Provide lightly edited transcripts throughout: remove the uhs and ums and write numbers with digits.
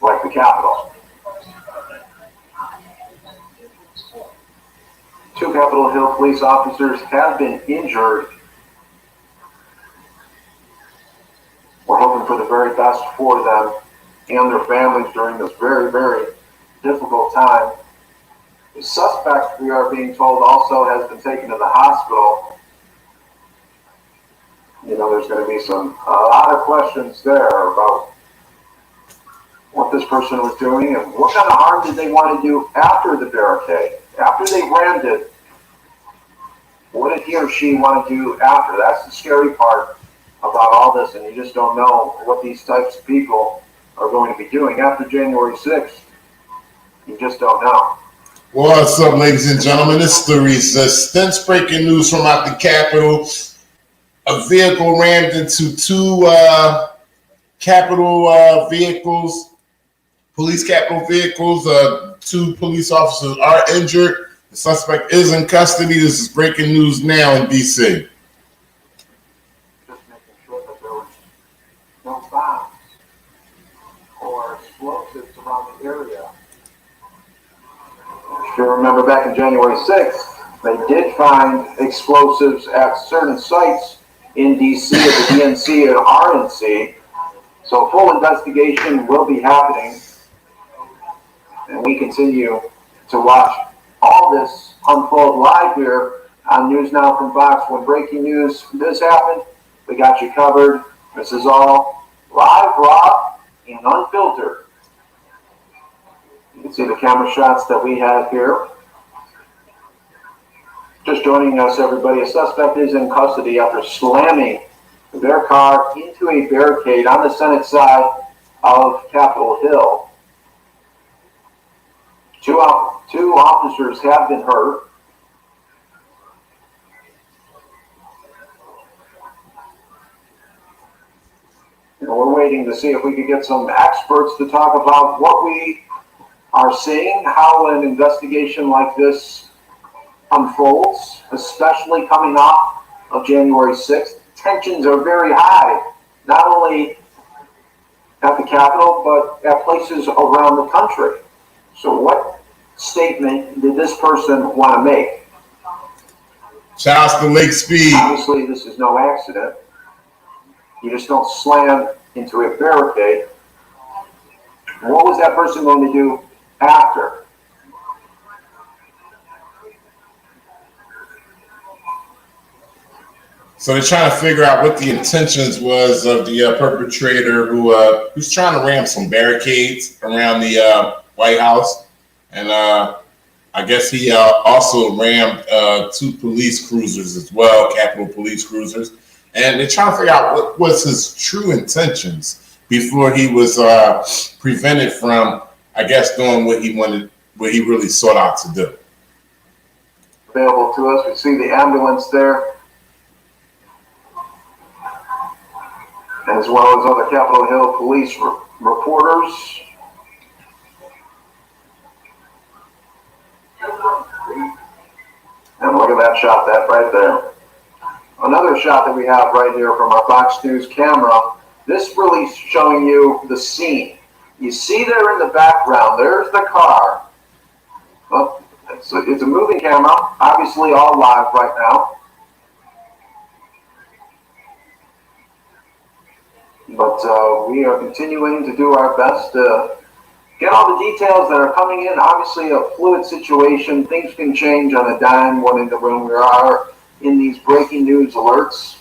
like the Capitol. 2 Capitol Hill police officers have been injured. We're hoping for the very best for them and their families during this very, very difficult time. The suspect, we are being told, also has been taken to the hospital. You know, there's going to be a lot of questions there about what this person was doing and what kind of harm did they want to do after the barricade, after they rammed it. What did he or she want to do after? That's the scary part about all this, and you just don't know what these types of people are going to be doing after January 6th. You just don't know. What's up, ladies and gentlemen? This is the Resistance. Breaking news from out the Capitol. A vehicle rammed into 2 Capitol vehicles, police Capitol vehicles. 2 police officers are injured. The suspect is in custody. This is breaking news now in D.C. Just making sure that there was no bombs or explosives around the area. If you remember back in January 6th, they did find explosives at certain sites in D.C. at the DNC and RNC. So full investigation will be happening, and we continue to watch all this unfold live here on News Now from Fox. When breaking news this happened, we got you covered. This is all live, raw, and unfiltered. You can see the camera shots that we have here. Just joining us, everybody, a suspect is in custody after slamming their car into a barricade on the Senate side of Capitol Hill. Two officers have been hurt. And we're waiting to see if we could get some experts to talk about what we are seeing, how an investigation like this unfolds, especially coming off of January 6th. Tensions are very high, not only at the Capitol, but at places around the country. So what statement did this person want to make? Shouts to Lake Speed. Obviously, this is no accident. You just don't slam into a barricade. What was that person going to do after? So they're trying to figure out what the intentions was of the perpetrator who's trying to ram some barricades around the White House. And I guess he also rammed 2 police cruisers as well, Capitol police cruisers. And they're trying to figure out what was his true intentions before he was prevented from, I guess, doing what he wanted, what he really sought out to do. Available to us, we see the ambulance there, as well as other Capitol Hill police reporters. And look at that shot, that right there. Another shot that we have right here from our Fox News camera. This really showing you the scene. You see there in the background, there's the car. Well, it's a moving camera, obviously all live right now. But we are continuing to do our best to get all the details that are coming in. Obviously, a fluid situation. Things can change on a dime when in the room we are in these breaking news alerts.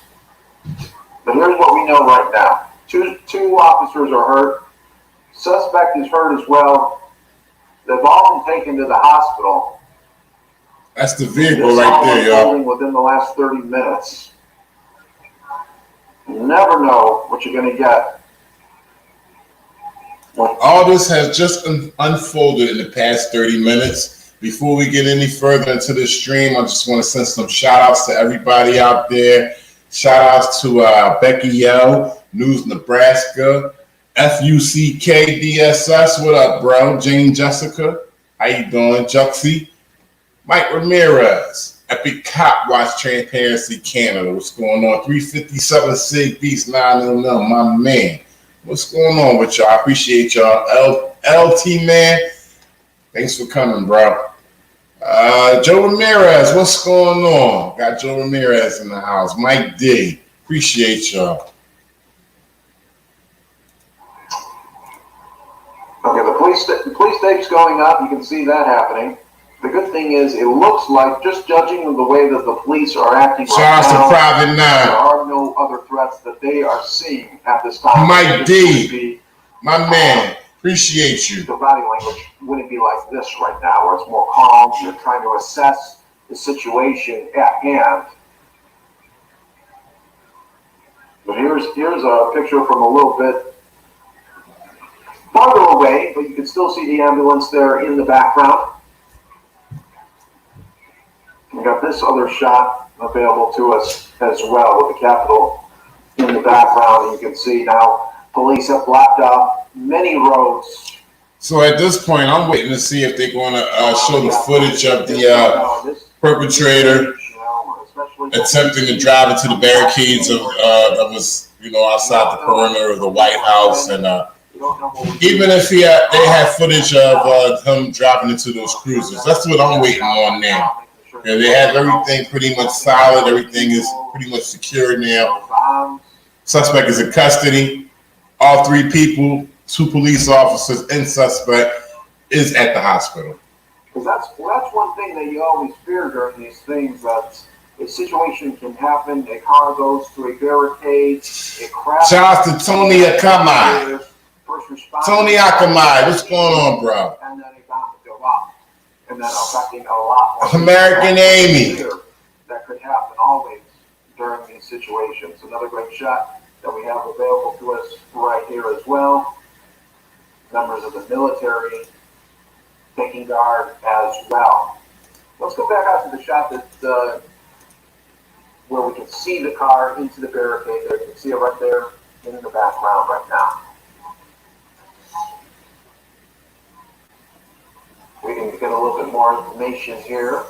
But here's what we know right now. Two officers are hurt. Suspect is hurt as well. They've all been taken to the hospital. That's the vehicle right there, y'all. Within the last 30 minutes. You never know what you're going to get. All this has just unfolded in the past 30 minutes. Before we get any further into this stream, I just want to send some shout outs to everybody out there. Shout outs to Becky Yell, News Nebraska, FUCK-DSS, what up, bro? Jane Jessica, how you doing? Juxie, Mike Ramirez, Epic Cop Watch Transparency Canada, what's going on? 357 Sig Beast 900, my man. What's going on with y'all? I appreciate y'all. LT man, thanks for coming, bro. Joe Ramirez, what's going on? Got Joe Ramirez in the house. Mike D, appreciate y'all. Okay, the police state's going up. You can see that happening. The good thing is, it looks like, just judging the way that the police are acting right now, Private 9. There are no other threats that they are seeing at this time. Mike D, my man, appreciate you. The body language wouldn't be like this right now, where it's more calm. You're trying to assess the situation at hand. But here's a picture from a little bit farther away, but you can still see the ambulance there in the background. We got this other shot available to us as well, with the Capitol in the background. And you can see now police have blocked off many roads. So at this point, I'm waiting to see if they're going to show the footage of the perpetrator attempting to drive into the barricades of that was, outside the perimeter of the White House. And even if they had footage of him driving into those cruisers, that's what I'm waiting on now. They have everything pretty much solid. Everything is pretty much secure now. Suspect is in custody. All 3 people, 2 police officers and suspect is at the hospital. Because that's one thing that you always fear during these things, that a situation can happen, a car goes to a barricade, a crash. Shout out to Tony Akamai. Tony Akamai, what's going on, bro? And then a bomb would go off. And then affecting a lot more. American Amy. That could happen always during these situations. Another great shot that we have available to us right here as well. Members of the military taking guard as well. Let's go back out to the shot that where we can see the car into the barricade there. You can see it right there in the background right now. We can get a little bit more information here.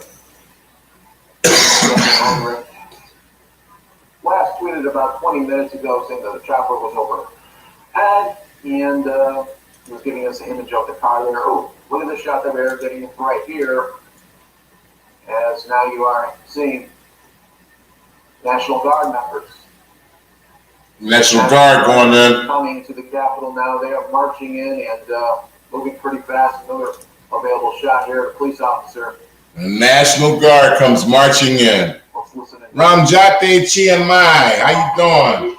Last tweeted about 20 minutes ago saying that the chopper was overhead and was giving us an image of the car there. Oh, look at the shot that we're getting right here. As now you are seeing National Guard members. National Guard going in. Coming to the Capitol now. They are marching in and moving pretty fast. Another available shot here. A police officer. The National Guard comes marching in. Ramjate Chiamai, how you doing?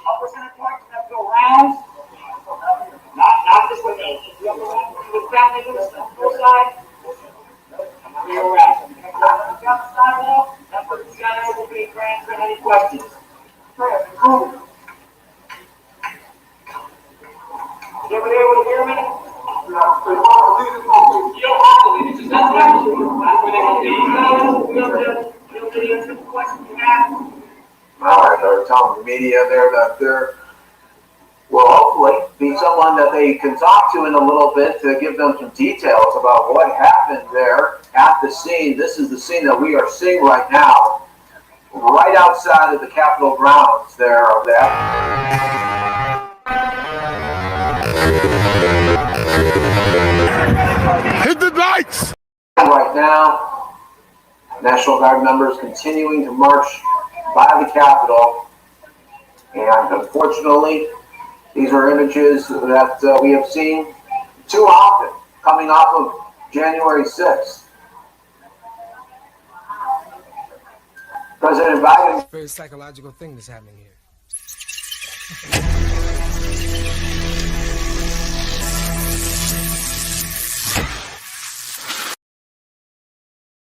Not just with me. With family to the side. You're right. That's what the center will be answering any questions. You ever there with a beer minute? You don't have to leave. It's just that's where they answer the questions you have. All right, they're telling the media there that there will hopefully be someone that they can talk to in a little bit to give them some details about what happened there at the scene. This is the scene that we are seeing right now, right outside of the Capitol grounds there of that. Hit the lights! Right now, National Guard members continuing to march by the Capitol, and unfortunately, these are images that we have seen too often coming off of January 6th. President Biden. It's a very psychological thing that's happening here.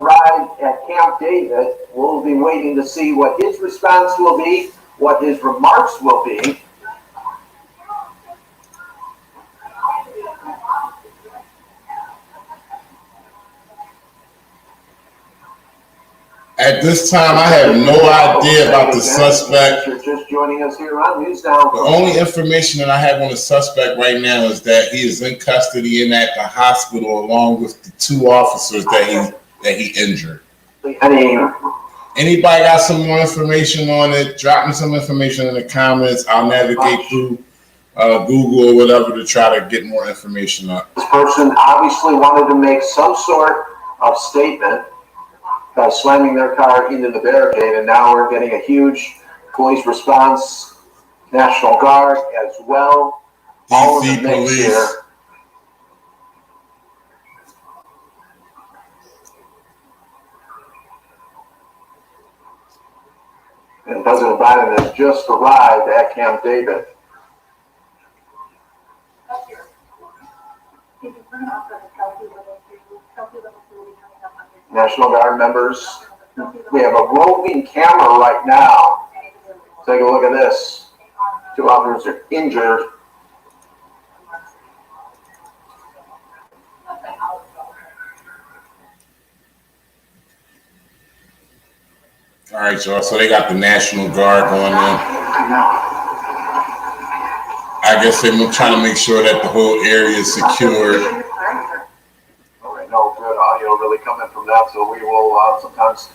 Ride at Camp David. We'll be waiting to see what his response will be, what his remarks will be. At this time, I have no idea about the suspect. You're just joining us here on News Now. The only information that I have on the suspect right now is that he is in custody and at the hospital along with the 2 officers that he injured. Anybody got some more information on it? Drop me some information in the comments. I'll navigate through Google or whatever to try to get more information up. This person obviously wanted to make some sort of statement by slamming their car into the barricade, and now we're getting a huge police response, National Guard as well, all in DC the mix police. here. And President Biden has just arrived at Camp David. National Guard members. We have a roving camera right now. Take a look at this. 2 officers are injured. All right, y'all. So they got the National Guard going in. I guess they're trying to make sure that the whole area is secured. All right, no good audio really coming from that, so we will sometimes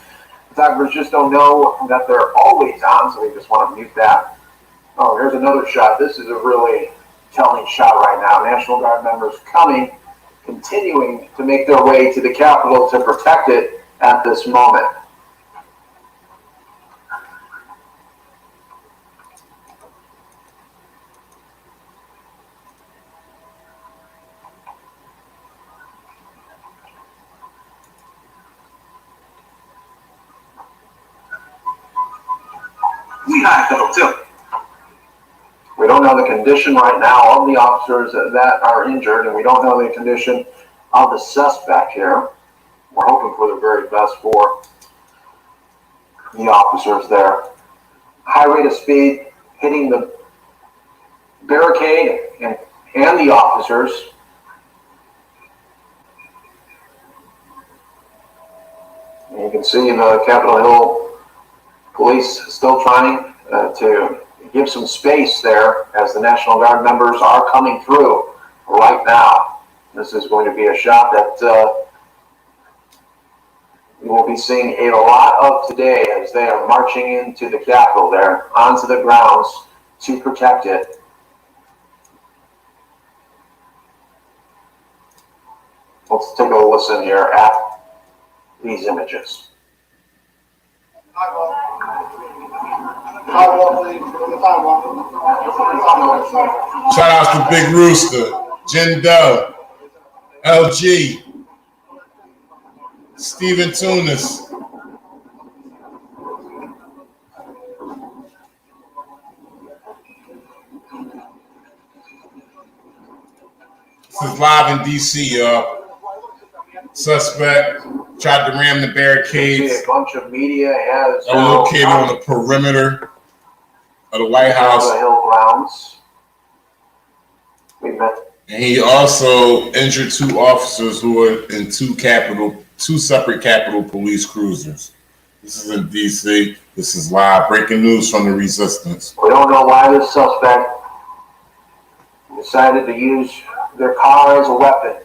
photographers just don't know that they're always on, so we just want to mute that. Oh, here's another shot. This is a really telling shot right now. National Guard members continuing to make their way to the Capitol to protect it at this moment. We don't know the condition right now of the officers that are injured, and we don't know the condition of the suspect here. We're hoping for the very best for the officers there. High rate of speed hitting the barricade and the officers. And you can see the Capitol Hill police still trying to give some space there as the National Guard members are coming through right now. This is going to be a shot that we will be seeing a lot of today as they are marching into the Capitol there, onto the grounds to protect it. Let's take a listen here at these images. Shout out to Big Rooster, Jen Doe, LG, Steven Tunis. This is live in DC, y'all. Suspect tried to ram the barricades. A bunch of media has located on the perimeter of the White House. The Hill grounds. And he also injured 2 officers who were in 2 separate Capitol Police cruisers. This is in DC. This is live. Breaking news from the resistance. We don't know why this suspect decided to use their car as a weapon.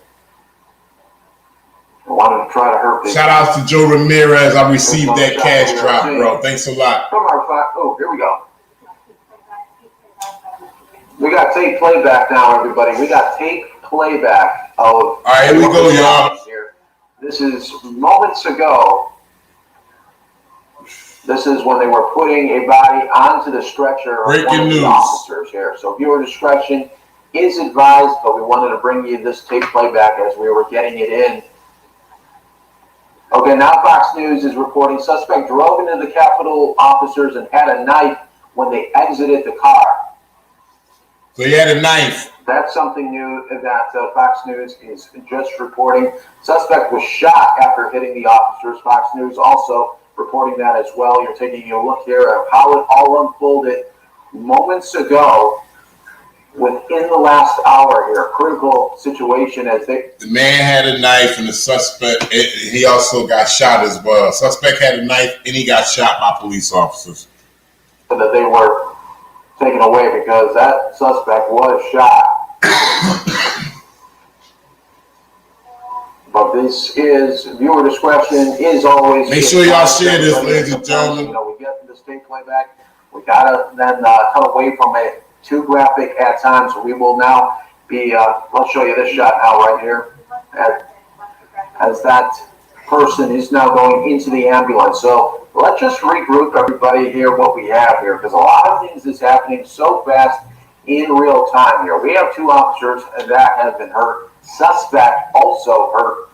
I wanted to try to hurt people. Shout out to Joe Ramirez. I received that cash drop, bro. Thanks a lot. From our here we go. We got tape playback now, everybody. We got tape playback of. All right, here we go, y'all. This is moments ago. This is when they were putting a body onto the stretcher of Breaking one of news. the officers here. So viewer discretion is advised, but we wanted to bring you this tape playback as we were getting it in. Okay, now Fox News is reporting suspect drove into the Capitol officers and had a knife when they exited the car. So he had a knife. That's something new that Fox News is just reporting. Suspect was shot after hitting the officers. Fox News also reporting that as well. You're taking a look here at how it all unfolded moments ago within the last hour here. Critical situation as they... The man had a knife and the suspect, he also got shot as well. Suspect had a knife and he got shot by police officers. That they were taken away because that suspect was shot. But this is, viewer discretion is always... Make sure y'all share this, ladies and gentlemen. You know, we get this tape playback. We gotta then cut away from it too graphic at times. We will now be, I'll show you this shot now right here, as that person is now going into the ambulance. So let's just regroup everybody here, what we have here, because a lot of things is happening so fast in real time here. We have 2 officers that have been hurt. Suspect also hurt,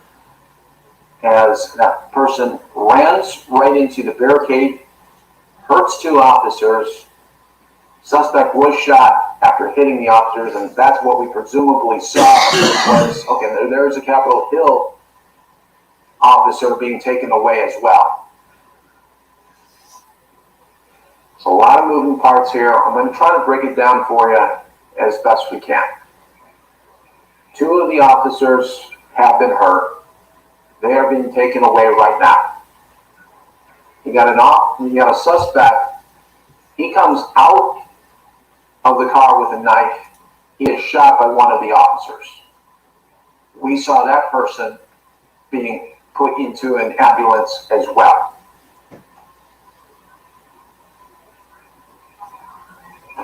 as that person runs right into the barricade, hurts 2 officers. Suspect was shot after hitting the officers, and that's what we presumably saw was, okay, there's a Capitol Hill officer being taken away as well. So a lot of moving parts here. I'm going to try to break it down for you as best we can. 2 of the officers have been hurt. They are being taken away right now. You got a suspect. He comes out of the car with a knife. He is shot by one of the officers. We saw that person being put into an ambulance as well.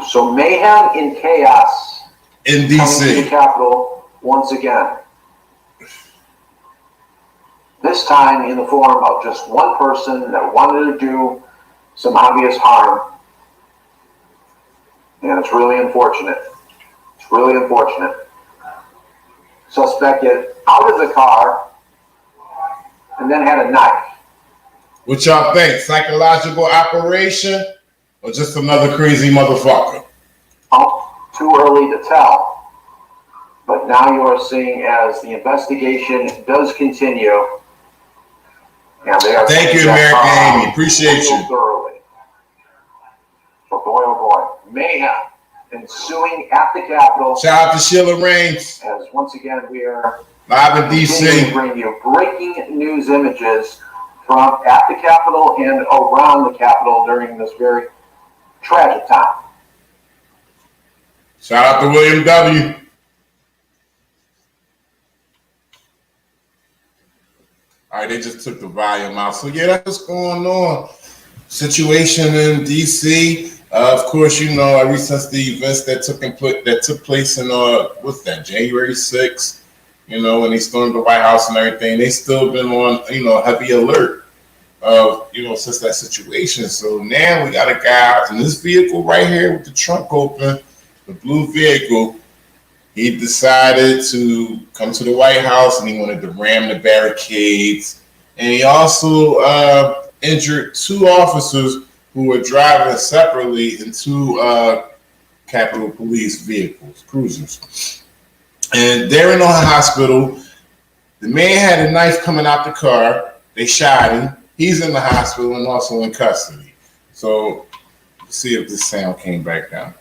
So mayhem and chaos in coming to DC. the Capitol once again. This time in the form of just one person that wanted to do some obvious harm. And it's really unfortunate. It's really unfortunate. Suspect get out of the car and then had a knife. What y'all think? Psychological operation or just another crazy motherfucker? Oh, too early to tell. But now you are seeing as the investigation does continue. And they are Thank you, American Amy. Appreciate you. Thoroughly. But boy, oh boy, mayhem ensuing at the Capitol. Shout out to Sheila Raines. As once again we are Live in continuing to DC. bring you breaking news images from at the Capitol and around the Capitol during this very tragic time. Shout out to William W. All right, they just took the volume out. So yeah, that's what's going on. Situation in DC. Of course, you know, ever since the events that took place in what's that, January 6th, you know, when they stormed the White House and everything, they still been on, you know, heavy alert of, you know, since that situation. So now we got a guy out in this vehicle right here with the trunk open, the blue vehicle. He decided to come to the White House and he wanted to ram the barricades. And he also injured 2 officers who were driving separately in 2 Capitol Police vehicles, cruisers. And they're in the hospital. The man had a knife coming out the car. They shot him. He's in the hospital and also in custody. So let's see if this sound came back down.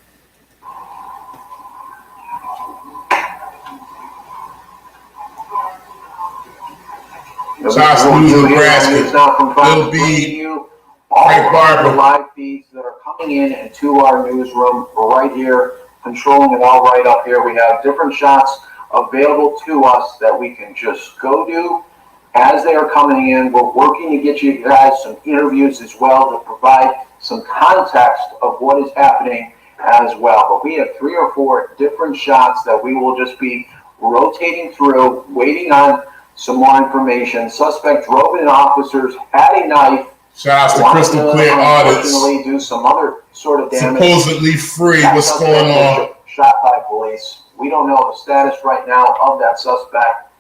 South Nebraska. Will be Frank Barber. Live feeds that are coming in into our newsroom right here, controlling it all right up here. We have different shots available to us that we can just go to as they are coming in. We're working to get you guys some interviews as well to provide some context of what is happening as well. But we have 3 or 4 different shots that we will just be rotating through, waiting on some more information. Suspect drove in, officers had a knife. Shout out to Crystal Clear Audits. Unfortunately, do some other sort of damage. Supposedly free. What's going on? Shot by police. We don't know the status right now of that suspect.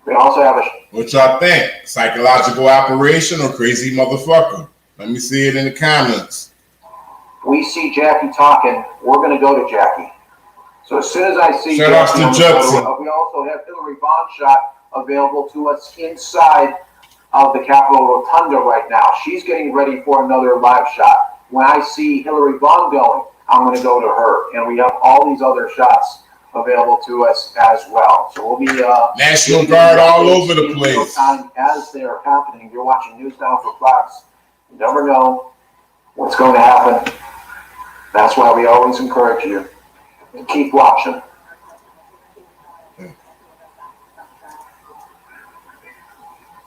We also have a. What y'all think? Psychological operation or crazy motherfucker? Let me see it in the comments. We see Jackie talking. We're going to go to Jackie. So as soon as I see Shout out Jackie, to Judson. we also have Hillary Bond shot available to us inside of the Capitol Rotunda right now. She's getting ready for another live shot. When I see Hillary Bond going, I'm going to go to her. And we have all these other shots available to us as well. So we'll be National Guard all over the place. As they are happening. You're watching News Now for Fox. You never know what's going to happen. That's why we always encourage you to keep watching.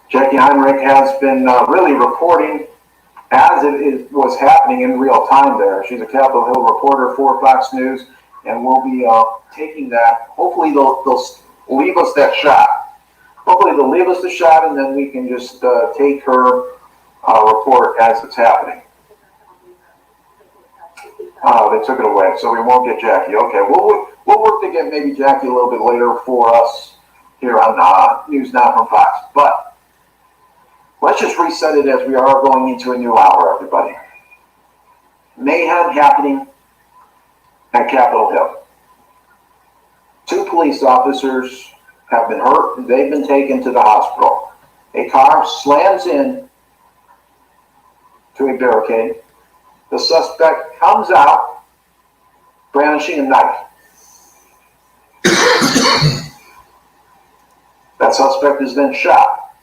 Jackie Heinrich has been really reporting as was happening in real time there. She's a Capitol Hill reporter for Fox News, and we'll be taking that. Hopefully they'll leave us that shot. Hopefully they'll leave us the shot, and then we can just take her report as it's happening. Oh, they took it away, so we won't get Jackie. Okay, we'll work to get maybe Jackie a little bit later for us here on News Now from Fox. But let's just reset it as we are going into a new hour, everybody. Mayhem happening at Capitol Hill. 2 police officers have been hurt and they've been taken to the hospital. A car slams in to a barricade. The suspect comes out brandishing a knife. That suspect is then shot.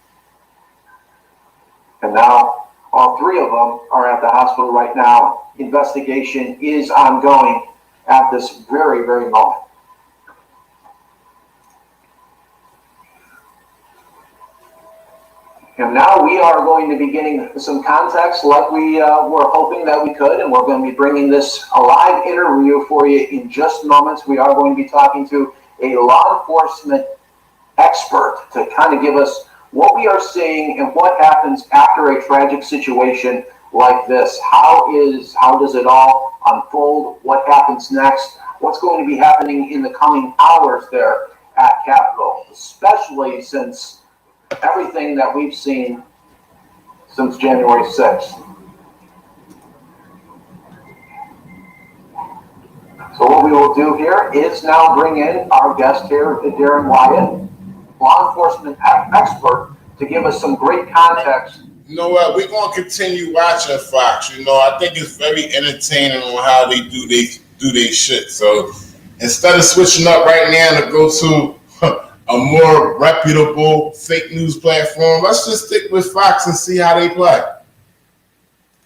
And now all 3 of them are at the hospital right now. Investigation is ongoing at this very, very moment. And now we are going to be getting some context like we were hoping that we could, and we're going to be bringing this a live interview for you in just moments. We are going to be talking to a law enforcement expert to kind of give us what we are seeing and what happens after a tragic situation like this. How does it all unfold? What happens next? What's going to be happening in the coming hours there at Capitol, especially since everything that we've seen since January 6th. So what we will do here is now bring in our guest here, Darren Wyatt, law enforcement expert, to give us some great context. You know what? We're going to continue watching Fox. You know, I think it's very entertaining on how they do their shit. So instead of switching up right now to go to a more reputable fake news platform, let's just stick with Fox and see how they play.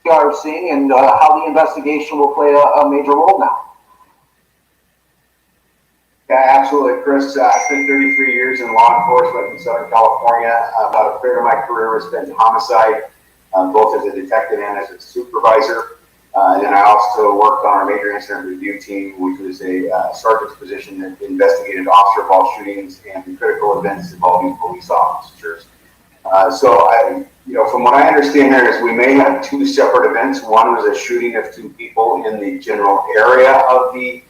We are seeing and how the investigation will play a major role now. Yeah, absolutely, Chris. I spent 33 years in law enforcement in Southern California. About a third of my career was spent in homicide, both as a detective and as a supervisor. And then I also worked on our major incident review team, which was a sergeant's position that investigated officer-involved shootings and critical events involving police officers. From what I understand here is we may have 2 separate events. One was a shooting of 2 people in the general area of the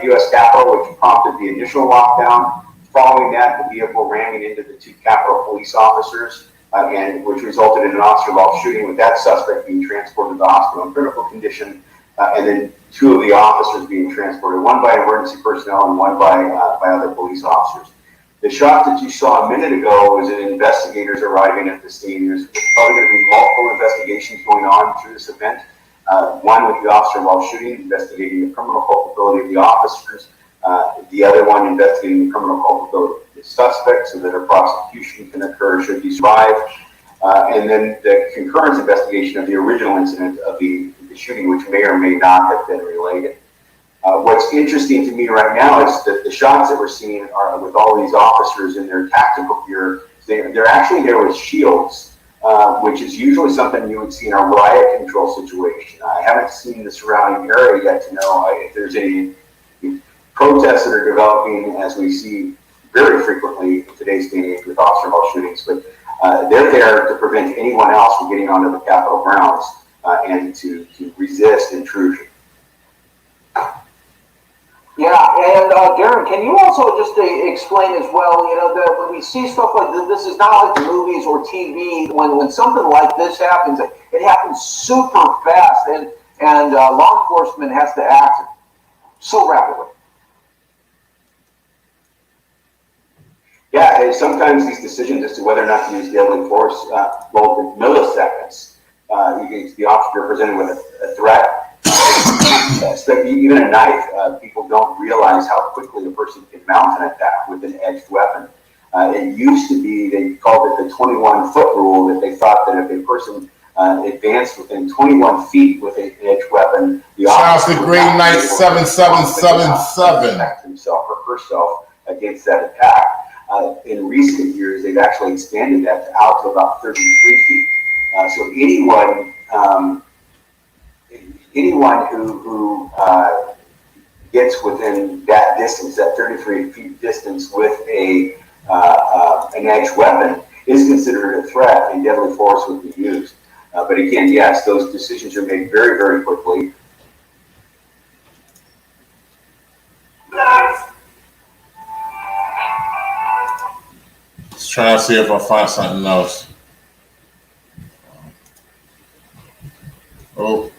U.S. Capitol, which prompted the initial lockdown. Following that, the vehicle ramming into the 2 Capitol police officers, and which resulted in an officer-involved shooting, with that suspect being transported to the hospital in critical condition, and then 2 of the officers being transported, one by emergency personnel and one by other police officers. The shot that you saw a minute ago was an investigators arriving at the scene. There's probably going to be multiple investigations going on through this event. One with the officer-involved shooting, investigating the criminal culpability of the officers. The other one investigating the criminal culpability of the suspect so that a prosecution can occur should he survive. And then the concurrent investigation of the original incident of the shooting, which may or may not have been related. What's interesting to me right now is that the shots that we're seeing are with all these officers in their tactical gear. They're actually there with shields, which is usually something you would see in a riot control situation. I haven't seen the surrounding area yet to know if there's any protests that are developing, as we see very frequently in today's day and age with officer-involved shootings. But they're there to prevent anyone else from getting onto the Capitol grounds and to resist intrusion. Yeah, and Darren, can you also just explain as well, that when we see stuff like this is not like the movies or TV, when something like this happens, it happens super fast, and law enforcement has to act so rapidly. Yeah, and sometimes these decisions as to whether or not to use deadly force, well, in milliseconds. The officer presented with a threat, even a knife. People don't realize how quickly a person can mount an attack with an edged weapon. It used to be, they called it the 21-foot rule, that they thought that if a person advanced within 21 feet with an edged weapon, the officer would Green Knight 7777 protect himself or herself against that attack. In recent years, they've actually expanded that out to about 33 feet. So anyone who gets within that distance, that 33 feet distance with an edged weapon is considered a threat and deadly force would be used. But again, yes, those decisions are made very, very quickly. Just trying to see if I find something else. Oh.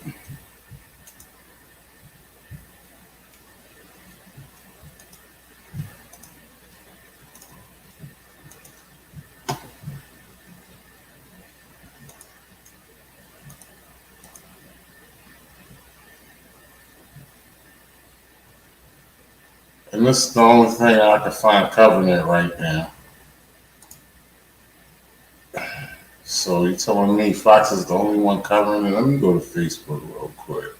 And this is the only thing I can find covering it right now. So you're telling me Fox is the only one covering it? Let me go to Facebook real quick.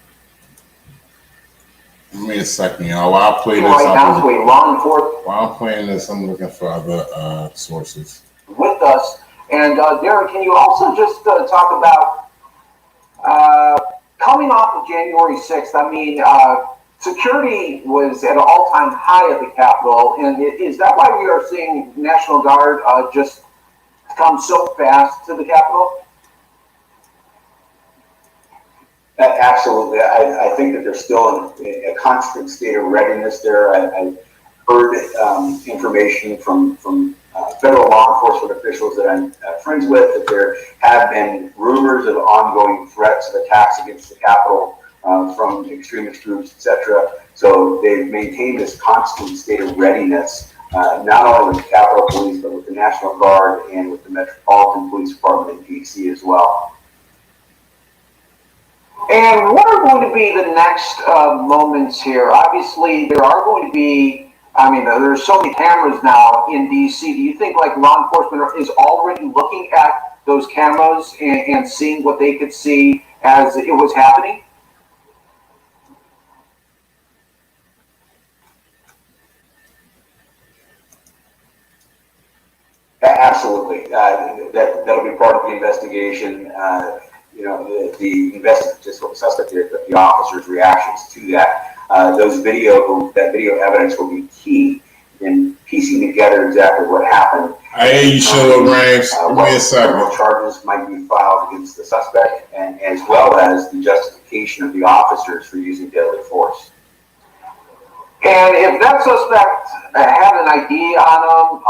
Give me a second, y'all. While I play this, while I'm playing this, I'm looking for other sources. With us. And Darren, can you also just talk about coming off of January 6th? I mean, security was at an all-time high at the Capitol, and is that why we are seeing National Guard just come so fast to the Capitol? Absolutely. I think that there's still a constant state of readiness there. I heard information from federal law enforcement officials that I'm friends with that there have been rumors of ongoing threats of attacks against the Capitol from extremist groups, etc. So they've maintained this constant state of readiness, not only with the Capitol Police, but with the National Guard and with the Metropolitan Police Department in DC as well. And what are going to be the next moments here? Obviously, there are going to be, I mean, there's so many cameras now in DC. Do you think like law enforcement is already looking at those cameras and seeing what they could see as it was happening? Absolutely. That'll be part of the investigation. The suspect, the officer's reactions to that. That video evidence will be key in piecing together exactly what happened. I hear you, Sheila Rames. Give me a second. What charges might be filed against the suspect, and as well as the justification of the officers for using deadly force. And if that suspect had an ID on them,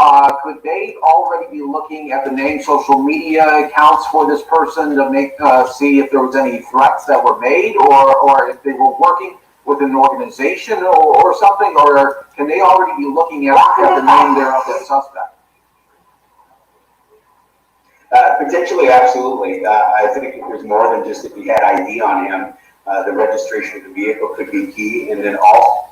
could they already be looking at the name, social media accounts for this person to make see if there was any threats that were made, or if they were working with an organization or something, or can they already be looking at the name there of that suspect? Potentially, absolutely. I think if there's more than just if he had ID on him, the registration of the vehicle could be key, and then also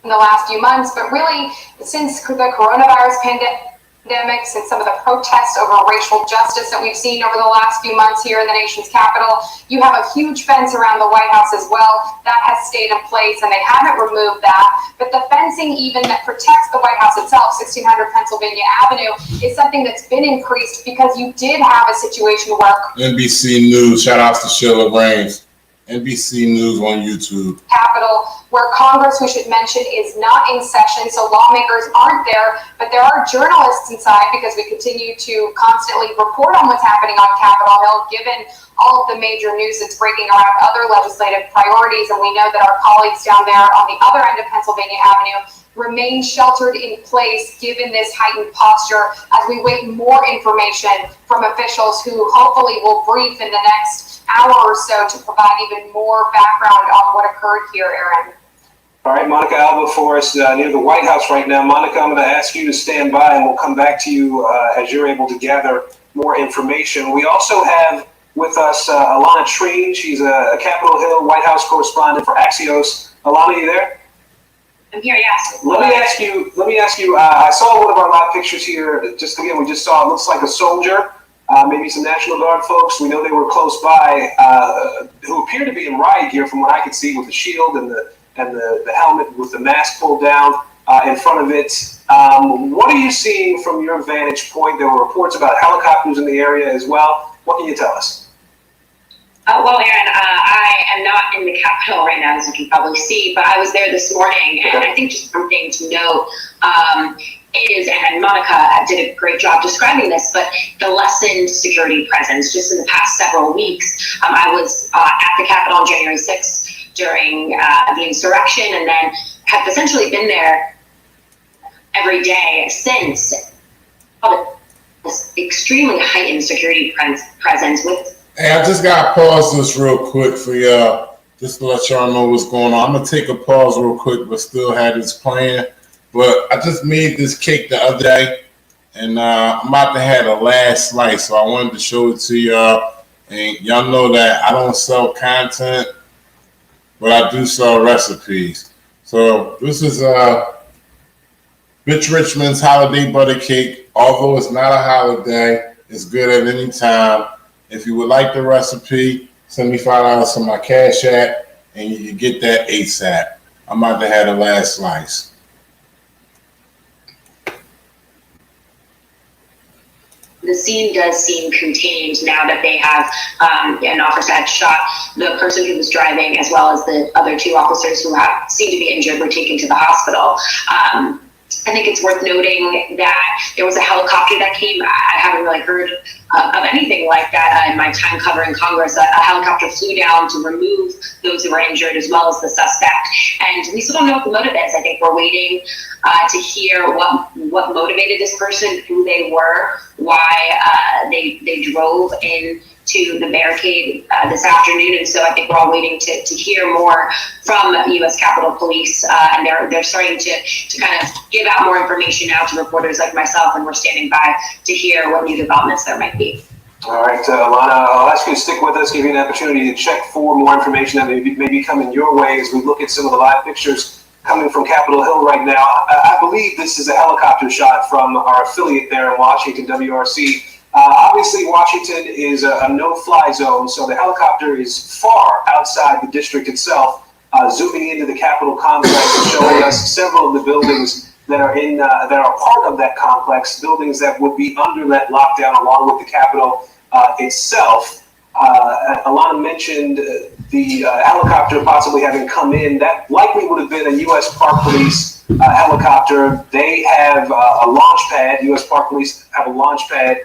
in the last few months, but really since the coronavirus pandemic, since some of the protests over racial justice that we've seen over the last few months here in the nation's capital, you have a huge fence around the White House as well. That has stayed in place and they haven't removed that. But the fencing even that protects the White House itself, 1600 Pennsylvania Avenue, is something that's been increased because you did have a situation where NBC News, shout outs to Sheila Rames. NBC News on YouTube. Capitol, where Congress, we should mention, is not in session, so lawmakers aren't there, but there are journalists inside because we continue to constantly report on what's happening on Capitol Hill, given all of the major news that's breaking around other legislative priorities, and we know that our colleagues down there on the other end of Pennsylvania Avenue remain sheltered in place given this heightened posture as we wait more information from officials who hopefully will brief in the next hour or so to provide even more background on what occurred here, Aaron. All right, Monica Alba for us near the White House right now. Monica, I'm going to ask you to stand by and we'll come back to you as you're able to gather more information. We also have with us Alana Treen. She's a Capitol Hill White House correspondent for Axios. Alana, you there? I'm here, yes. Let me ask you, I saw one of our live pictures here. We just saw, it looks like a soldier. Maybe some National Guard folks. We know they were close by, who appear to be in riot gear, from what I could see, with the shield and the helmet with the mask pulled down in front of it. What are you seeing from your vantage point? There were reports about helicopters in the area as well. What can you tell us? Well, Aaron, I am not in the Capitol right now, as you can probably see, but I was there this morning, and I think just something to note is, and Monica did a great job describing this, but the lessened security presence. Just in the past several weeks, I was at the Capitol on January 6th during the insurrection, and then have essentially been there every day since. This extremely heightened security presence with. Hey, I just got to pause this real quick for y'all, just to let y'all know what's going on. I'm going to take a pause real quick, but still had this plan. But I just made this cake the other day, and I'm about to have the last slice, so I wanted to show it to y'all. And y'all know that I don't sell content, but I do sell recipes. So this is Bitch Richmond's holiday butter cake. Although it's not a holiday, it's good at any time. If you would like the recipe, send me $5 on my Cash App, and you can get that ASAP. I'm about to have the last slice. The scene does seem contained now that they have an officer had shot the person who was driving, as well as the other two officers who seem to be injured were taken to the hospital. I think it's worth noting that there was a helicopter that came. I haven't really heard of anything like that in my time covering Congress. A helicopter flew down to remove those who were injured, as well as the suspect. And we still don't know what the motive is. I think we're waiting to hear what motivated this person, who they were, why they drove in to the barricade this afternoon, and so I think we're all waiting to hear more from U.S. Capitol Police, and they're starting to kind of give out more information now to reporters like myself, and we're standing by to hear what new developments there might be. All right, Alana, I'll ask you to stick with us, give you an opportunity to check for more information that may be coming your way as we look at some of the live pictures coming from Capitol Hill right now. I believe this is a helicopter shot from our affiliate there in Washington, WRC. Obviously, Washington is a no-fly zone, so the helicopter is far outside the district itself, zooming into the Capitol complex and showing us several of the buildings that are that are part of that complex, buildings that would be under that lockdown along with the Capitol itself. Alana mentioned the helicopter possibly having come in. That likely would have been a U.S. Park Police helicopter. They have a launch pad. U.S. Park Police have a launch pad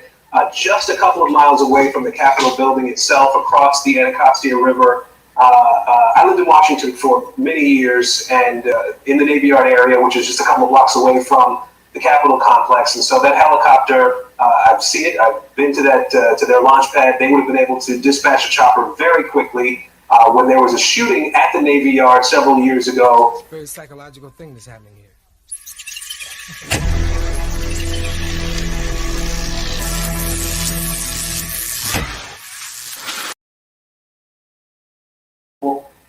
just a couple of miles away from the Capitol building itself, across the Anacostia River. I lived in Washington for many years, and in the Navy Yard area, which is just a couple of blocks away from the Capitol complex. And so that helicopter, I've seen it. I've been to their launch pad. They would have been able to dispatch a chopper very quickly when there was a shooting at the Navy Yard several years ago. It's a very psychological thing that's happening here.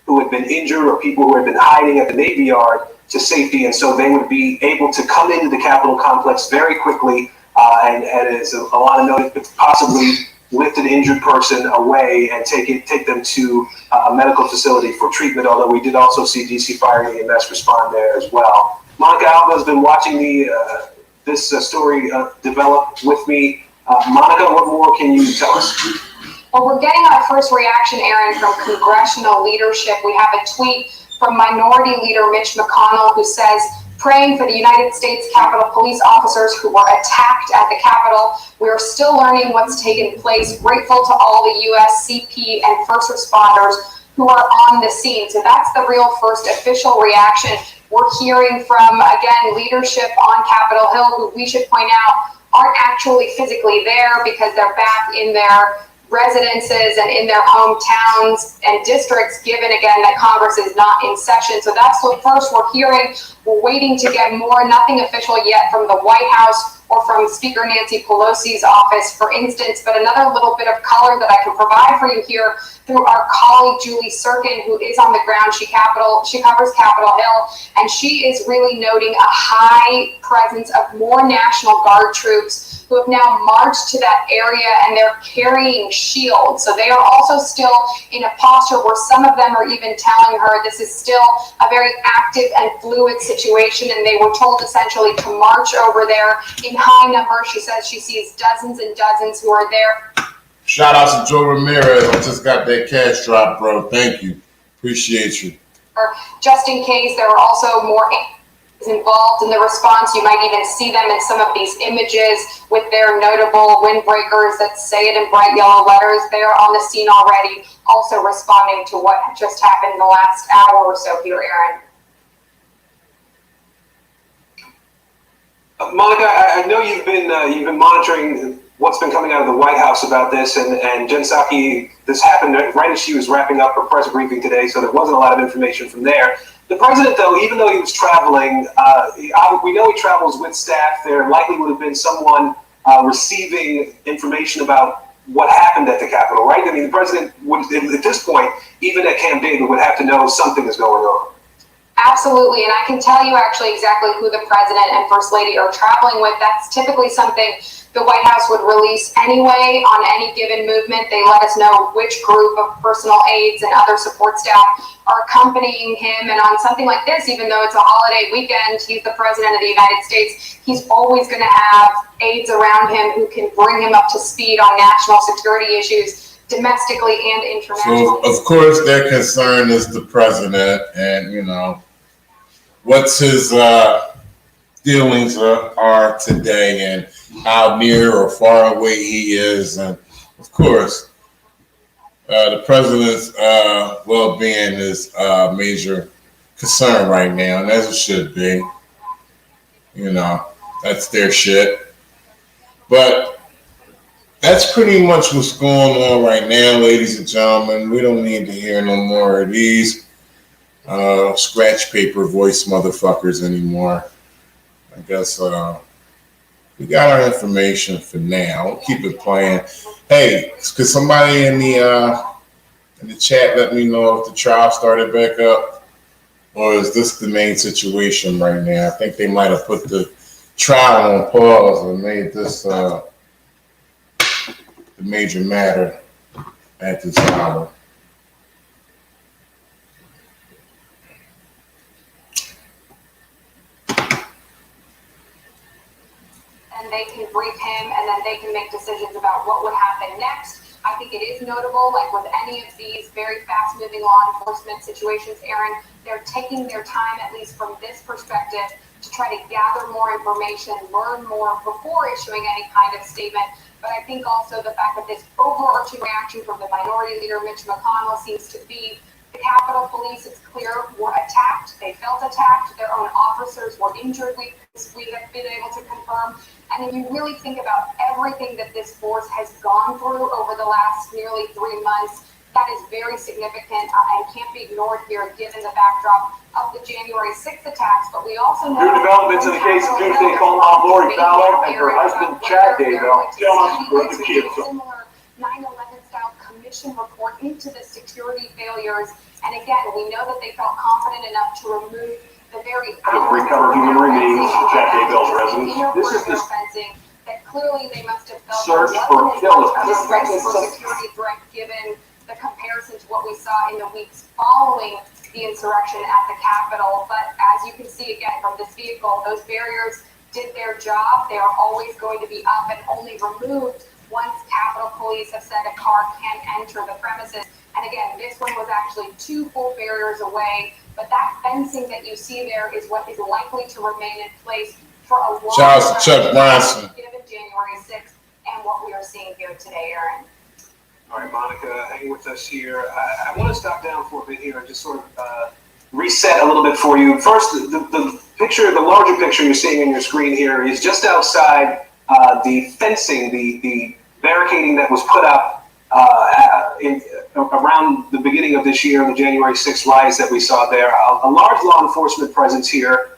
Who had been injured, or people who had been hiding at the Navy Yard, to safety, and so they would be able to come into the Capitol complex very quickly, and as Alana noted, possibly lift an injured person away and take them to a medical facility for treatment, although we did also see DC Fire and EMS respond there as well. Monica Alba has been watching this story develop with me. Monica, what more can you tell us? Well, we're getting our first reaction, Aaron, from congressional leadership. We have a tweet from Minority Leader Mitch McConnell, who says, praying for the United States Capitol Police officers who were attacked at the Capitol. We are still learning what's taken place. Grateful to all the U.S. CP and first responders who are on the scene. So that's the real first official reaction. We're hearing from, again, leadership on Capitol Hill, who we should point out aren't actually physically there because they're back in their residences and in their hometowns and districts, given again that Congress is not in session. So that's what first we're hearing. We're waiting to get more, nothing official yet from the White House or from Speaker Nancy Pelosi's office, for instance, but another little bit of color that I can provide for you here through our colleague Julie Sirkin, who is on the ground. She covers Capitol Hill, and she is really noting a high presence of more National Guard troops who have now marched to that area, and they're carrying shields. So they are also still in a posture where some of them are even telling her this is still a very active and fluid situation, and they were told essentially to march over there in high numbers. She says she sees dozens and dozens who are there. Shout out to Joe Ramirez. I just got that cash drop, bro. Thank you. Appreciate you. Just in case there are also more involved in the response. You might even see them in some of these images with their notable windbreakers that say it in bright yellow letters. They are on the scene already, also responding to what just happened in the last hour or so here, Aaron. Monica, I know you've been monitoring what's been coming out of the White House about this, and Jen Psaki, this happened right as she was wrapping up her press briefing today, so there wasn't a lot of information from there. The president, though, even though he was traveling, we know he travels with staff. There likely would have been someone receiving information about what happened at the Capitol, right? I mean, the president would, at this point, even at Camp David, would have to know something is going on. Absolutely, and I can tell you actually exactly who the president and first lady are traveling with. That's typically something the White House would release anyway on any given movement. They let us know which group of personal aides and other support staff are accompanying him. And on something like this, even though it's a holiday weekend, he's the president of the United States, he's always going to have aides around him who can bring him up to speed on national security issues, domestically and internationally. So, of course, their concern is the president and, you know, what's his dealings are today and how near or far away he is. And, of course, the president's well-being is a major concern right now, and as it should be. You know, that's their shit. But that's pretty much what's going on right now, ladies and gentlemen. We don't need to hear no more of these scratch paper voice motherfuckers anymore. I guess we got our information for now. We'll keep it playing. Hey, could somebody in the chat let me know if the trial started back up, or is this the main situation right now? I think they might have put the trial on pause and made this the major matter at this hour. And they can brief him, and then they can make decisions about what would happen next. I think it is notable, like with any of these very fast-moving law enforcement situations, Aaron, they're taking their time, at least from this perspective, to try to gather more information, learn more before issuing any kind of statement. But I think also the fact that this overarching reaction from the minority leader, Mitch McConnell, seems to be the Capitol Police, it's clear, were attacked. They felt attacked. Their own officers were injured, we have been able to confirm. And if you really think about everything that this force has gone through over the last nearly 3 months, that is very significant and can't be ignored here given the backdrop of the January 6th attacks. But we also know New developments in the case of Tuesday calling on Lori Vallow and her husband Chad Daybell. Similar 9/11 style commission report into the security failures. And again, we know that they felt confident enough to remove the very recover human remains from Chad Daybell's residence. This is the fencing that clearly they must have felt search for killers. a security threat given the comparison to what we saw in the weeks following the insurrection at the Capitol. But as you can see again from this vehicle, those barriers did their job. They are always going to be up and only removed once Capitol Police have said a car can enter the premises. And again, this one was actually 2 full barriers away. But that fencing that you see there is what is likely to remain in place for a long time. Shout out to Chuck Bronson. Given January 6th and what we are seeing here today, Aaron. All right, Monica, hang with us here. I want to stop down for a bit here and just sort of reset a little bit for you. First, the picture, the larger picture you're seeing on your screen here is just outside the fencing, the barricading that was put up around the beginning of this year, the January 6th riots that we saw there. A large law enforcement presence here.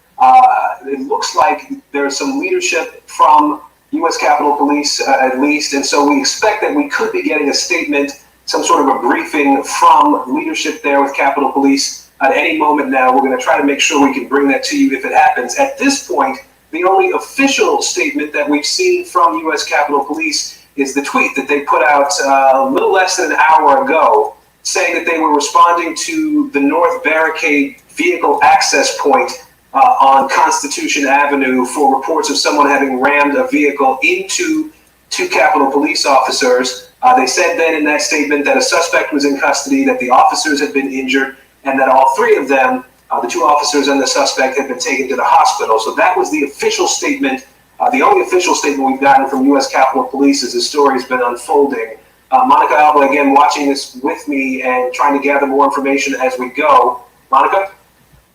It looks like there's some leadership from U.S. Capitol Police, at least, and so we expect that we could be getting a statement, some sort of a briefing from leadership there with Capitol Police at any moment now. We're going to try to make sure we can bring that to you if it happens. At this point, the only official statement that we've seen from U.S. Capitol Police is the tweet that they put out a little less than an hour ago, saying that they were responding to the North Barricade vehicle access point on Constitution Avenue for reports of someone having rammed a vehicle into two Capitol Police officers. They said then in that statement that a suspect was in custody, that the officers had been injured, and that all three of them, the two officers and the suspect, had been taken to the hospital. So that was the official statement. The only official statement we've gotten from U.S. Capitol Police as the story has been unfolding. Monica Alba, again, watching this with me and trying to gather more information as we go. Monica?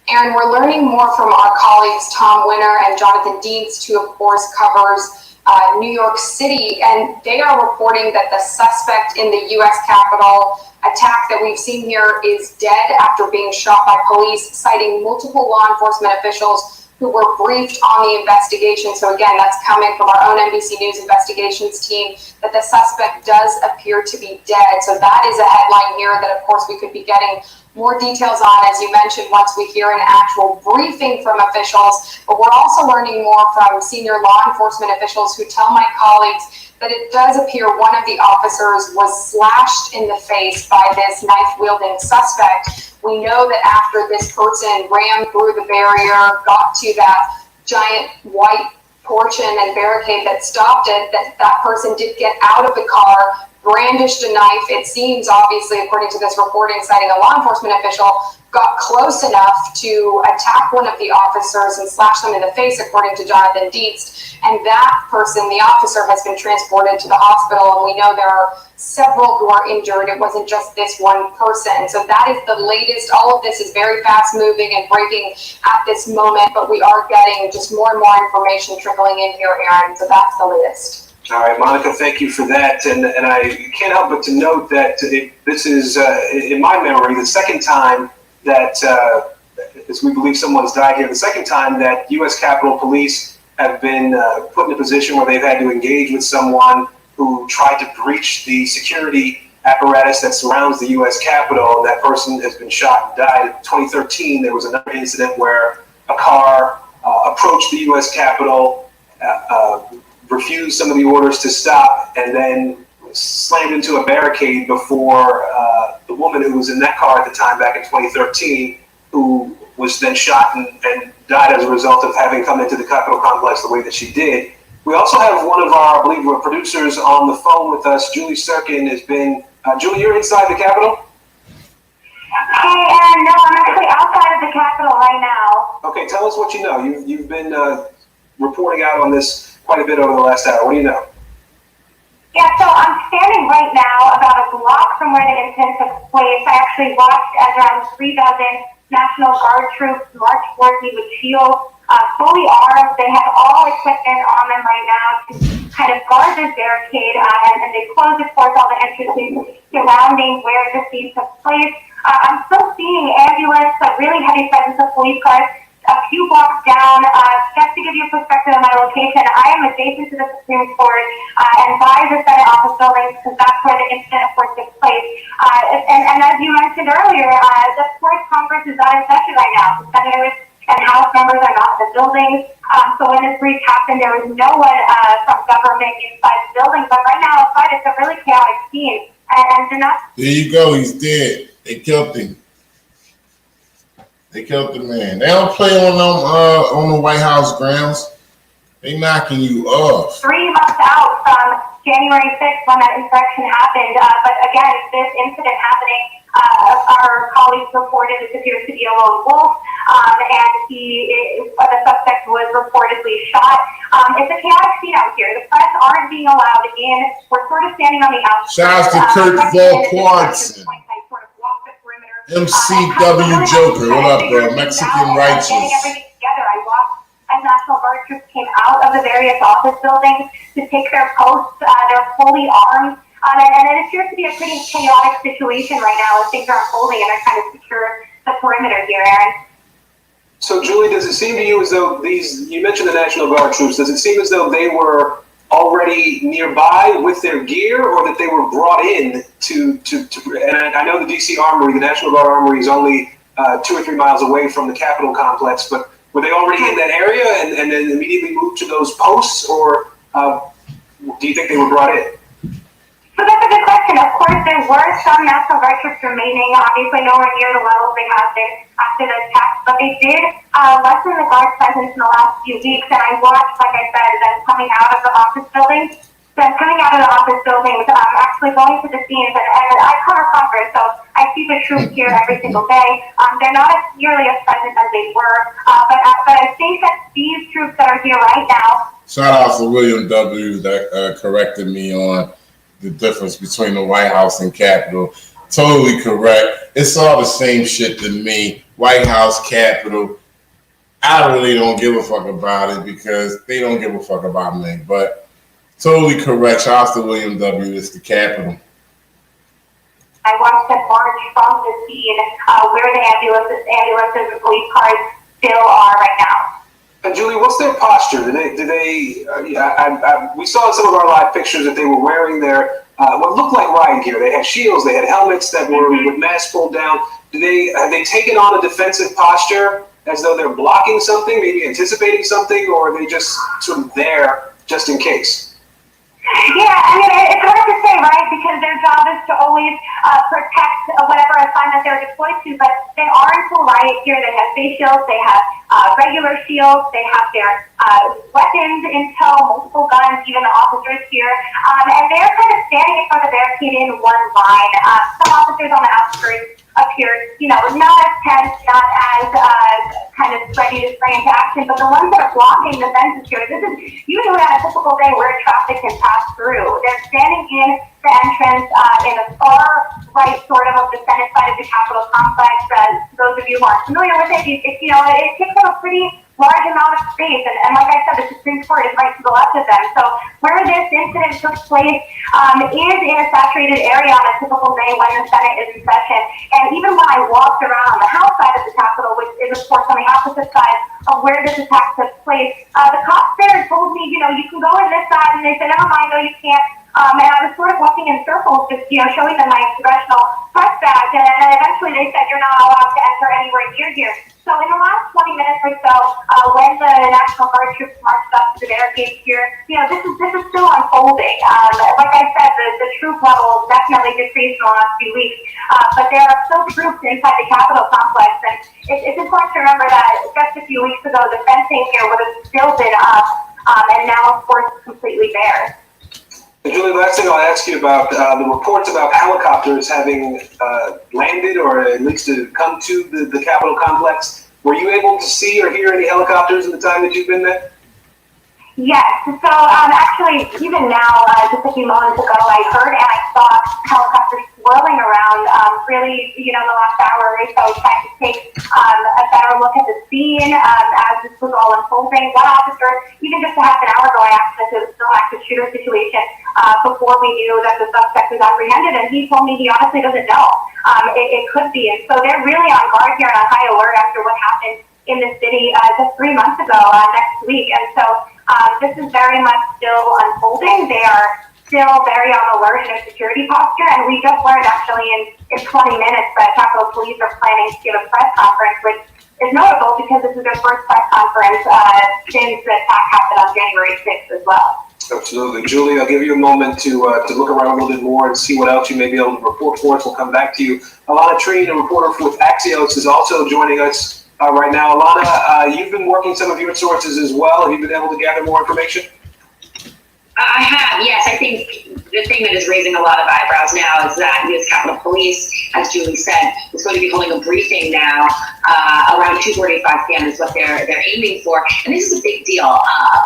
Aaron, we're learning more from our colleagues Tom Winter and Jonathan Dienst, who of course covers New York City, and they are reporting that the suspect in the U.S. Capitol attack that we've seen here is dead after being shot by police, citing multiple law enforcement officials who were briefed on the investigation. So again, that's coming from our own NBC News investigations team, that the suspect does appear to be dead. So that is a headline here that of course we could be getting more details on, as you mentioned, once we hear an actual briefing from officials. But we're also learning more from senior law enforcement officials who tell my colleagues that it does appear one of the officers was slashed in the face by this knife-wielding suspect. We know that after this person ran through the barrier, got to that giant white portion and barricade that stopped it, that person did get out of the car, brandished a knife. It seems, obviously, according to this reporting citing a law enforcement official, got close enough to attack one of the officers and slash them in the face, according to Jonathan Dienst. And that person, the officer, has been transported to the hospital, and we know there are several who are injured. It wasn't just this one person. So that is the latest. All of this is very fast moving and breaking at this moment, but we are getting just more and more information trickling in here, Aaron. So that's the latest. All right, Monica, thank you for that. And I can't help but to note that this is, in my memory, the second time that, as we believe someone's died here, the second time that U.S. Capitol Police have been put in a position where they've had to engage with someone who tried to breach the security apparatus that surrounds the U.S. Capitol, and that person has been shot and died. In 2013, there was another incident where a car approached the U.S. Capitol, refused some of the orders to stop, and then slammed into a barricade before the woman who was in that car at the time back in 2013, who was then shot and died as a result of having come into the Capitol complex the way that she did. We also have one of our, I believe, producers on the phone with us. Julie Sirkin has been, Julie, you're inside the Capitol? Hey, Aaron, no, I'm actually outside of the Capitol right now. Okay, tell us what you know. You've been reporting out on this quite a bit over the last hour. What do you know? Yeah, so I'm standing right now about a block from where the incident took place. I actually watched as around 3 dozen National Guard troops march towards me with shields, fully armed. They have all equipment on them right now to kind of guard this barricade, and they close, of course, all the entrances surrounding where the scene took place. I'm still seeing ambulance, but really heavy presence of police cars a few blocks down. Just to give you a perspective of my location, I am adjacent to the Supreme Court and by the Senate office building, because that's where the incident, of course, took place. And as you mentioned earlier, the fourth Congress is not in session right now. The senators and House members are not in the building. So when this breach happened, there was no one from government inside the building. But right now outside, it's a really chaotic scene. And they're not. There you go. He's dead. They killed him. They killed the man. They don't play on them on the White House grounds. They knocking you off. 3 months out from January 6th when that insurrection happened. But again, this incident happening, our colleagues reported this appears to be a lone wolf, and the suspect was reportedly shot. It's a chaotic scene out here. The press aren't being allowed in. We're sort of standing on the outside. Shouts to Kurt Volkwartson. MCW Joker, what up, bro? Mexican Righteous. Getting everything together. I watched as National Guard troops came out of the various office buildings to take their posts. They're fully armed. And it appears to be a pretty chaotic situation right now as things are unfolding, and they're trying to secure the perimeter here, Aaron. So, Julie, does it seem to you as though you mentioned the National Guard troops, does it seem as though they were already nearby with their gear, or that they were brought in to and I know the DC Armory, the National Guard Armory, is only 2 or 3 miles away from the Capitol complex, but Were they already in that area and then immediately moved to those posts, or do you think they were brought in? So that's a good question. Of course, there were some National Guard troops remaining. Obviously, nowhere near the levels they have been after the attack, but they did lessen the Guard presence in the last few weeks. And I watched, like I said, them coming out of the office building. Them coming out of the office buildings, actually going to the scenes, and I cover Congress, so I see the troops here every single day. They're not as nearly as present as they were, but I think that these troops that are here right now. Shout out to William W. that corrected me on the difference between the White House and Capitol. Totally correct. It's all the same shit to me. White House, Capitol. I really don't give a fuck about it because they don't give a fuck about me. But totally correct. Shout out to William W. It's the Capitol. I watched them march from the scene where the ambulances and police cars still are right now. And Julie, what's their posture? We saw in some of our live pictures that they were wearing their what looked like riot gear. They had shields, they had helmets that were with masks pulled down. Have they taken on a defensive posture as though they're blocking something, maybe anticipating something, or are they just sort of there just in case? Yeah, I mean, it's hard to say, right? Because their job is to always protect whatever assignment they're deployed to, but they are in full riot gear. They have face shields, they have regular shields, they have their weapons in tow, multiple guns, even the officers here, and they're kind of standing in front of the barricade in one line. Some officers on the outskirts appear, not as tense, not as kind of ready to spring into action, but the ones that are blocking the fences here, this is usually on a typical day where traffic can pass through. They're standing in the entrance in the far right sort of the Senate side of the Capitol complex. Those of you who aren't familiar with it, it takes up a pretty large amount of space, and like I said, the Supreme Court is right to the left of them. So where this incident took place is in a saturated area on a typical day when the Senate is in session. And even when I walked around on the House side of the Capitol, which is of course on the opposite side of where this attack took place, the cops there told me, you can go in this side, and they said, never mind, no, you can't. And I was sort of walking in circles, just showing them my congressional press badge, and eventually they said, you're not allowed to enter anywhere near here. So in the last 20 minutes or so, when the National Guard troops marched up to the barricades here, this is still unfolding. Like I said, the troop level definitely decreased in the last few weeks, but there are still troops inside the Capitol complex, and it's important to remember that just a few weeks ago, the fencing here would have still been up, and now, of course, it's completely bare. And Julie, last thing I'll ask you about the reports about helicopters having landed or at least to come to the Capitol complex. Were you able to see or hear any helicopters in the time that you've been there? Yes. So actually, even now, just a few moments ago, I heard and I saw helicopters swirling around. Really, the last hour or so, trying to take a better look at the scene as this was all unfolding. One officer, even just a half an hour ago, I asked if it was still an active shooter situation before we knew that the suspect was apprehended, and he told me he honestly doesn't know. It could be, and so they're really on guard here and on high alert after what happened in the city just 3 months ago next week, and so this is very much still unfolding. They are still very on alert in their security posture, and we just learned actually in 20 minutes that Capitol Police are planning to give a press conference, which is notable because this is their first press conference since the attack happened on January 6th as well. Absolutely. Julie, I'll give you a moment to look around a little bit more and see what else you may be able to report for us. We'll come back to you. Alana Treen, a reporter with Axios, is also joining us right now. Alana, you've been working some of your sources as well. Have you been able to gather more information? I have, yes. I think the thing that is raising a lot of eyebrows now is that U.S. Capitol Police, as Julie said, is going to be holding a briefing now around 2:45 p.m. is what they're aiming for. And this is a big deal.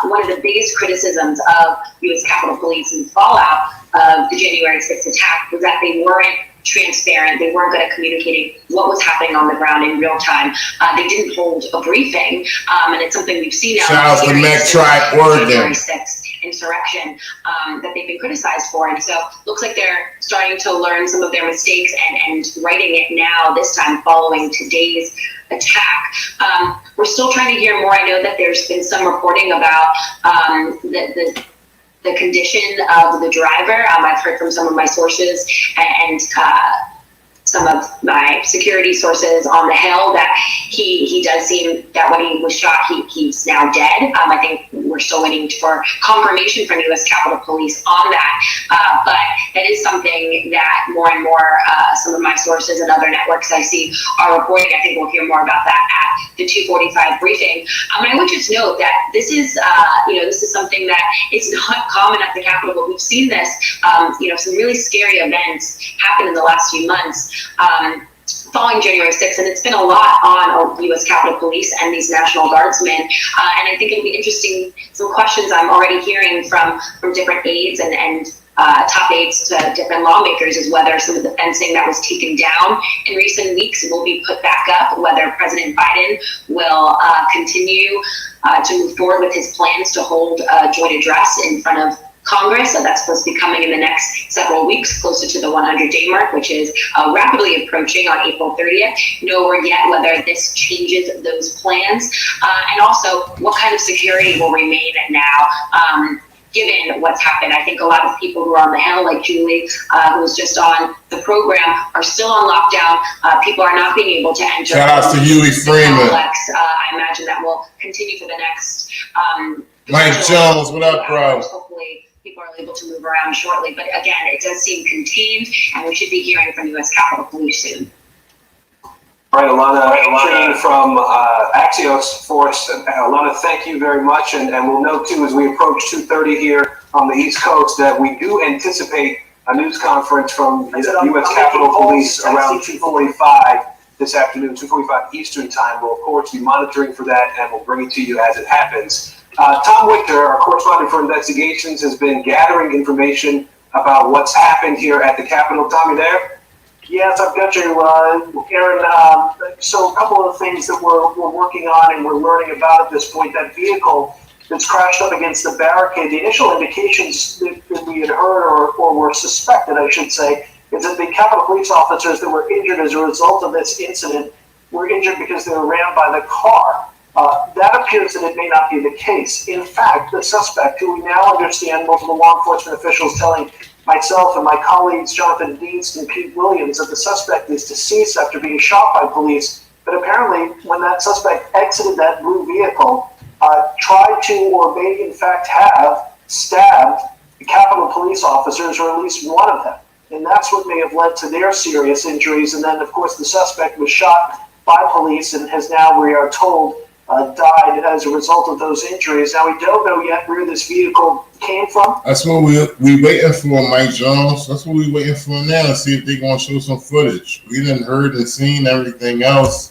One of the biggest criticisms of U.S. Capitol Police and the fallout of the January 6th attack was that they weren't transparent. They weren't good at communicating what was happening on the ground in real time. They didn't hold a briefing, and it's something we've seen now. Shout out to Mac Tribe, Oregon. January 6th insurrection that they've been criticized for, and so looks like they're starting to learn some of their mistakes and writing it now, this time following today's attack. We're still trying to hear more. I know that there's been some reporting about the condition of the driver. I've heard from some of my sources, and some of my security sources on the Hill that he does seem that when he was shot, he's now dead. I think we're still waiting for confirmation from U.S. Capitol Police on that. But that is something that more and more some of my sources and other networks I see are reporting. I think we'll hear more about that at the 2:45 briefing. And I would just note that this is, this is something that is not common at the Capitol, but we've seen this, some really scary events happen in the last few months. Following January 6th, and it's been a lot on U.S. Capitol Police and these National Guardsmen. And I think it'll be interesting, some questions I'm already hearing from different aides and top aides to different lawmakers is whether some of the fencing that was taken down in recent weeks will be put back up, whether President Biden will continue to move forward with his plans to hold a joint address in front of Congress. So that's supposed to be coming in the next several weeks, closer to the 100-day mark, which is rapidly approaching on April 30th. No word yet whether this changes those plans. And also, what kind of security will remain now, given what's happened. I think a lot of people who are on the Hill, like Julie, who was just on the program, are still on lockdown. People are not being able to enter. Shout out to Huey Freeman. Complex. I imagine that will continue for the next. Mike Jones, what up, bro? Hopefully, people are able to move around shortly. But again, it does seem contained, and we should be hearing from U.S. Capitol Police soon. All right, Alana from Axios Force. Alana, thank you very much. And we'll note, too, as we approach 2:30 here on the East Coast, that we do anticipate a news conference from the U.S. Capitol Police around 2:45 this afternoon, 2:45 Eastern Time. We'll, of course, be monitoring for that, and we'll bring it to you as it happens. Tom Victor, our correspondent for investigations, has been gathering information about what's happened here at the Capitol. Tom, you there? Yes, I've got you, Aaron. So a couple of things that we're working on and we're learning about at this point. That vehicle that's crashed up against the barricade, the initial indications that we had heard or were suspected, I should say, is that the Capitol Police officers that were injured as a result of this incident were injured because they were rammed by the car. That appears that it may not be the case. In fact, the suspect, who we now understand, multiple law enforcement officials telling myself and my colleagues, Jonathan Deans and Pete Williams, that the suspect is deceased after being shot by police. But apparently, when that suspect exited that blue vehicle, tried to or may in fact have stabbed the Capitol Police officers, or at least one of them. And that's what may have led to their serious injuries. And then, of course, the suspect was shot by police and has now, we are told, died as a result of those injuries. Now, we don't know yet where this vehicle came from. That's what we waiting for, Mike Jones. That's what we waiting for now, to see if they're going to show some footage. We done heard and seen everything else.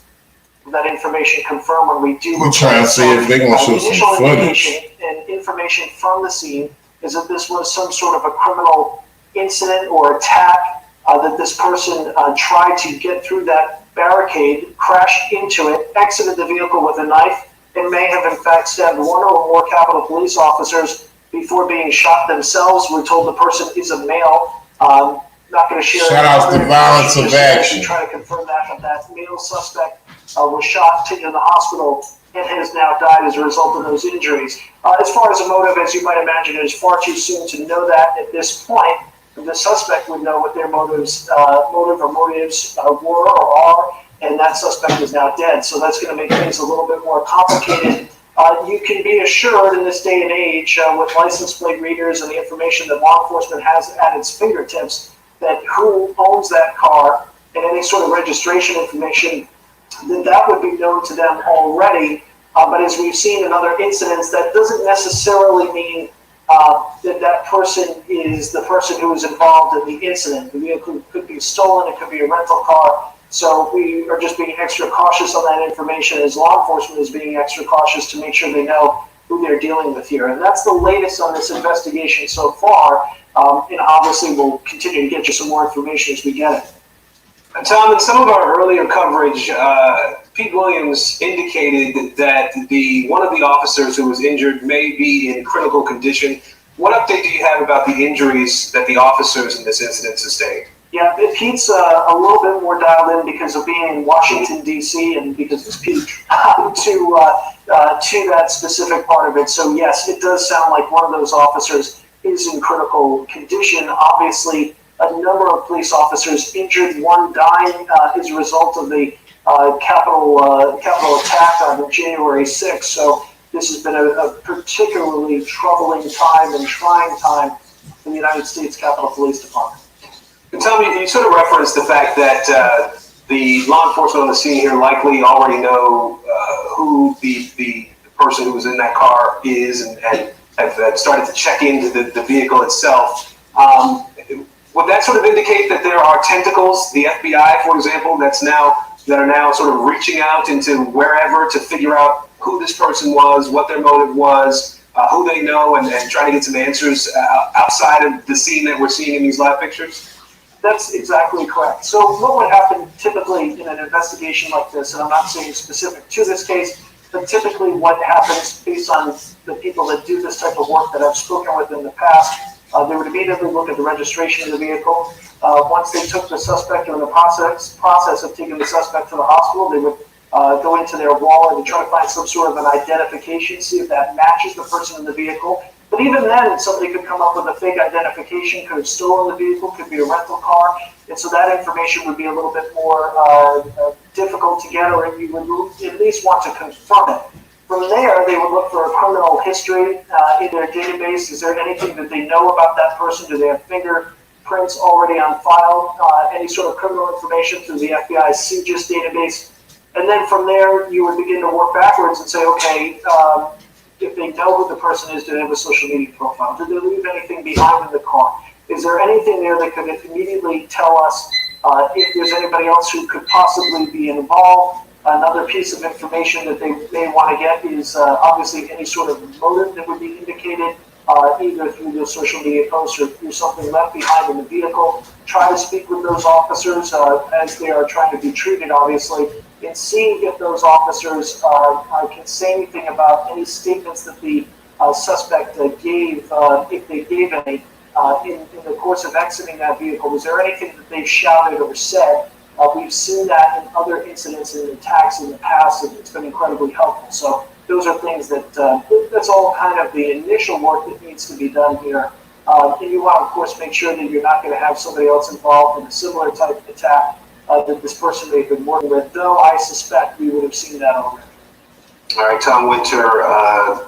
That information confirmed when we do. We're trying to see if they're going to show some footage. And information from the scene is that this was some sort of a criminal incident or attack, that this person tried to get through that barricade, crashed into it, exited the vehicle with a knife, and may have in fact stabbed one or more Capitol Police officers before being shot themselves. We're told the person is a male. Not going to share. Shout out to Violence of Action. Try to confirm that male suspect was shot, taken to the hospital, and has now died as a result of those injuries. As far as a motive, as you might imagine, it is far too soon to know that at this point. The suspect would know what their motives were or are, and that suspect is now dead. So that's going to make things a little bit more complicated. You can be assured in this day and age, with license plate readers and the information that law enforcement has at its fingertips, that who owns that car and any sort of registration information, that would be known to them already. But as we've seen in other incidents, that doesn't necessarily mean that person is the person who was involved in the incident. The vehicle could be stolen, it could be a rental car. So we are just being extra cautious on that information, as law enforcement is being extra cautious to make sure they know who they're dealing with here. And that's the latest on this investigation so far. And obviously we'll continue to get you some more information as we get it. Tom, in some of our earlier coverage, Pete Williams indicated that one of the officers who was injured may be in critical condition. What update do you have about the injuries that the officers in this incident sustained? Yeah, Pete's a little bit more dialed in because of being in Washington, D.C., and because it's Pete, to that specific part of it. So yes, it does sound like one of those officers is in critical condition. Obviously, a number of police officers injured, one dying as a result of the Capitol attack on January 6th. So this has been a particularly troubling time and trying time for the United States Capitol Police Department. And Tom, you sort of referenced the fact that the law enforcement on the scene here likely already know who the person who was in that car is and have started to check into the vehicle itself. Would that sort of indicate that there are tentacles, the FBI, for example, that are now sort of reaching out into wherever to figure out who this person was, what their motive was, who they know, and trying to get some answers outside of the scene that we're seeing in these live pictures? That's exactly correct. So what would happen typically in an investigation like this, and I'm not saying specific to this case, but typically what happens based on the people that do this type of work that I've spoken with in the past, they would immediately look at the registration of the vehicle. Once they took the suspect, or in the process of taking the suspect to the hospital, they would go into their wallet and try to find some sort of an identification, see if that matches the person in the vehicle. But even then, somebody could come up with a fake identification, could have stolen the vehicle, could be a rental car, and so that information would be a little bit more difficult to get, or you would at least want to confirm it. From there, they would look for a criminal history in their database. Is there anything that they know about that person? Do they have fingerprints already on file? Any sort of criminal information through the FBI's CGIS database? And then from there, you would begin to work backwards and say, okay, if they know who the person is, do they have a social media profile? Did they leave anything behind in the car? Is there anything there that could immediately tell us if there's anybody else who could possibly be involved? Another piece of information that they may want to get is obviously any sort of motive that would be indicated either through the social media posts or through something left behind in the vehicle. Try to speak with those officers as they are trying to be treated, obviously, and see if those officers can say anything about any statements that the suspect gave, if they gave any, in the course of exiting that vehicle. Was there anything that they shouted or said? We've seen that in other incidents and attacks in the past, and it's been incredibly helpful. So those are things that, that's all kind of the initial work that needs to be done here. And you want to, of course, make sure that you're not going to have somebody else involved in a similar type of attack that this person may have been working with, though I suspect we would have seen that already. All right, Tom Winter,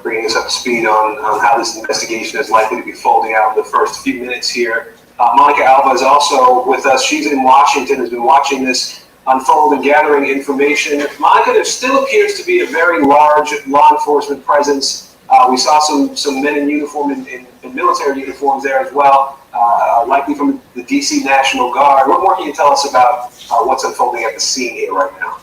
bringing us up to speed on how this investigation is likely to be folding out in the first few minutes here. Monica Alba is also with us. She's in Washington, has been watching this unfold and gathering information. Monica, there still appears to be a very large law enforcement presence. We saw some men in uniform, in military uniforms there as well, likely from the DC National Guard. What more can you tell us about what's unfolding at the scene here right now?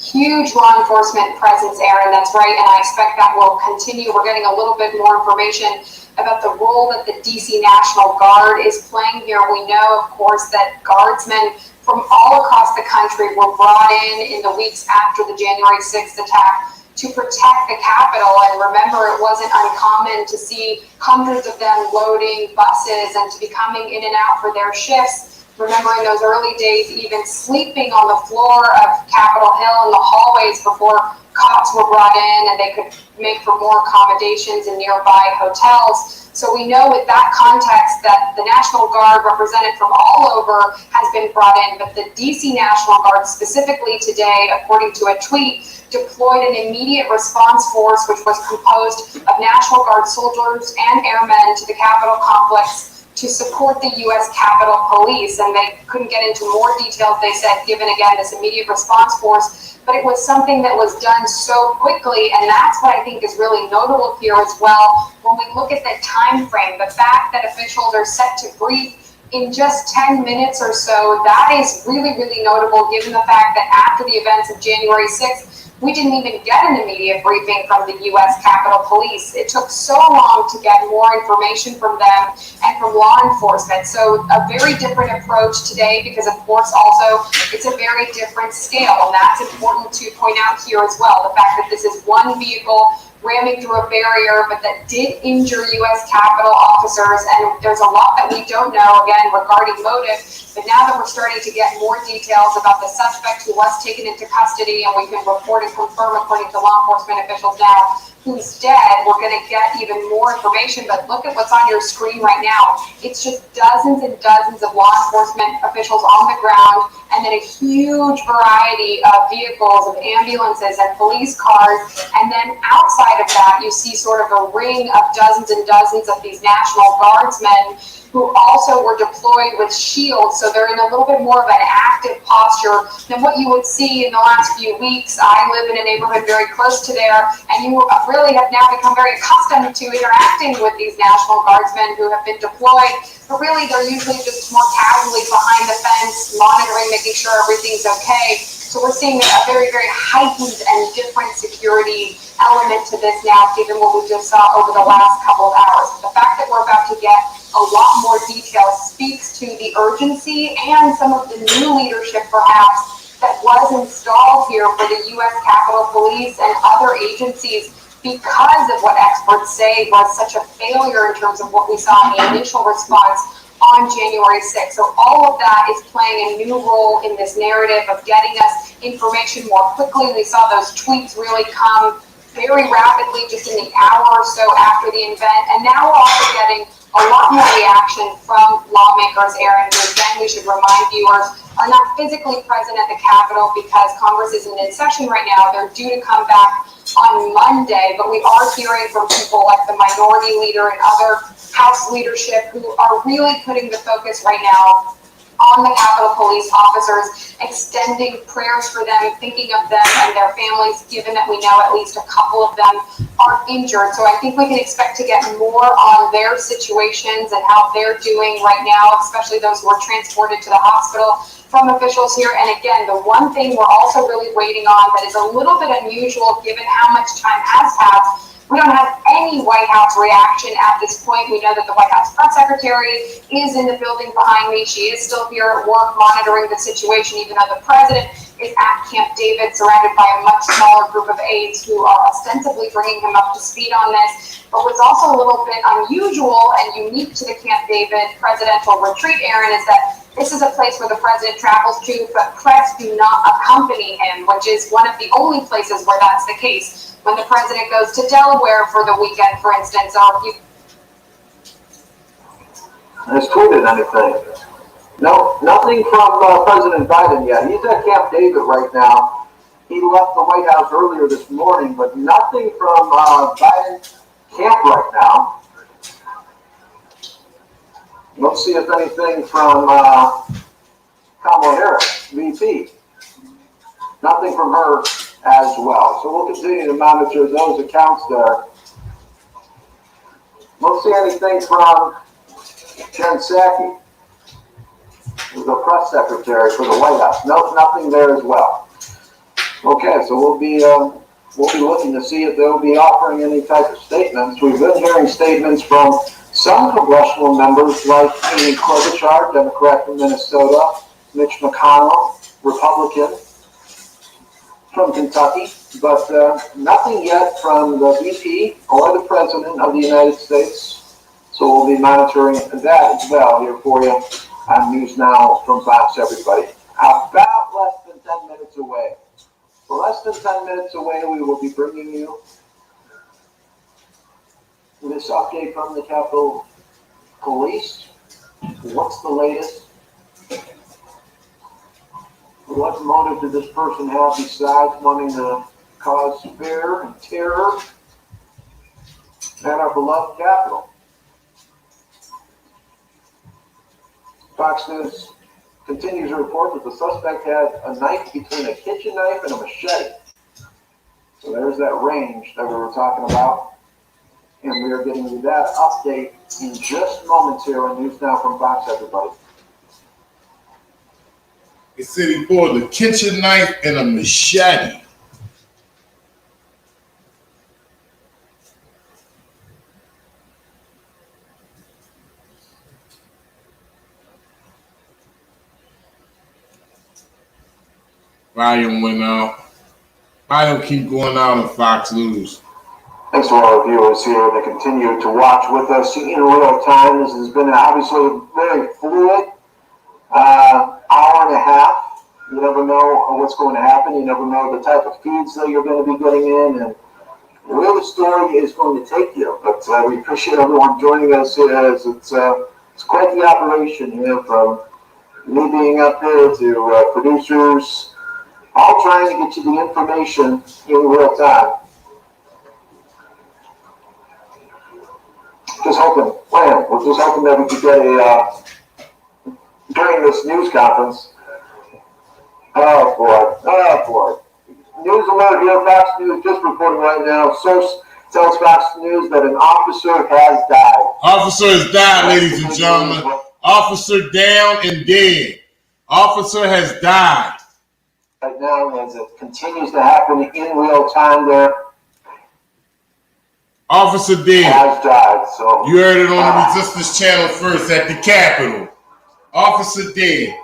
Huge law enforcement presence, Aaron, that's right, and I expect that will continue. We're getting a little bit more information about the role that the DC National Guard is playing here. We know, of course, that guardsmen from all across the country were brought in the weeks after the January 6th attack to protect the Capitol. And remember, it wasn't uncommon to see hundreds of them loading buses and to be coming in and out for their shifts. Remember, in those early days, even sleeping on the floor of Capitol Hill in the hallways before cops were brought in and they could make for more accommodations in nearby hotels. So we know with that context that the National Guard, represented from all over, has been brought in, but the DC National Guard specifically today, according to a tweet, deployed an immediate response force which was composed of National Guard soldiers and airmen to the Capitol complex to support the U.S. Capitol Police. And they couldn't get into more details, they said, given again this immediate response force, but it was something that was done so quickly, and that's what I think is really notable here as well. When we look at the time frame, the fact that officials are set to brief in just 10 minutes or so, that is really, really notable given the fact that after the events of January 6th, we didn't even get an immediate briefing from the U.S. Capitol Police. It took so long to get more information from them and from law enforcement. So a very different approach today because, of course, also it's a very different scale. And that's important to point out here as well. The fact that this is one vehicle ramming through a barrier, but that did injure U.S. Capitol officers. And there's a lot that we don't know, again, regarding motive. But now that we're starting to get more details about the suspect who was taken into custody, and we can report and confirm, according to law enforcement officials now, who's dead. We're going to get even more information, but look at what's on your screen right now. It's just dozens and dozens of law enforcement officials on the ground, and then a huge variety of vehicles, of ambulances and police cars. And then outside of that, you see sort of a ring of dozens and dozens of these National Guardsmen who also were deployed with shields, so they're in a little bit more of an active posture than what you would see in the last few weeks. I live in a neighborhood very close to there, and you really have now become very accustomed to interacting with these National Guardsmen who have been deployed, but really they're usually just more casually behind the fence, monitoring, making sure everything's okay. So we're seeing a very, very heightened and different security element to this now, given what we just saw over the last couple of hours. The fact that we're about to get a lot more detail speaks to the urgency and some of the new leadership, perhaps, that was installed here for the U.S. Capitol Police and other agencies because of what experts say was such a failure in terms of what we saw in the initial response on January 6th. So all of that is playing a new role in this narrative of getting us information more quickly. We saw those tweets really come very rapidly just in the hour or so after the event. And now we're also getting a lot more reaction from lawmakers, Aaron, who again, we should remind viewers, are not physically present at the Capitol because Congress isn't in session right now. They're due to come back on Monday, but we are hearing from people like the minority leader and other House leadership who are really putting the focus right now on the Capitol Police officers, extending prayers for them, thinking of them and their families, given that we know at least a couple of them are injured. So I think we can expect to get more on their situations and how they're doing right now, especially those who are transported to the hospital from officials here. And again, the one thing we're also really waiting on that is a little bit unusual given how much time has passed. We don't have any White House reaction at this point. We know that the White House press secretary is in the building behind me. She is still here at work monitoring the situation, even though the president is at Camp David, surrounded by a much smaller group of aides who are ostensibly bringing him up to speed on this. But what's also a little bit unusual and unique to the Camp David presidential retreat, Aaron, is that this is a place where the president travels to, but press do not accompany him, which is one of the only places where that's the case. When the president goes to Delaware for the weekend, for instance, or if you has tweeted anything. No, nothing from President Biden yet. He's at Camp David right now. He left the White House earlier this morning, but nothing from Biden's camp right now. Let's see if anything from Kamala Harris, VP. Nothing from her as well. So we'll continue to monitor those accounts there. Let's see anything from Jen Psaki, who's the press secretary for the White House. Nope, nothing there as well. Okay, so we'll be looking to see if they'll be offering any type of statements. We've been hearing statements from some congressional members like Amy Klobuchar, Democrat from Minnesota, Mitch McConnell, Republican from Kentucky, but nothing yet from the VP or the President of the United States. So we'll be monitoring that as well here for you on News Now from Fox, everybody. About less than 10 minutes away. So less than 10 minutes away, we will be bringing you this update from the Capitol Police. What's the latest? What motive did this person have besides wanting to cause fear and terror at our beloved Capitol? Fox News continues to report that the suspect had a knife between a kitchen knife and a machete. So there's that range that we were talking about. And we are getting you that update in just moments here on News Now from Fox, everybody. He said he pulled a kitchen knife and a machete. Volume went out. Volume keep going out on Fox News. Thanks to all our viewers here that continue to watch with us in real time. This has been obviously a very fluid hour and a half. You never know what's going to happen. You never know the type of feeds that you're going to be getting in. And where the story is going to take you. But we appreciate everyone joining us here. As it's quite the operation here, from me being up here to producers, all trying to get you the information in real time. Just hoping, we're just hoping that we could get during this news conference. Oh boy. News alert here, Fox News just reporting right now. Source tells Fox News that an officer has died. Officer has died, ladies and gentlemen. Officer down and dead. Officer has died. Right now, as it continues to happen in real time there. Officer dead. Has died, so. You heard it on the Resistance Channel first at the Capitol. Officer dead.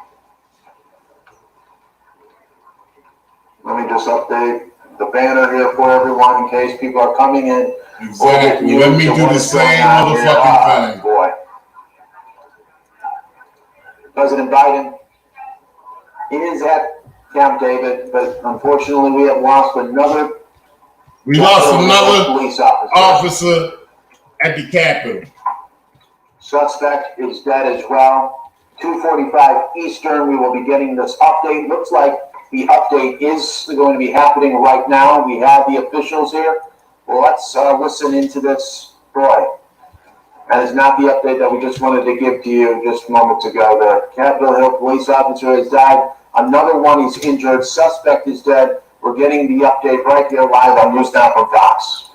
Let me just update the banner here for everyone in case people are coming in. Exactly. Let me do the same motherfucking thing. Boy. President Biden is at Camp David, but unfortunately we have lost another. We lost another police officer at the Capitol. Suspect is dead as well. 2:45 Eastern, we will be getting this update. Looks like the update is going to be happening right now. We have the officials here. Well, let's listen into this. Boy, that is not the update that we just wanted to give to you just moments ago there. Capitol Hill police officer has died. Another one is injured. Suspect is dead. We're getting the update right here live on News Now from Fox.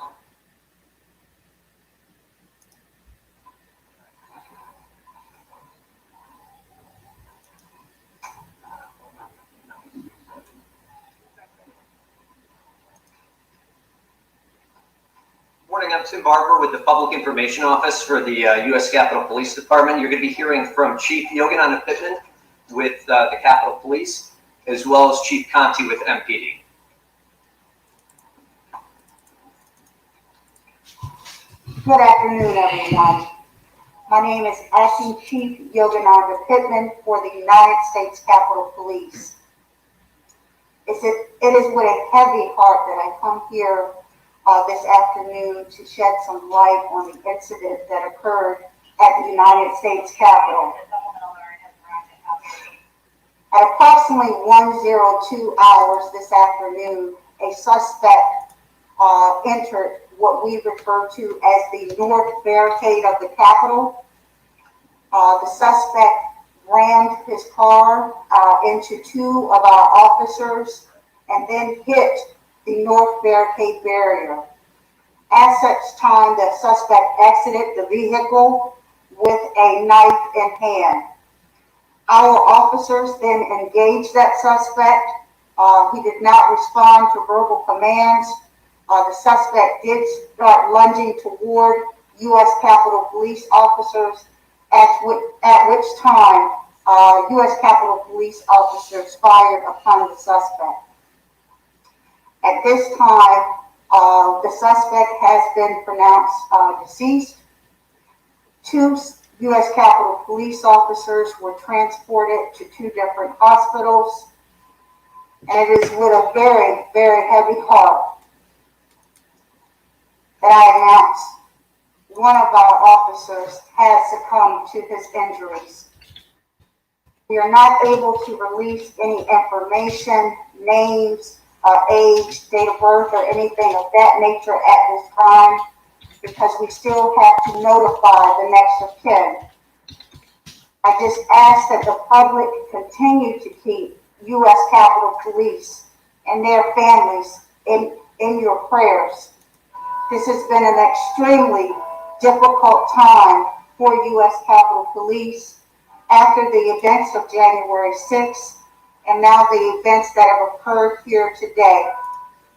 Morning, I'm Tim Barber with the Public Information Office for the U.S. Capitol Police Department. You're going to be hearing from Chief Yogananda Pittman with the Capitol Police, as well as Chief Conti with MPD. Good afternoon, everyone. My name is Acting Chief Yogananda Pittman for the United States Capitol Police. It is with a heavy heart that I come here this afternoon to shed some light on the incident that occurred at the United States Capitol. At approximately 1:02 hours this afternoon, a suspect entered what we refer to as the north barricade of the Capitol. The suspect rammed his car into two of our officers and then hit the north barricade barrier. At such time, the suspect exited the vehicle with a knife in hand. Our officers then engaged that suspect. He did not respond to verbal commands. The suspect did start lunging toward U.S. Capitol Police officers, at which time U.S. Capitol Police officers fired upon the suspect. At this time, the suspect has been pronounced deceased. Two U.S. Capitol Police officers were transported to two different hospitals, and it is with a very, very heavy heart that I announce one of our officers has succumbed to his injuries. We are not able to release any information, names, age, date of birth, or anything of that nature at this time, because we still have to notify the next of kin. I just ask that the public continue to keep U.S. Capitol Police and their families in your prayers. This has been an extremely difficult time for U.S. Capitol Police after the events of January 6th and now the events that have occurred here today.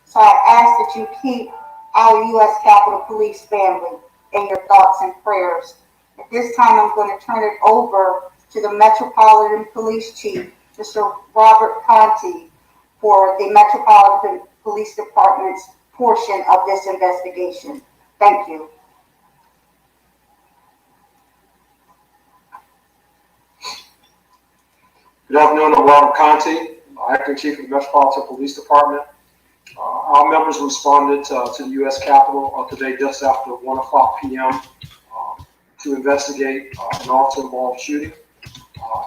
So I ask that you keep our U.S. Capitol Police family in your thoughts and prayers. At this time, I'm going to turn it over to the Metropolitan Police Chief, Mr. Robert Conti, for the Metropolitan Police Department's portion of this investigation. Thank you. Good afternoon, I'm Robert Conti, Acting Chief of the Metropolitan Police Department. Our members responded to the U.S. Capitol today just after 1 o'clock p.m. To investigate an altar-involved shooting.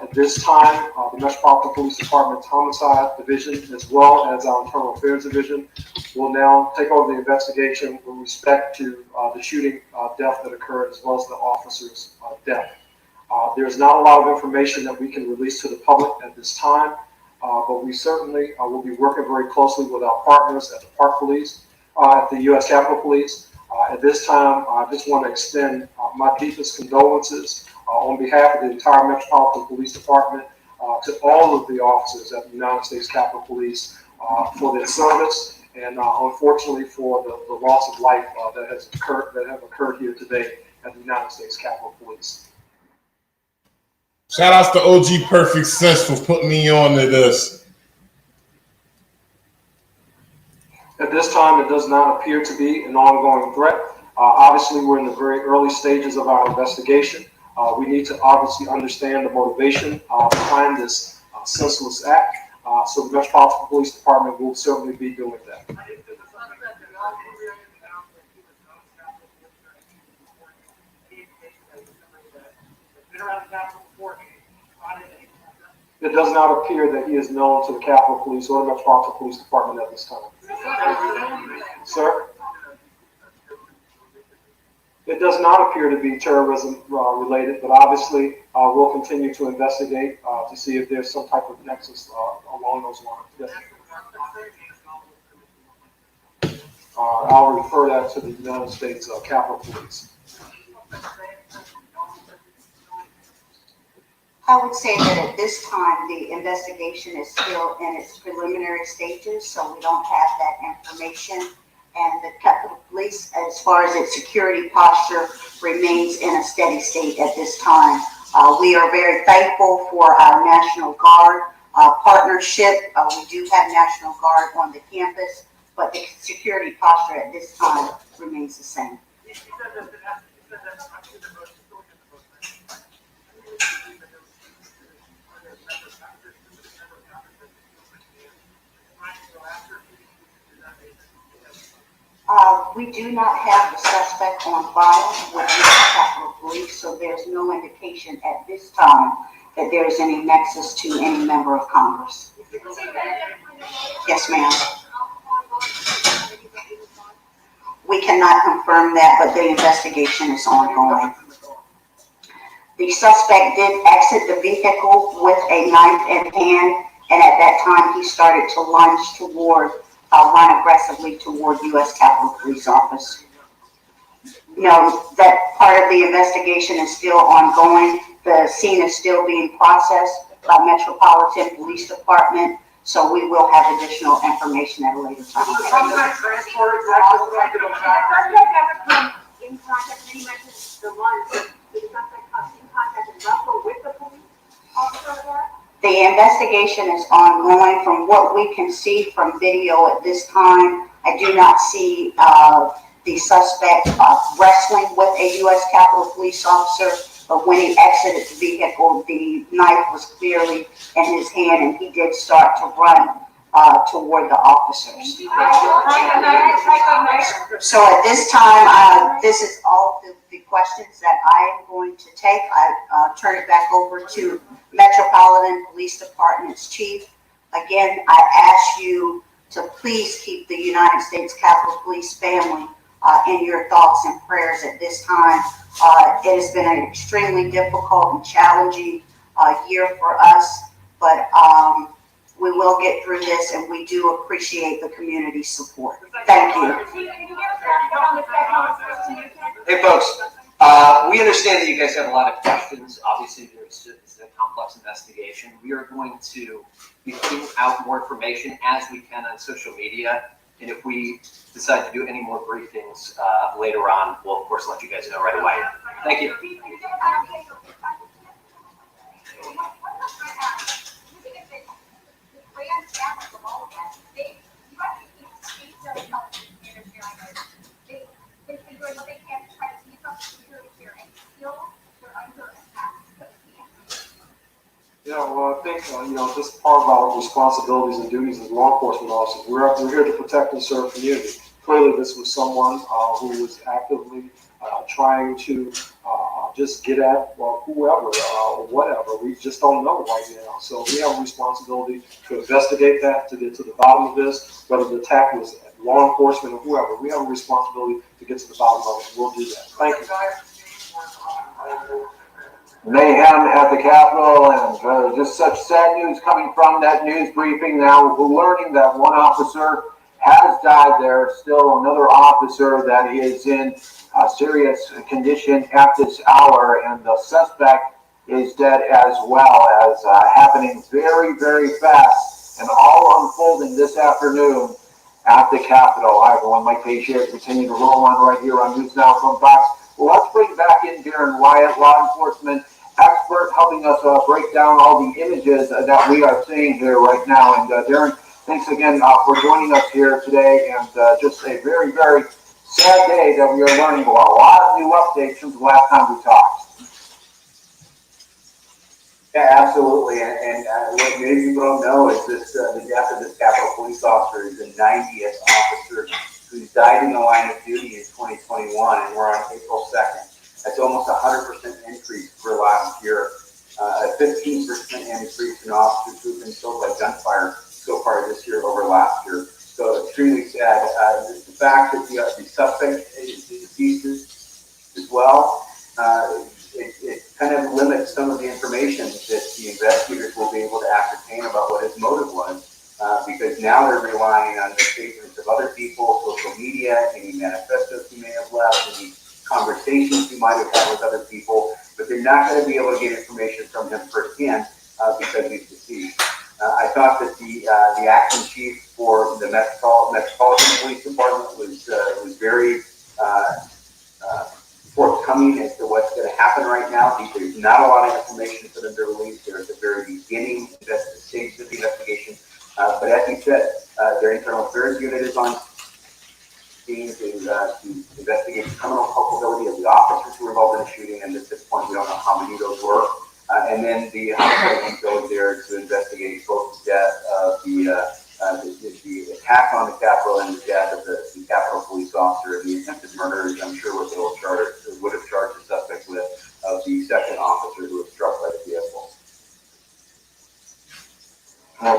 At this time, the Metropolitan Police Department's Homicide Division, as well as our Internal Affairs Division, will now take over the investigation with respect to the shooting death that occurred, as well as the officer's death. There's not a lot of information that we can release to the public at this time, but we certainly will be working very closely with our partners at the Park Police, at the U.S. Capitol Police. At this time, I just want to extend my deepest condolences on behalf of the entire Metropolitan Police Department to all of the officers at the United States Capitol Police for their service and unfortunately for the loss of life that have occurred here today at the United States Capitol Police. Shout outs to OG Perfect Sense for putting me on to this. At this time, it does not appear to be an ongoing threat. Obviously, we're in the very early stages of our investigation. We need to obviously understand the motivation behind this senseless act. So the Metropolitan Police Department will certainly be doing that. It does not appear that he is known to the Capitol Police or the Metropolitan Police Department at this time. Sir? It does not appear to be terrorism related, but obviously we'll continue to investigate to see if there's some type of nexus along those lines. Yes. I'll refer that to the United States Capitol Police. I would say that at this time, the investigation is still in its preliminary stages, so we don't have that information. And the Capitol Police, as far as its security posture, remains in a steady state at this time. We are very thankful for our National Guard partnership. We do have National Guard on the campus, but the security posture at this time remains the same. We do not have the suspect on file with the Capitol Police, so there's no indication at this time that there's any nexus to any member of Congress. Yes, ma'am. We cannot confirm that, but the investigation is ongoing. The suspect did exit the vehicle with a knife in hand, and at that time he started to lunge toward run aggressively toward U.S. Capitol Police Office. No, that part of the investigation is still ongoing. The scene is still being processed by Metropolitan Police Department, so we will have additional information at a later time. The investigation is ongoing. From what we can see from video at this time, I do not see the suspect wrestling with a U.S. Capitol Police officer, but when he exited the vehicle, the knife was clearly in his hand and he did start to run toward the officers. So at this time, this is all the questions that I am going to take. I turn it back over to Metropolitan Police Department's chief. Again, I ask you to please keep the United States Capitol Police family in your thoughts and prayers at this time. It has been an extremely difficult and challenging year for us, but we will get through this, and we do appreciate the community's support. Thank you. Hey, folks. We understand that you guys have a lot of questions. Obviously, this is a complex investigation. We are going to be putting out more information as we can on social media. And if we decide to do any more briefings later on, we'll, of course, let you guys know right away. Thank you. Yeah, well, think, just part of our responsibilities and duties as law enforcement officers, we're here to protect and serve community. Clearly, this was someone who was actively trying to just get at, well, whoever or whatever. We just don't know right now. So we have a responsibility to investigate that, to get to the bottom of this, whether the attack was law enforcement or whoever. We have a responsibility to get to the bottom of it. We'll do that. Thank you. Mayhem at the Capitol, and just such sad news coming from that news briefing. Now we're learning that one officer has died there. Still another officer that is in serious condition at this hour, and the suspect is dead as well, as happening very, very fast, and all unfolding this afternoon at the Capitol. All right, everyone, Mike Page here, continue to roll on right here on News Now from Fox. Well, let's bring back in Darren Wyatt, law enforcement expert, helping us break down all the images that we are seeing here right now. And Darren, thanks again for joining us here today, and just a very, very sad day that we are learning about. A lot of new updates since the last time we talked. Yeah, absolutely. And what many people don't know is this: the death of this Capitol police officer is the 90th officer who's died in the line of duty in 2021, and we're on April 2nd. That's almost a 100% increase for last year. A 15% increase in officers who've been killed by gunfire so far this year over last year. So extremely sad. The fact that the suspect is deceased as well, it kind of limits some of the information that the investigators will be able to ascertain about what his motive was, because now they're relying on the statements of other people, social media, any manifestos he may have left, any conversations he might have had with other people, but they're not going to be able to get information from him firsthand because he's deceased. I thought that the acting chief for the Metropolitan Police Department was very forthcoming as to what's going to happen right now. There's not a lot of information for them to release. They're at the very beginning stage of the investigation. But as you said, their internal affairs unit is on scene to investigate the criminal culpability of the officers who were involved in the shooting, and at this point we don't know how many of those were. And then the homicide detail is there to investigate both the death of the attack on the Capitol and the death of the Capitol police officer, and the attempted murder, I'm sure what they would have charged the suspect with, of the second officer who was struck by the vehicle.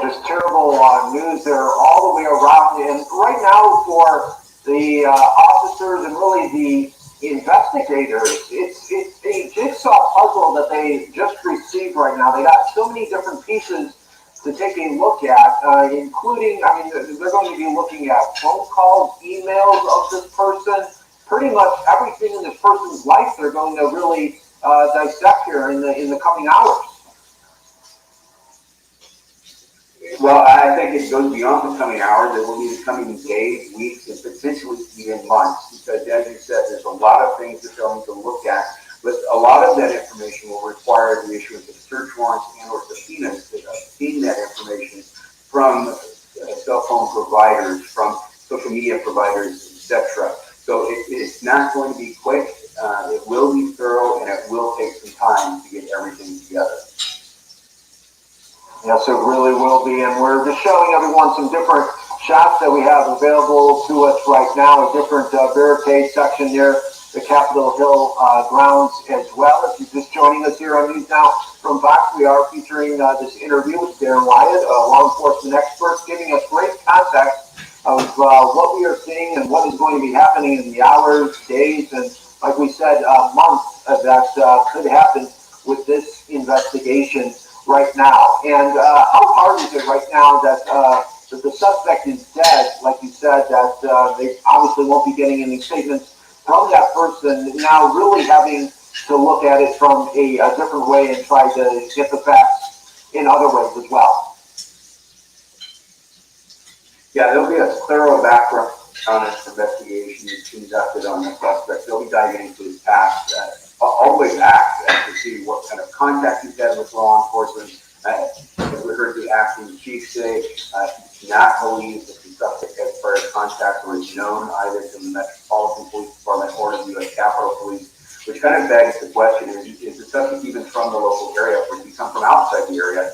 Just terrible news there all the way around. And right now for the officers and really the investigators, it's a jigsaw puzzle that they just received right now. They got so many different pieces to take a look at, including, they're going to be looking at phone calls, emails of this person, pretty much everything in this person's life they're going to really dissect here in the coming hours. Well, I think it goes beyond the coming hours. It will be the coming days, weeks, and potentially even months, because as you said, there's a lot of things that they'll need to look at. But a lot of that information will require the issuance of search warrants and or subpoenas to obtain that information from cell phone providers, from social media providers, etc. So it's not going to be quick. It will be thorough, and it will take some time to get everything together. Yes, it really will be, and we're just showing everyone some different shots that we have available to us right now, a different barricade section near the Capitol Hill grounds as well. If you're just joining us here on News Now from Fox, we are featuring this interview with Darren Wyatt, a law enforcement expert, giving us great context of what we are seeing and what is going to be happening in the hours, days, and like we said, months that could happen with this investigation right now. And how hard is it right now that the suspect is dead, like you said, that they obviously won't be getting any statements from that person, now really having to look at it from a different way and try to get the facts in other ways as well? Yeah, there'll be a thorough background investigation conducted on the suspect. They'll be diving into his past, all the way back to see what kind of contact he's had with law enforcement. As we heard the acting chief say, he did not believe that the suspect had prior contact or is known either to the Metropolitan Police Department or to the U.S. Capitol Police, which kind of begs the question, is the suspect even from the local area, or did he come from outside the area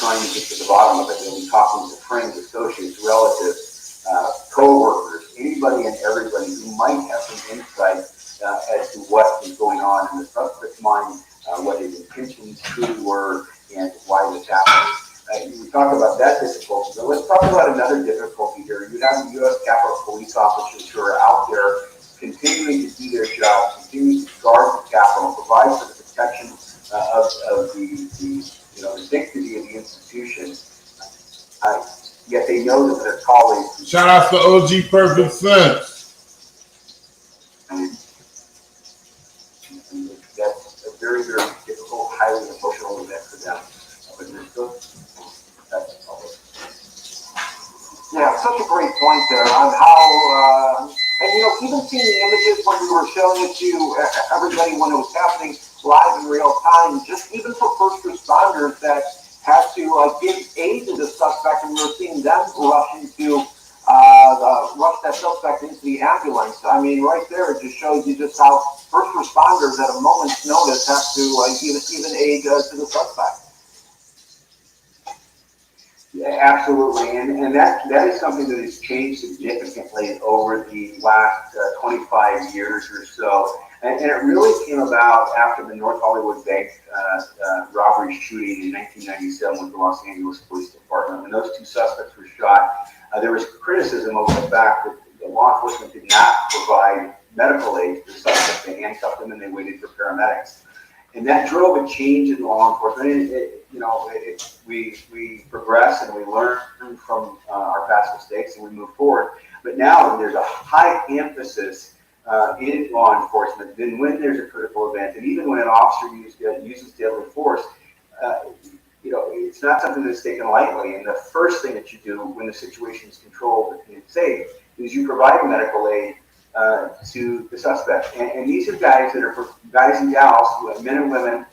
trying to get to the bottom of it. They'll be talking to friends, associates, relatives, co-workers, anybody and everybody who might have some insight as to what is going on in the suspect's mind, what his intentions truly were, and why this happened. We talk about that difficulty, but let's talk about another difficulty here. You have U.S. Capitol Police officers who are out there continuing to do their job, continuing to guard the Capitol, provide for the protection of the dignity of the institution. Yet they know that their colleagues. Shout out to OG Perfect Sense. And that's a very, very difficult, highly emotional event for them. But they're still. Yeah, such a great point there on how, and even seeing the images when we were showing it to everybody when it was happening live in real time, just even for first responders that had to give aid to the suspect, and we were seeing them rush that suspect into the ambulance. I mean, right there, it just shows you just how first responders at a moment's notice have to even aid to the suspect. Yeah, absolutely, and that is something that has changed significantly over the last 25 years or so, and it really came about after the North Hollywood Bank robbery shooting in 1997 with the Los Angeles Police Department. When those two suspects were shot, there was criticism over the fact that the law enforcement did not provide medical aid to the suspects. They handcuffed them and they waited for paramedics. And that drove a change in law enforcement. We progress and we learn from our past mistakes and we move forward. But now there's a high emphasis in law enforcement. Then when there's a critical event, and even when an officer uses deadly force, it's not something that's taken lightly. And the first thing that you do when the situation is controlled and safe is you provide medical aid to the suspect. And these are guys that are guys and gals, men and women,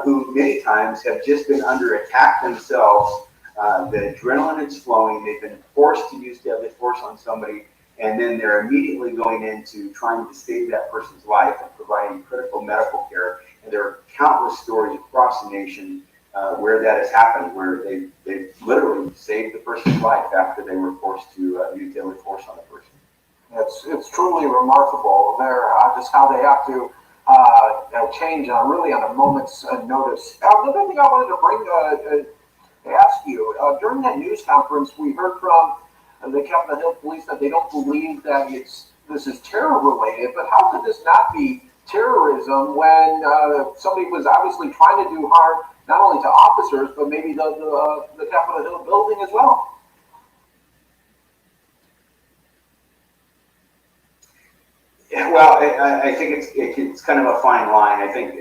who many times have just been under attack themselves. The adrenaline is flowing. They've been forced to use deadly force on somebody, and then they're immediately going into trying to save that person's life and providing critical medical care. And there are countless stories across the nation where that has happened, where they literally saved the person's life after they were forced to use deadly force on the person. It's truly remarkable there, just how they have to change really on a moment's notice. Another thing I wanted to ask you, during that news conference, we heard from the Capitol Hill Police that they don't believe that this is terror related, but how could this not be terrorism when somebody was obviously trying to do harm not only to officers, but maybe the Capitol Hill building as well? Yeah, well, I think it's kind of a fine line. I think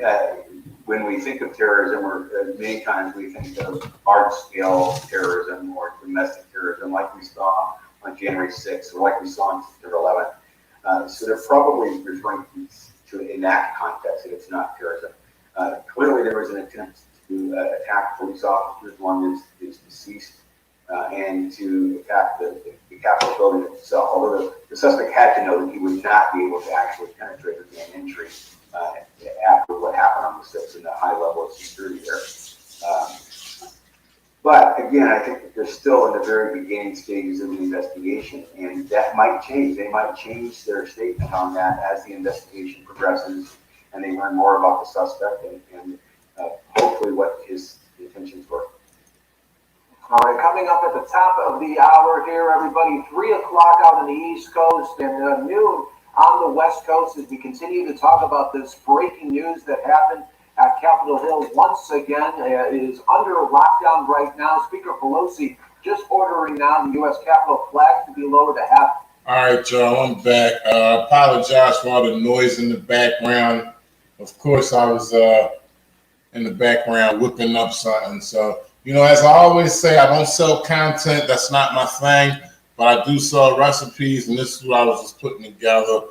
when we think of terrorism, many times we think of large-scale terrorism or domestic terrorism, like we saw on January 6th or like we saw on September 11th. So they're probably referring to in that context that it's not terrorism. Clearly, there was an attempt to attack police officers. One is deceased, and to attack the Capitol building itself. Although the suspect had to know that he would not be able to actually penetrate or gain entry after what happened on the 6th and the high level of security there. But again, I think that they're still in the very beginning stages of the investigation, and that might change. They might change their statement on that as the investigation progresses and they learn more about the suspect and hopefully what his intentions were. All right, coming up at the top of the hour here, everybody, 3 o'clock out on the East Coast and noon on the West Coast as we continue to talk about this breaking news that happened at Capitol Hill. Once again, it is under lockdown right now. Speaker Pelosi just ordering now the U.S. Capitol flag to be lowered to half. All right, y'all, I'm back. Apologize for all the noise in the background. Of course, I was in the background whipping up something. So, as I always say, I don't sell content. That's not my thing. But I do sell recipes, and this is what I was just putting together.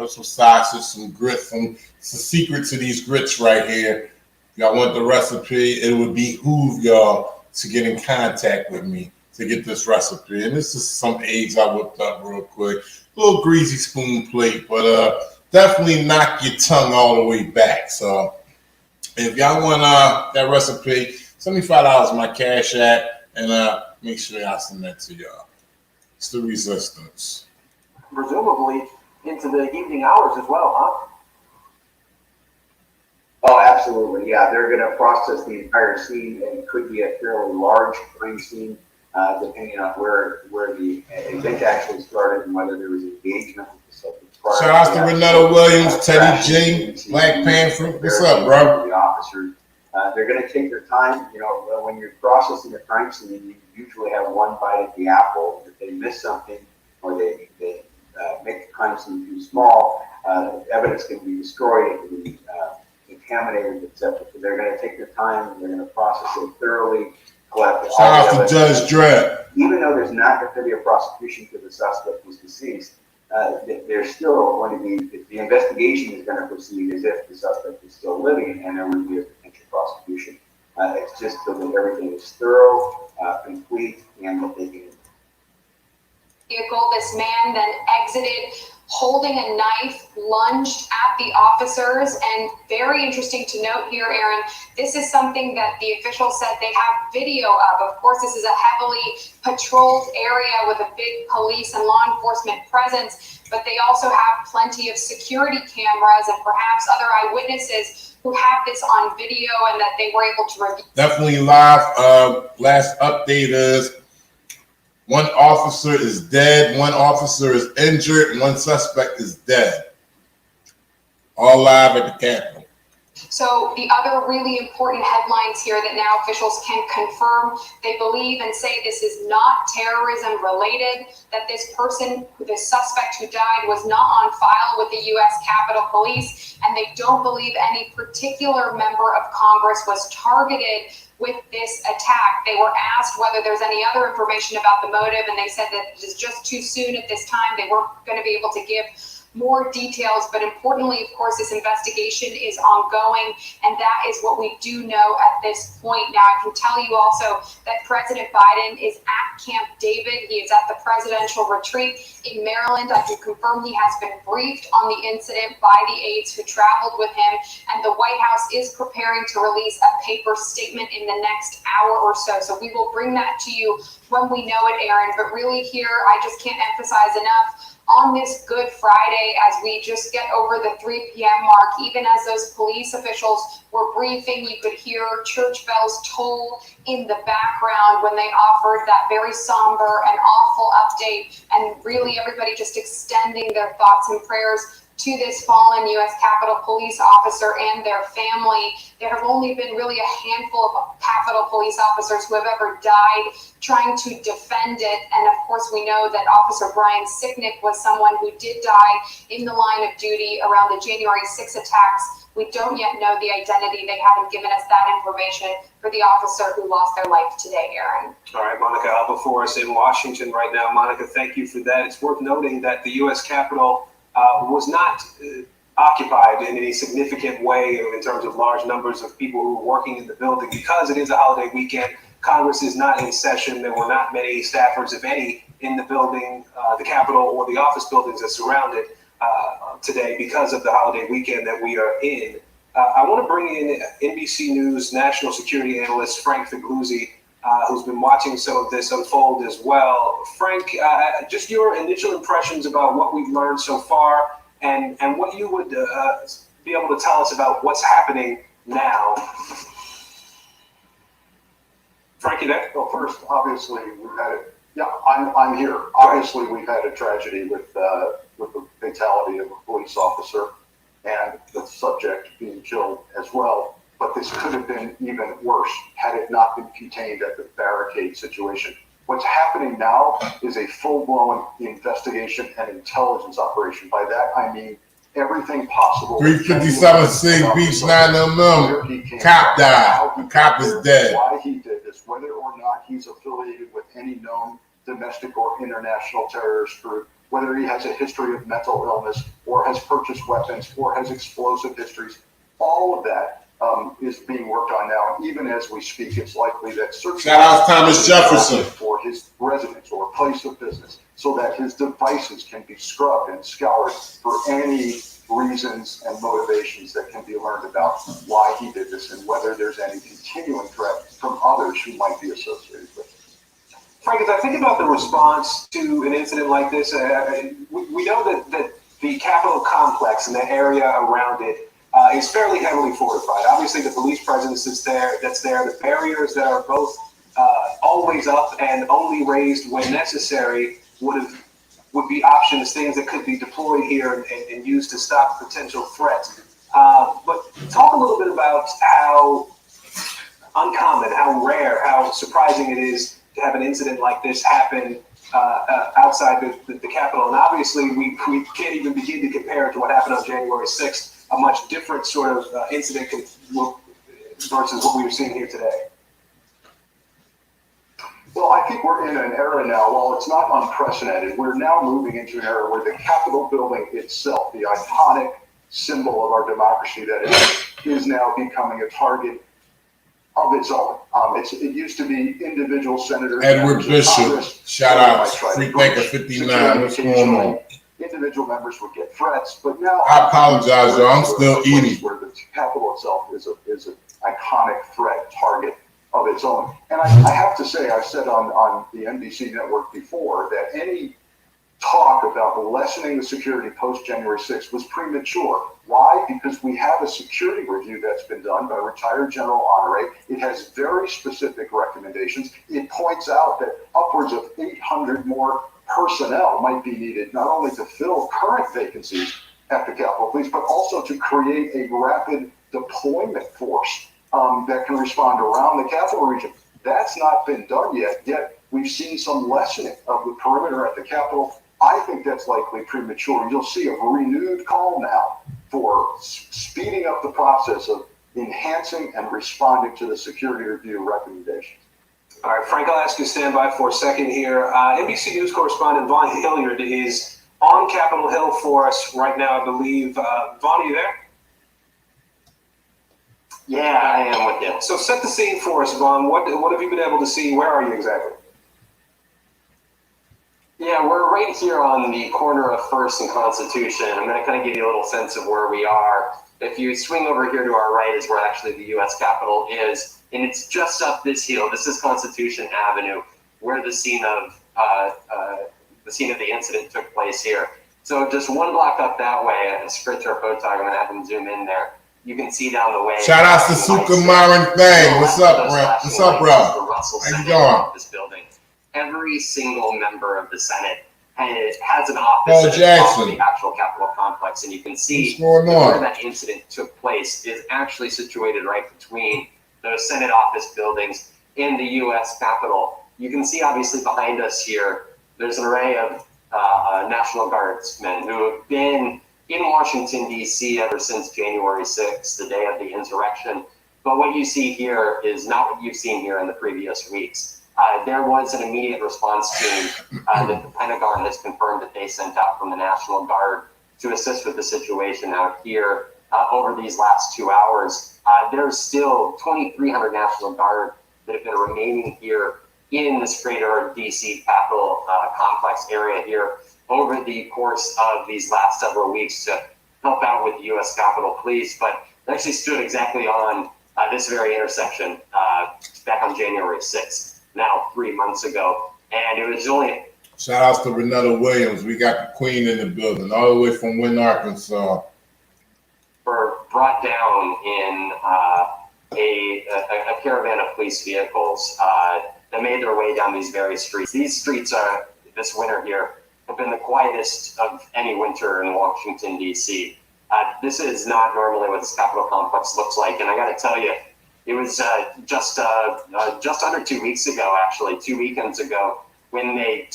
Some sausage, some grits. It's the secret to these grits right here. If y'all want the recipe, it would behoove y'all to get in contact with me to get this recipe. And this is some eggs I whipped up real quick. A little greasy spoon plate, but definitely knock your tongue all the way back. So if y'all want that recipe, $75 my Cash App, and make sure I send that to y'all. It's the resistance. Presumably into the evening hours as well, huh? Oh, absolutely. Yeah, they're going to process the entire scene, and it could be a fairly large crime scene, depending on where the event actually started and whether there was engagement with the subject. Shout out to Renetta Williams, Teddy G, Black Panther. What's up, bro? The officers, they're going to take their time. You know, when you're processing a crime scene, you usually have one bite at the apple. If they miss something or they make the crime scene too small, evidence can be destroyed. It can be contaminated, etc. So they're going to take their time and they're going to process it thoroughly, collect all Shout the out to Judge Dredd. Even though there's not going to be a prosecution because the suspect was deceased, there's still going to be, the investigation is going to proceed as if the suspect is still living, and there would be a potential prosecution. It's just so that everything is thorough, complete, and that they can. Vehicle, this man then exited holding a knife, lunged at the officers, and very interesting to note here, Aaron, this is something that the officials said they have video of. Of course, this is a heavily patrolled area with a big police and law enforcement presence, but they also have plenty of security cameras and perhaps other eyewitnesses who have this on video and that they were able to review. Definitely live. Last update is one officer is dead, one officer is injured, and one suspect is dead. All live at the Capitol. So the other really important headlines here that now officials can confirm, they believe and say this is not terrorism related, that this person, the suspect who died, was not on file with the U.S. Capitol Police, and they don't believe any particular member of Congress was targeted with this attack. They were asked whether there's any other information about the motive, and they said that it is just too soon at this time. They weren't going to be able to give more details, but importantly, of course, this investigation is ongoing, and that is what we do know at this point. Now, I can tell you also that President Biden is at Camp David. He is at the presidential retreat in Maryland. I can confirm he has been briefed on the incident by the aides who traveled with him, and the White House is preparing to release a paper statement in the next hour or so. So we will bring that to you when we know it, Aaron. But really here, I just can't emphasize enough, on this Good Friday, as we just get over the 3 p.m. mark, even as those police officials were briefing, you could hear church bells toll in the background when they offered that very somber and awful update, and really everybody just extending their thoughts and prayers to this fallen U.S. Capitol Police officer and their family. There have only been really a handful of Capitol Police officers who have ever died trying to defend it. And of course, we know that Officer Brian Sicknick was someone who did die in the line of duty around the January 6 attacks. We don't yet know the identity. They haven't given us that information for the officer who lost their life today, Aaron. All right, Monica Alba for us in Washington right now. Monica, thank you for that. It's worth noting that the U.S. Capitol was not occupied in any significant way in terms of large numbers of people who were working in the building. Because it is a holiday weekend, Congress is not in session. There were not many staffers, if any, in the building, the Capitol or the office buildings that surround it today because of the holiday weekend that we are in. I want to bring in NBC News national security analyst Frank Figluzzi, who's been watching some of this unfold as well. Frank, just your initial impressions about what we've learned so far, and what you would be able to tell us about what's happening now. Frankie, there? Well, first, obviously, we've had it. Yeah, I'm here. Obviously, we've had a tragedy with the fatality of a police officer and the subject being killed as well. But this could have been even worse had it not been contained at the barricade situation. What's happening now is a full-blown investigation and intelligence operation. By that, I mean everything possible. 357 Sig Beach 9mm. Cop died. Cop is dead. Why he did this, whether or not he's affiliated with any known domestic or international terrorist group, whether he has a history of mental illness or has purchased weapons or has explosive histories. All of that is being worked on now. Even as we speak, it's likely that search shout out Thomas Jefferson for his residence or place of business, so that his devices can be scrubbed and scoured for any reasons and motivations that can be learned about why he did this and whether there's any continuing threat from others who might be associated with it. Frank, as I think about the response to an incident like this, we know that the Capitol complex and the area around it is fairly heavily fortified. Obviously, the police presence that's there, the barriers that are both always up and only raised when necessary would be options, things that could be deployed here and used to stop potential threats. But talk a little bit about how uncommon, how rare, how surprising it is to have an incident like this happen outside the Capitol. And obviously, we can't even begin to compare it to what happened on January 6th, a much different sort of incident versus what we were seeing here today. Well, I think we're in an era now, while it's not unprecedented, we're now moving into an era where the Capitol building itself, the iconic symbol of our democracy that is now becoming a target of its own. It used to be individual senators. Edward Bishop, shout out, Free Thinker 59, what's going on? Individual members would get threats, but now I apologize, y'all. I'm still eating. Where the Capitol itself is an iconic threat target of its own. And I have to say, I've said on the NBC network before that any talk about lessening the security post January 6th was premature. Why? Because we have a security review that's been done by retired General Honore. It has very specific recommendations. It points out that upwards of 800 more personnel might be needed, not only to fill current vacancies at the Capitol Police, but also to create a rapid deployment force that can respond around the Capitol region. That's not been done yet we've seen some lessening of the perimeter at the Capitol. I think that's likely premature. You'll see a renewed call now for speeding up the process of enhancing and responding to the security review recommendations. All right, Frank, I'll ask you to stand by for a second here. NBC News correspondent Vaughn Hilliard is on Capitol Hill for us right now, I believe. Vaughn, are you there? Yeah, I am with you. So set the scene for us, Vaughn. What have you been able to see? Where are you exactly? Yeah, we're right here on the corner of First and Constitution. I'm going to kind of give you a little sense of where we are. If you swing over here to our right is where actually the U.S. Capitol is, and it's just up this hill. This is Constitution Avenue, where the scene of the incident took place here. So just one block up that way, a script or photog, I'm going to have them zoom in there. You can see down the way. Shout out to Suka Myron Thang. What's up, bro? What's up, bro? How you doing? This building. Every single member of the Senate has an office in the actual Capitol complex, and you can see where that incident took place is actually situated right between those Senate office buildings in the U.S. Capitol. You can see obviously behind us here, there's an array of National Guardsmen who have been in Washington, D.C. ever since January 6th, the day of the insurrection. But what you see here is not what you've seen here in the previous weeks. There was an immediate response team that the Pentagon has confirmed that they sent out from the National Guard to assist with the situation out here over these last 2 hours. There's still 2,300 National Guard that have been remaining here in this greater DC Capitol complex area here over the course of these last several weeks to help out with the U.S. Capitol Police. But they actually stood exactly on this very intersection back on January 6th. Now 3 months ago, and it was only. Shout outs to Renetta Williams. We got the Queen in the building, all the way from Wynn, Arkansas. Were brought down in a caravan of police vehicles that made their way down these various streets. These streets are this winter here have been the quietest of any winter in Washington D.C. This is not normally what this Capitol complex looks like, and I got to tell you. It was just under 2 weeks ago, actually, 2 weekends ago, when they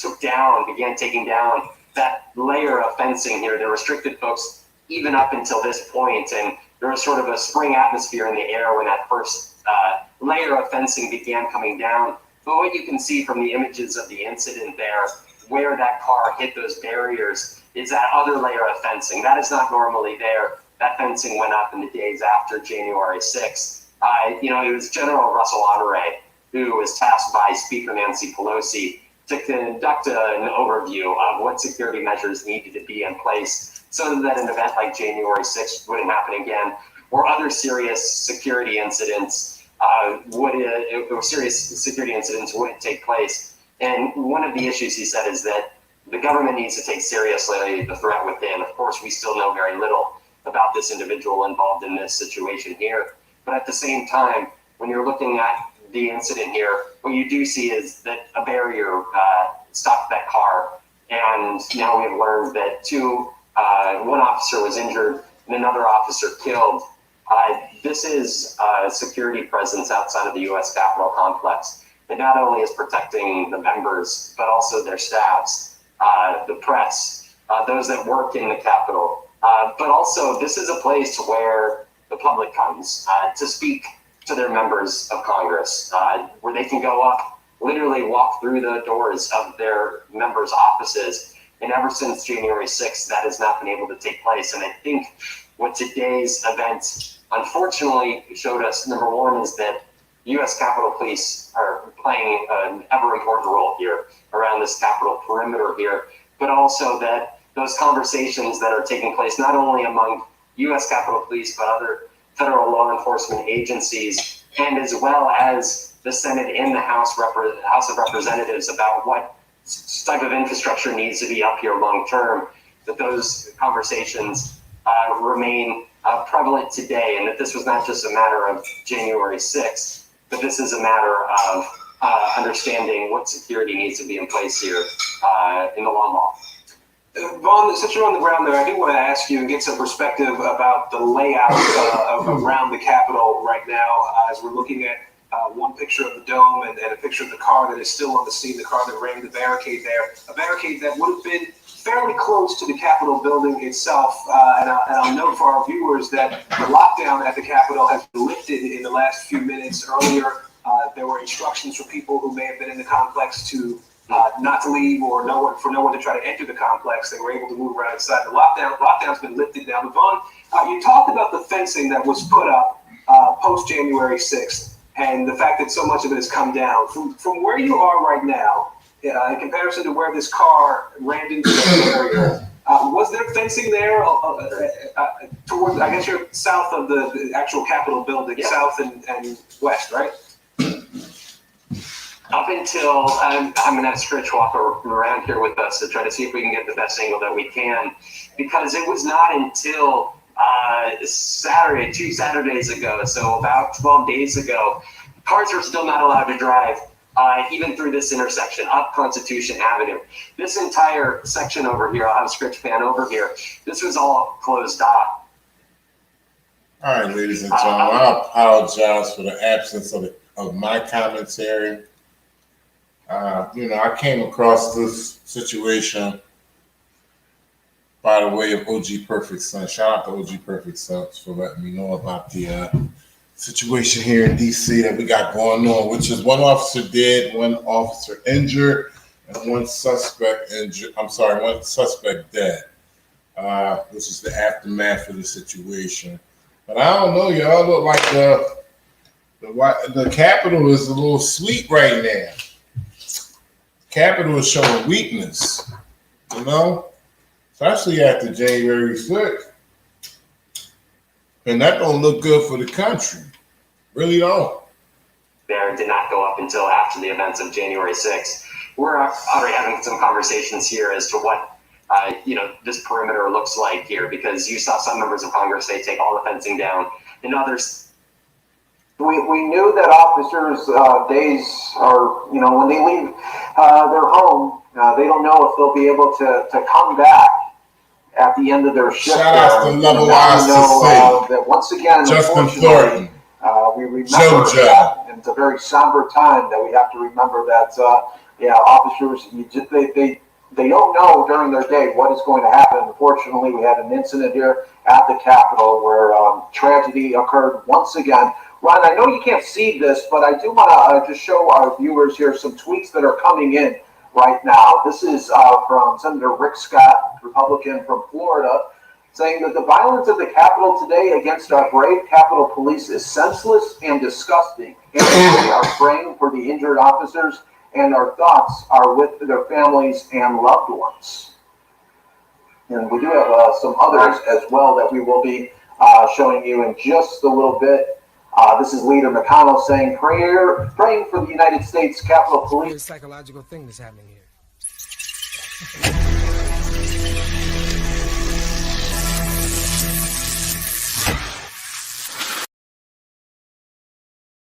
began taking down that layer of fencing here that restricted folks even up until this point. And there was sort of a spring atmosphere in the air when that first layer of fencing began coming down. But what you can see from the images of the incident there, where that car hit those barriers, is that other layer of fencing. That is not normally there. That fencing went up in the days after January 6th. It was General Russell Honore who was tasked by Speaker Nancy Pelosi to conduct an overview of what security measures needed to be in place so that an event like January 6th wouldn't happen again, or other serious security incidents wouldn't take place. And one of the issues he said is that the government needs to take seriously the threat within. Of course, we still know very little about this individual involved in this situation here. But at the same time, when you're looking at the incident here, what you do see is that a barrier stopped that car. And now we've learned that one officer was injured and another officer killed. This is a security presence outside of the U.S. Capitol complex that not only is protecting the members, but also their staffs, the press, those that work in the Capitol. But also, this is a place where the public comes to speak to their members of Congress, where they can go up, literally walk through the doors of their members' offices. And ever since January 6th, that has not been able to take place. And I think what today's event unfortunately showed us, number one, is that U.S. Capitol Police are playing an ever important role here around this Capitol perimeter here, but also that those conversations that are taking place not only among U.S. Capitol Police, but other federal law enforcement agencies, and as well as the Senate and the House of Representatives about what type of infrastructure needs to be up here long term, that those conversations remain prevalent today, and that this was not just a matter of January 6th, but this is a matter of understanding what security needs to be in place here in the long haul. Vaughn, since you're on the ground there, I do want to ask you and get some perspective about the layout around the Capitol right now, as we're looking at one picture of the dome and a picture of the car that is still on the scene, the car that ran the barricade there, a barricade that would have been fairly close to the Capitol building itself. And I'll note for our viewers that the lockdown at the Capitol has been lifted in the last few minutes. Earlier, there were instructions for people who may have been in the complex to not to leave, or for no one to try to enter the complex. They were able to move around inside. The lockdown's been lifted now. But Vaughn, you talked about the fencing that was put up post January 6th, and the fact that so much of it has come down. From where you are right now, in comparison to where this car ran into the area, was there fencing there toward, I guess you're south of the actual Capitol building, yeah. South and west, right? Up until, I'm going to have Stritch walk around here with us to try to see if we can get the best angle that we can, because it was not until Saturday, 2 Saturdays ago, so about 12 days ago, cars were still not allowed to drive, even through this intersection, up Constitution Avenue. This entire section over here, I'll have Stritch pan over here, this was all closed off. All right, ladies and gentlemen, I apologize for the absence of my commentary. I came across this situation by the way of OG Perfect Son. Shout out to OG Perfect Son for letting me know about the situation here in DC that we got going on, which is one officer dead, one officer injured, and one suspect dead, which is the aftermath of the situation. But I don't know, y'all look like the Capitol is a little sweet right now. Capitol is showing weakness, especially after January 6th. And that don't look good for the country. Really don't. There did not go up until after the events of January 6th. We're already having some conversations here as to what this perimeter looks like here, because you saw some members of Congress say take all the fencing down, and others. We knew that officers' days are, when they leave their home, they don't know if they'll be able to come back at the end of their shift. Shout out to Level Wise that once again, Justin Thornton, we remember that, and it's a very somber time that we have to remember that, officers, they don't know during their day what is going to happen. Unfortunately, we had an incident here at the Capitol where tragedy occurred once again. Ron, I know you can't see this, but I do want to just show our viewers here some tweets that are coming in right now. This is from Senator Rick Scott, Republican from Florida, saying that the violence at the Capitol today against our brave Capitol Police is senseless and disgusting. And we are praying for the injured officers and our thoughts are with their families and loved ones. And we do have some others as well that we will be showing you in just a little bit. This is Leader McConnell saying, praying for the United States Capitol Police. Weird psychological thing that's happening here.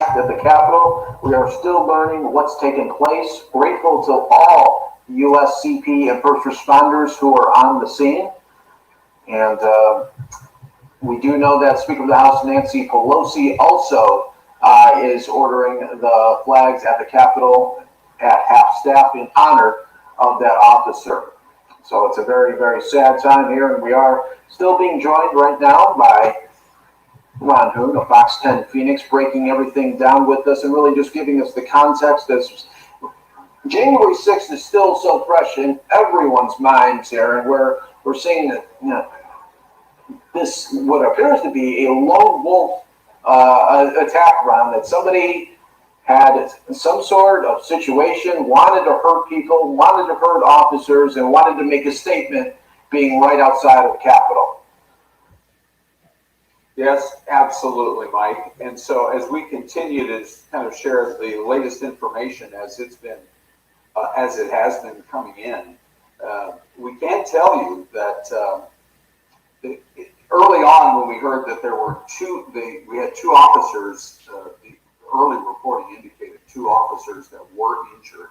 At the Capitol, we are still learning what's taken place. Grateful to all USCP and first responders who are on the scene. And we do know that Speaker of the House Nancy Pelosi also is ordering the flags at the Capitol at half-staff in honor of that officer. So it's a very, very sad time here, and we are still being joined right now by Ron Hoon of Fox 10 Phoenix, breaking everything down with us and really just giving us the context. As January 6th is still so fresh in everyone's minds here, and we're seeing that, you know, this what appears to be a lone wolf attack, Ron, that somebody had some sort of situation, wanted to hurt people, wanted to hurt officers, and wanted to make a statement being right outside of the Capitol. Yes, absolutely, Mike. And so as we continue to kind of share the latest information as it has been coming in, we can tell you that early on when we heard that there were we had two officers, the early reporting indicated two officers that were injured,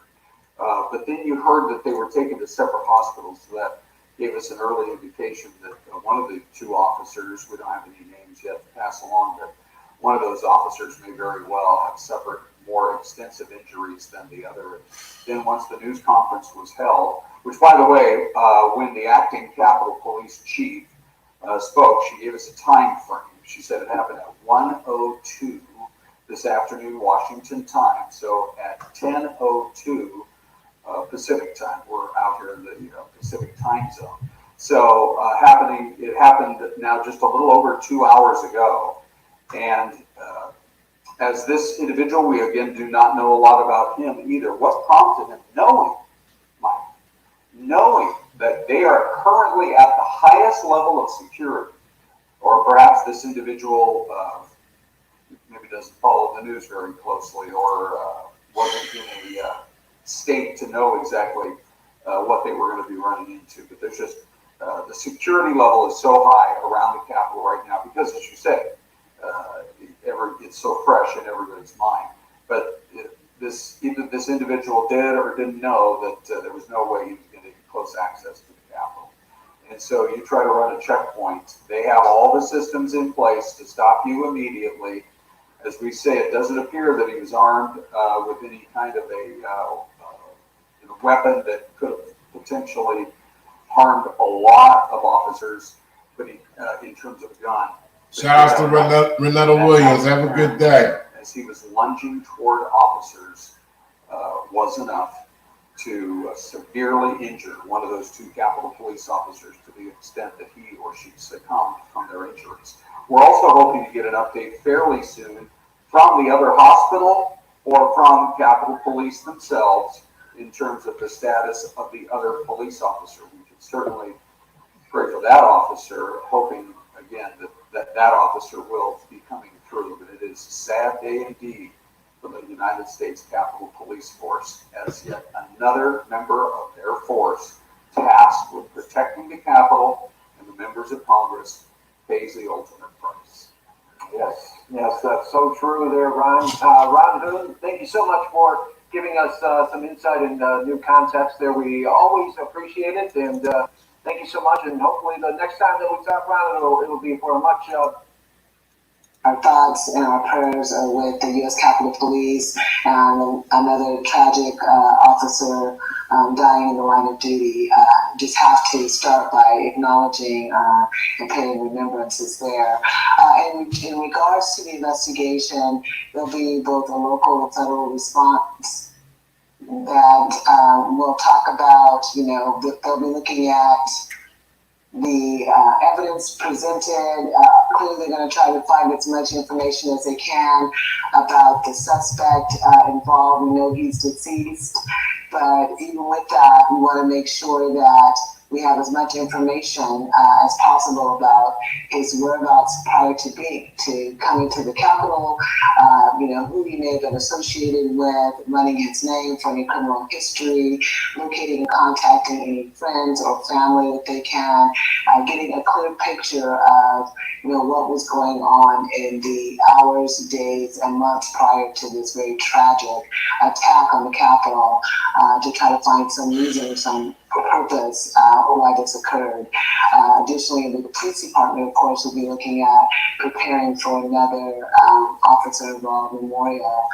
but then you heard that they were taken to separate hospitals, so that gave us an early indication that one of the two officers, we don't have any names yet to pass along, but one of those officers may very well have suffered more extensive injuries than the other. Then once the news conference was held, which by the way, when the acting Capitol Police Chief spoke, she gave us a time frame. She said it happened at 1:02 this afternoon, Washington time. So at 10:02 Pacific time, we're out here in the Pacific time zone. So it happened now just a little over 2 hours ago. And as this individual, we again do not know a lot about him either. What prompted him, knowing that they are currently at the highest level of security, or perhaps this individual maybe doesn't follow the news very closely, or wasn't in a state to know exactly what they were going to be running into. But there's just the security level is so high around the Capitol right now because, as you say, it's so fresh in everybody's mind. But either this individual did or didn't know that there was no way he was going to get close access to the Capitol. And so you try to run a checkpoint. They have all the systems in place to stop you immediately. As we say, it doesn't appear that he was armed with any kind of a weapon that could have potentially harmed a lot of officers, but in terms of a gun. Shout out to Renetta Williams. Have a good day. As he was lunging toward officers, was enough to severely injure one of those two Capitol Police officers to the extent that he or she succumbed from their injuries. We're also hoping to get an update fairly soon from the other hospital or from Capitol Police themselves in terms of the status of the other police officer. We can certainly pray for that officer, hoping again that officer will be coming through. But it is a sad day indeed for the United States Capitol Police Force, as yet another member of their force tasked with protecting the Capitol and the members of Congress pays the ultimate price. Yes, that's so true there, Ron. Ron Hoon, thank you so much for giving us some insight and new context there. We always appreciate it, and thank you so much. And hopefully the next time that we talk, Ron, it'll be for a much our thoughts and our prayers are with the U.S. Capitol Police, another tragic officer dying in the line of duty. Just have to start by acknowledging and paying remembrances there. In regards to the investigation, there'll be both a local and federal response that we'll talk about. They'll be looking at evidence presented. Clearly, they're going to try to find as much information as they can about the suspect involved. We know he's deceased, but even with that, we want to make sure that we have as much information as possible about his whereabouts prior to coming to the Capitol. Who he may have been associated with, running his name for any criminal history, locating and contacting any friends or family that they can, getting a clear picture of what was going on in the hours, days, and months prior to this very tragic attack on the Capitol, to try to find some reason, some purpose why this occurred. Additionally, the police department, of course, will be looking at preparing for another officer-involved memorial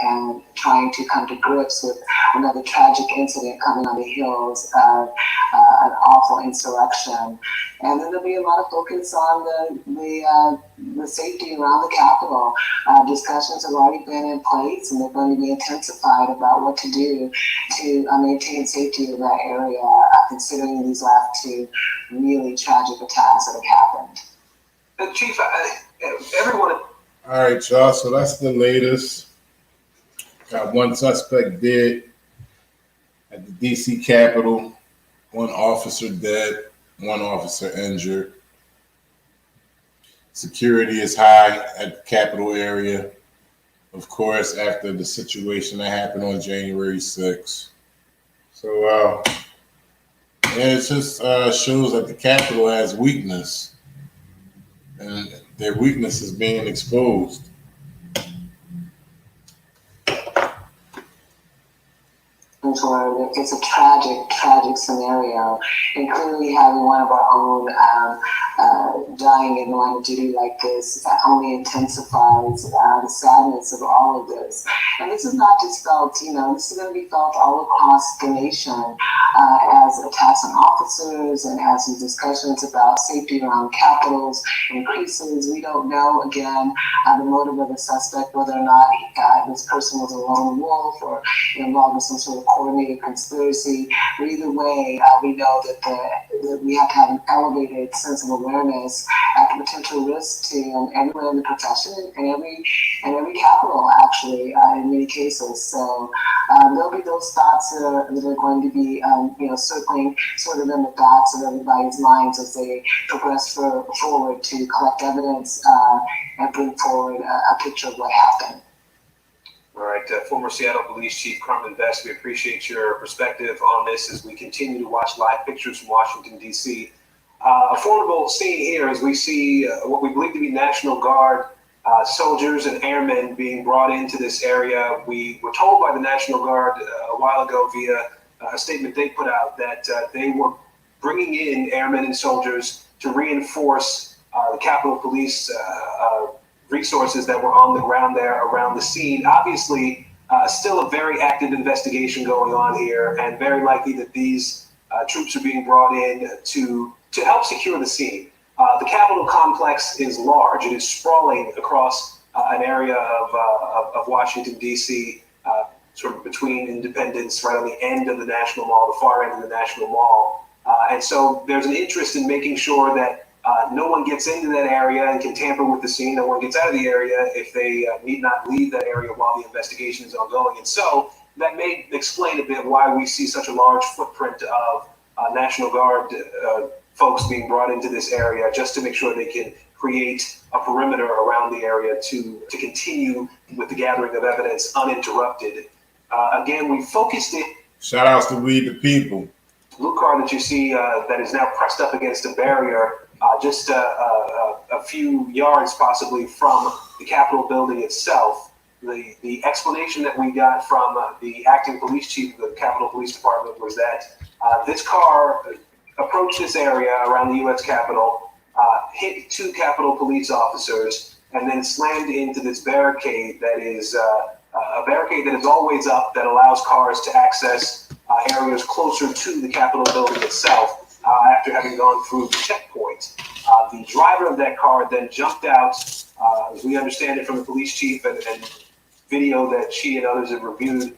and trying to come to grips with another tragic incident coming on the heels of an awful insurrection. And then there'll be a lot of focus on the safety around the Capitol. Discussions have already been in place, and they're going to be intensified about what to do to maintain safety in that area, considering these last two really tragic attacks that have happened. Chief, everyone. All right, y'all. So that's the latest. Got one suspect dead at the D.C. Capitol, one officer dead, one officer injured. Security is high at the Capitol area, of course, after the situation that happened on January 6th. So, it just shows that the Capitol has weakness, and their weakness is being exposed. Where it's a tragic scenario, and clearly having one of our own dying in the line of duty like this only intensifies the sadness of all of this. And this is not just felt, this is going to be felt all across the nation as attacks on officers and as these discussions about safety around capitals increases. We don't know, again, the motive of the suspect, whether or not this person was a lone wolf or involved in some sort of coordinated conspiracy. But either way, we know that we have to have an elevated sense of awareness at the potential risk to everyone in the profession and every capital, actually, in many cases. So there'll be those thoughts that are going to be, circling sort of in the backs of everybody's minds as they progress forward to collect evidence and bring forward a picture of what happened. All right, former Seattle Police Chief Carmen Best, we appreciate your perspective on this as we continue to watch live pictures from Washington, D.C. A formidable scene here as we see what we believe to be National Guard soldiers and airmen being brought into this area. We were told by the National Guard a while ago via a statement they put out that they were bringing in airmen and soldiers to reinforce the Capitol Police resources that were on the ground there around the scene. Obviously, still a very active investigation going on here, and very likely that these troops are being brought in to help secure the scene. The Capitol complex is large. It is sprawling across an area of Washington, D.C., sort of between Independence, right on the end of the National Mall, the far end of the National Mall. And so there's an interest in making sure that no one gets into that area and can tamper with the scene. No one gets out of the area if they need not leave that area while the investigation is ongoing. And so that may explain a bit why we see such a large footprint of National Guard folks being brought into this area, just to make sure they can create a perimeter around the area to continue with the gathering of evidence uninterrupted. Again, we focused it. Shout outs to We the People. Blue car that you see that is now pressed up against a barrier just a few yards possibly from the Capitol building itself. The explanation that we got from the acting police chief of the Capitol Police Department was that this car approached this area around the U.S. Capitol, hit two Capitol police officers, and then slammed into this barricade that is a barricade that is always up that allows cars to access areas closer to the Capitol building itself after having gone through the checkpoint. The driver of that car then jumped out, as we understand it from the police chief and video that she and others have reviewed,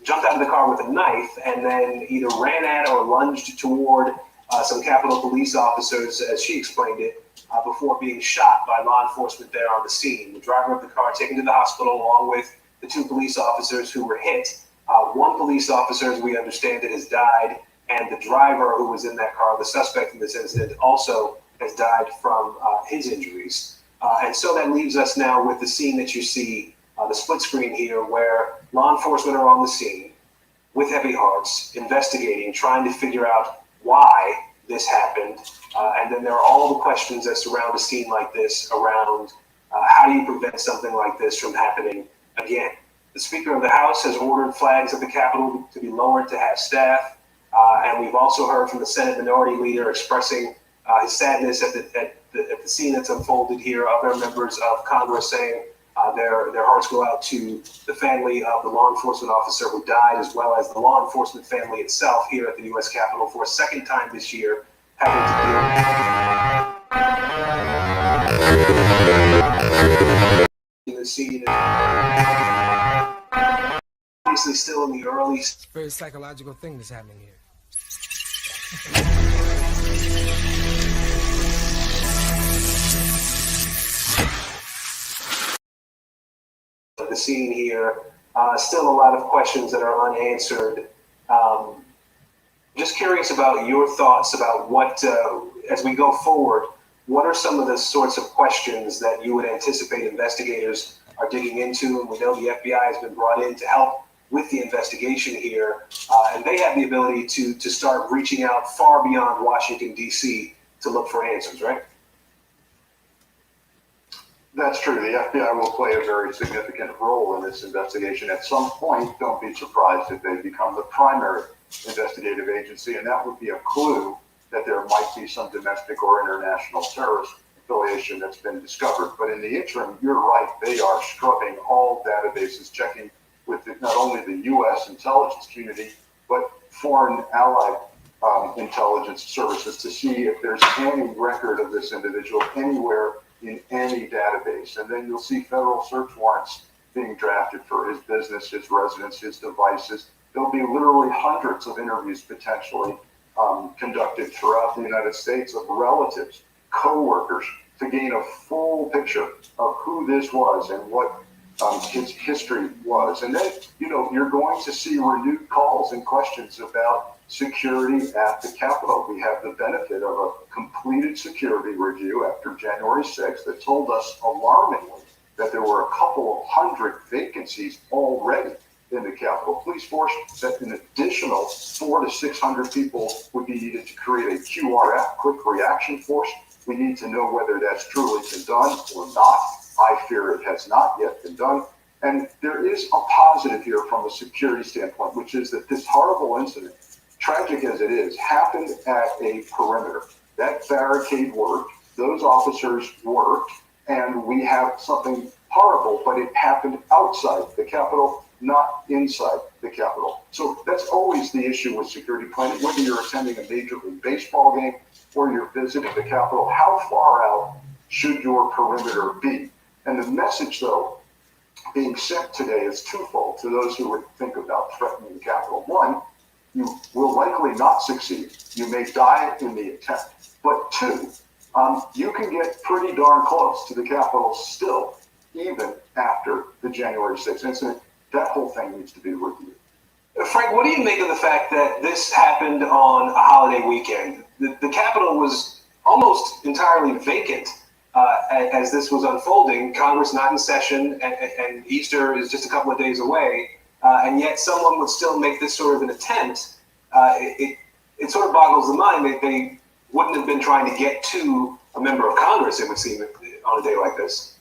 jumped out of the car with a knife and then either ran at or lunged toward some Capitol Police officers, as she explained it, before being shot by law enforcement there on the scene. The driver of the car taken to the hospital along with the 2 police officers who were hit. 1 police officer, as we understand it, has died, and the driver who was in that car, the suspect in this incident, also has died from his injuries. And so that leaves us now with the scene that you see, the split screen here, where law enforcement are on the scene with heavy hearts, investigating, trying to figure out why this happened. And then there are all the questions that surround a scene like this around how do you prevent something like this from happening again. The Speaker of the House has ordered flags at the Capitol to be lowered to half staff. And we've also heard from the Senate Minority Leader expressing his sadness at the scene that's unfolded here. Other members of Congress saying their hearts go out to the family of the law enforcement officer who died, as well as the law enforcement family itself here at the U.S. Capitol for a second time this year, having to deal with the scene. Obviously still in the early... It's a very psychological thing that's happening here. The scene here, still a lot of questions that are unanswered. Just curious about your thoughts about what, as we go forward, what are some of the sorts of questions that you would anticipate investigators are digging into? And we know the FBI has been brought in to help with the investigation here, and they have the ability to start reaching out far beyond Washington, D.C. to look for answers, right? That's true. The FBI will play a very significant role in this investigation. At some point, don't be surprised if they become the primary investigative agency, and that would be a clue that there might be some domestic or international terrorist affiliation that's been discovered. But in the interim, you're right. They are scrubbing all databases, checking with not only the U.S. intelligence community, but foreign allied intelligence services to see if there's any record of this individual anywhere in any database. And then you'll see federal search warrants being drafted for his business, his residence, his devices. There'll be literally hundreds of interviews potentially conducted throughout the United States of relatives, co-workers, to gain a full picture of who this was and what his history was. And then, you're going to see renewed calls and questions about security at the Capitol. We have the benefit of a completed security review after January 6th that told us alarmingly that there were a couple of hundred vacancies already in the Capitol Police Force, that an additional 400 to 600 people would be needed to create a QRF, quick reaction force. We need to know whether that's truly been done or not. I fear it has not yet been done. And there is a positive here from a security standpoint, which is that this horrible incident, tragic as it is, happened at a perimeter. That barricade worked, those officers worked, and we have something horrible, but it happened outside the Capitol, not inside the Capitol. So that's always the issue with security planning, whether you're attending a Major League Baseball game or you're visiting the Capitol, how far out should your perimeter be? And the message, though, being sent today is twofold to those who would think about threatening the Capitol. One, you will likely not succeed. You may die in the attempt. But two, you can get pretty darn close to the Capitol still, even after the January 6th incident. That whole thing needs to be reviewed. Frank, what do you make of the fact that this happened on a holiday weekend? The Capitol was almost entirely vacant as this was unfolding. Congress not in session, and Easter is just a couple of days away, and yet someone would still make this sort of an attempt. It sort of boggles the mind that they wouldn't have been trying to get to a member of Congress, it would seem, on a day like this.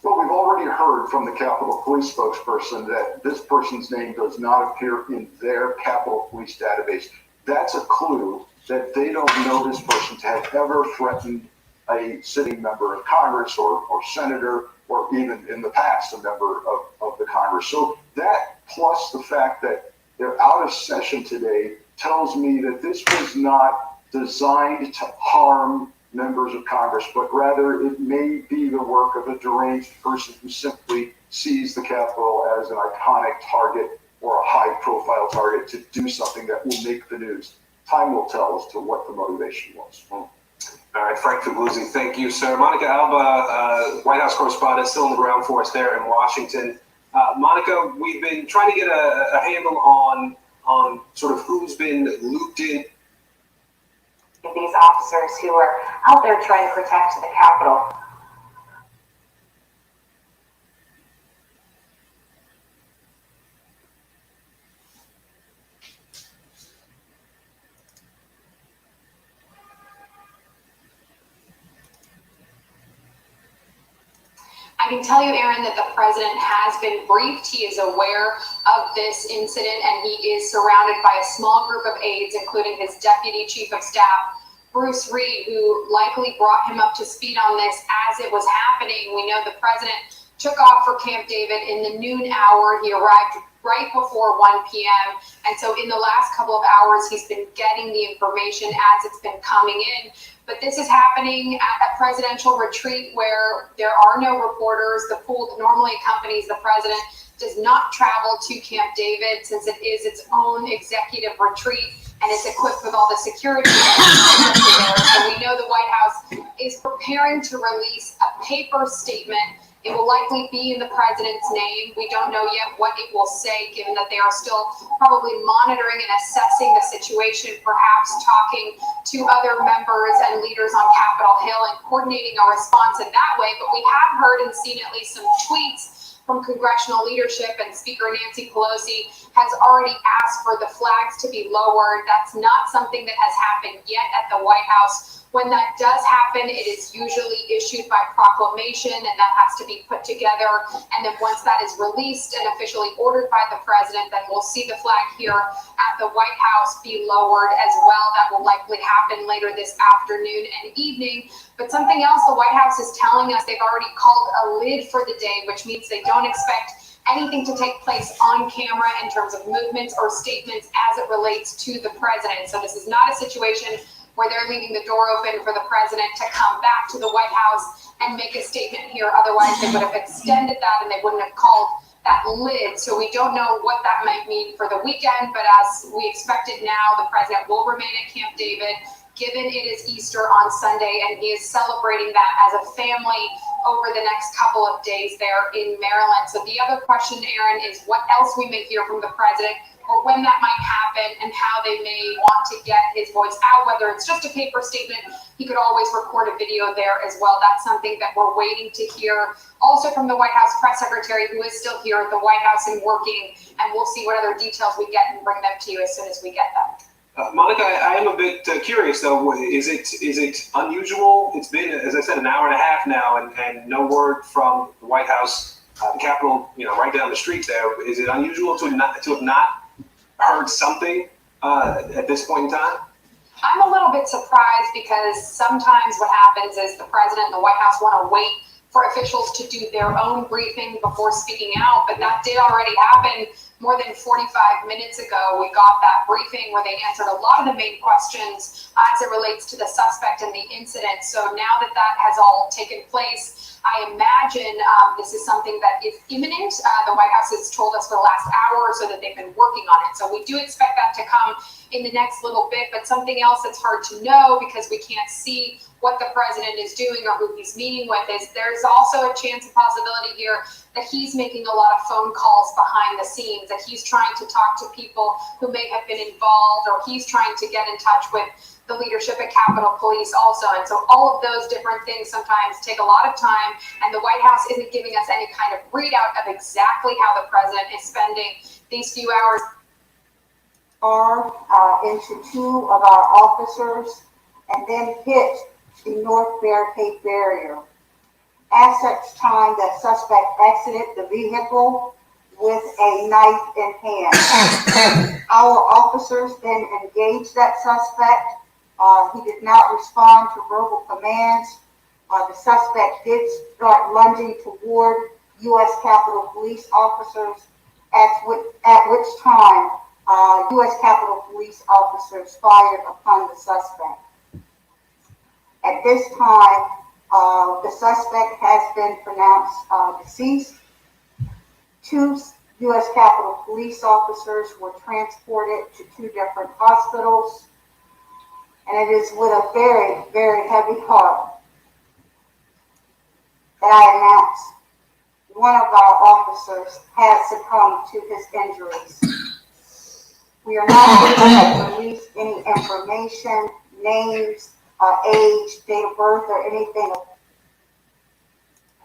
Well, we've already heard from the Capitol Police spokesperson that this person's name does not appear in their Capitol Police database. That's a clue that they don't know this person to have ever threatened a sitting member of Congress or senator, or even in the past, a member of the Congress. So that, plus the fact that they're out of session today, tells me that this was not designed to harm members of Congress, but rather it may be the work of a deranged person who simply sees the Capitol as an iconic target or a high-profile target to do something that will make the news. time will tell as to what the motivation was. All right, Frank Figluzzi, thank you, sir. Monica Alba, White House correspondent, still on the ground for us there in Washington. Monica, we've been trying to get a handle on sort of who's been looped in. These officers who are out there trying to protect the Capitol. I can tell you, Aaron, that the president has been briefed. He is aware of this incident, and he is surrounded by a small group of aides, including his deputy chief of staff, Bruce Reed, who likely brought him up to speed on this as it was happening. We know the president took off for Camp David in the noon hour. He arrived right before 1 p.m. And so in the last couple of hours, he's been getting the information as it's been coming in. But this is happening at a presidential retreat where there are no reporters. The pool that normally accompanies the president does not travel to Camp David since it is its own executive retreat and it's equipped with all the security. So we know the White House is preparing to release a paper statement. It will likely be in the president's name. We don't know yet what it will say, given that they are still probably monitoring and assessing the situation, perhaps talking to other members and leaders on Capitol Hill and coordinating a response in that way. But we have heard and seen at least some tweets from congressional leadership, and Speaker Nancy Pelosi has already asked for the flags to be lowered. That's not something that has happened yet at the White House. When that does happen, it is usually issued by proclamation, and that has to be put together. And then once that is released and officially ordered by the president, then we'll see the flag here at the White House be lowered as well. That will likely happen later this afternoon and evening. But something else the White House is telling us, they've already called a lid for the day, which means they don't expect anything to take place on camera in terms of movements or statements as it relates to the president. So this is not a situation where they're leaving the door open for the president to come back to the White House and make a statement here. Otherwise, they would have extended that and they wouldn't have called that lid. So we don't know what that might mean for the weekend, but as we expected now, the president will remain at Camp David, given it is Easter on Sunday, and he is celebrating that as a family over the next couple of days there in Maryland. So the other question, Aaron, is what else we may hear from the president, or when that might happen, and how they may want to get his voice out, whether it's just a paper statement. He could always record a video there as well. That's something that we're waiting to hear also from the White House press secretary, who is still here at the White House and working, and we'll see what other details we get and bring them to you as soon as we get them. Monica, I am a bit curious though. Is it unusual? It's been, as I said, an hour and a half now, and no word from the White House, the Capitol, right down the street there. Is it unusual to have not heard something at this point in time? I'm a little bit surprised because sometimes what happens is the president and the White House want to wait for officials to do their own briefing before speaking out, but that did already happen more than 45 minutes ago. We got that briefing where they answered a lot of the main questions as it relates to the suspect and the incident. So now that that has all taken place, I imagine this is something that is imminent. The White House has told us for the last hour or so that they've been working on it. So we do expect that to come in the next little bit, but something else that's hard to know because we can't see what the president is doing or who he's meeting with is there's also a chance and possibility here that he's making a lot of phone calls behind the scenes, that he's trying to talk to people who may have been involved, or he's trying to get in touch with the leadership at Capitol Police also. And so all of those different things sometimes take a lot of time, and the White House isn't giving us any kind of readout of exactly how the president is spending these few hours. Into two of our officers and then hit the north barricade barrier. At such time, the suspect exited the vehicle with a knife in hand. Our officers then engaged that suspect. He did not respond to verbal commands. The suspect did start lunging toward U.S. Capitol Police officers, at which time U.S. Capitol Police officers fired upon the suspect. At this time, the suspect has been pronounced deceased. Two U.S. Capitol Police officers were transported to two different hospitals. And it is with a very, very heavy heart that I announce one of our officers has succumbed to his injuries. We are not able to release any information, names, age, date of birth, or anything.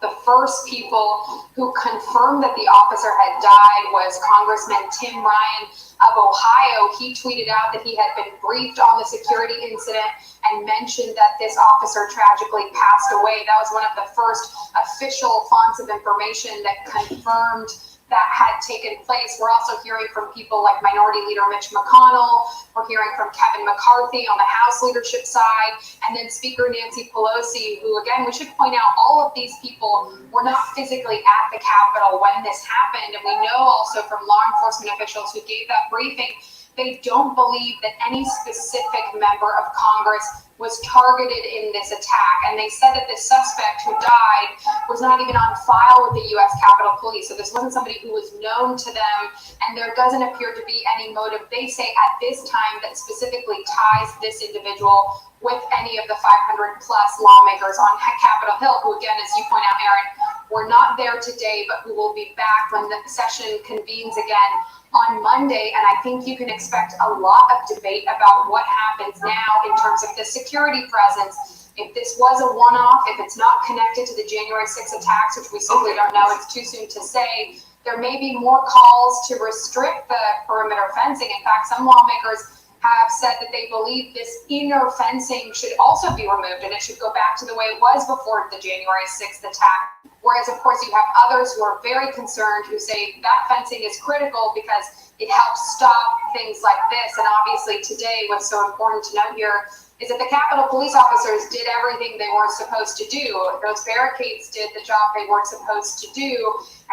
The first people who confirmed that the officer had died was Congressman Tim Ryan of Ohio. He tweeted out that he had been briefed on the security incident and mentioned that this officer tragically passed away. That was one of the first official fonts of information that confirmed that had taken place. We're also hearing from people like Minority Leader Mitch McConnell. We're hearing from Kevin McCarthy on the House leadership side, and then Speaker Nancy Pelosi, who, again, we should point out, all of these people were not physically at the Capitol when this happened. And we know also from law enforcement officials who gave that briefing, they don't believe that any specific member of Congress was targeted in this attack. And they said that the suspect who died was not even on file with the U.S. Capitol Police. So this wasn't somebody who was known to them, and there doesn't appear to be any motive, they say, at this time that specifically ties this individual with any of the 500 plus lawmakers on Capitol Hill, who, again, as you point out, Aaron, were not there today, but who will be back when the session convenes again on Monday. And I think you can expect a lot of debate about what happens now in terms of the security presence. If this was a one-off, if it's not connected to the January 6th attacks, which we simply don't know, it's too soon to say, there may be more calls to restrict the perimeter fencing. In fact, some lawmakers have said that they believe this inner fencing should also be removed, and it should go back to the way it was before the January 6th attack. Whereas, of course, you have others who are very concerned, who say that fencing is critical because it helps stop things like this. And obviously today, what's so important to note here is that the Capitol Police officers did everything they weren't supposed to do. Those barricades did the job they weren't supposed to do.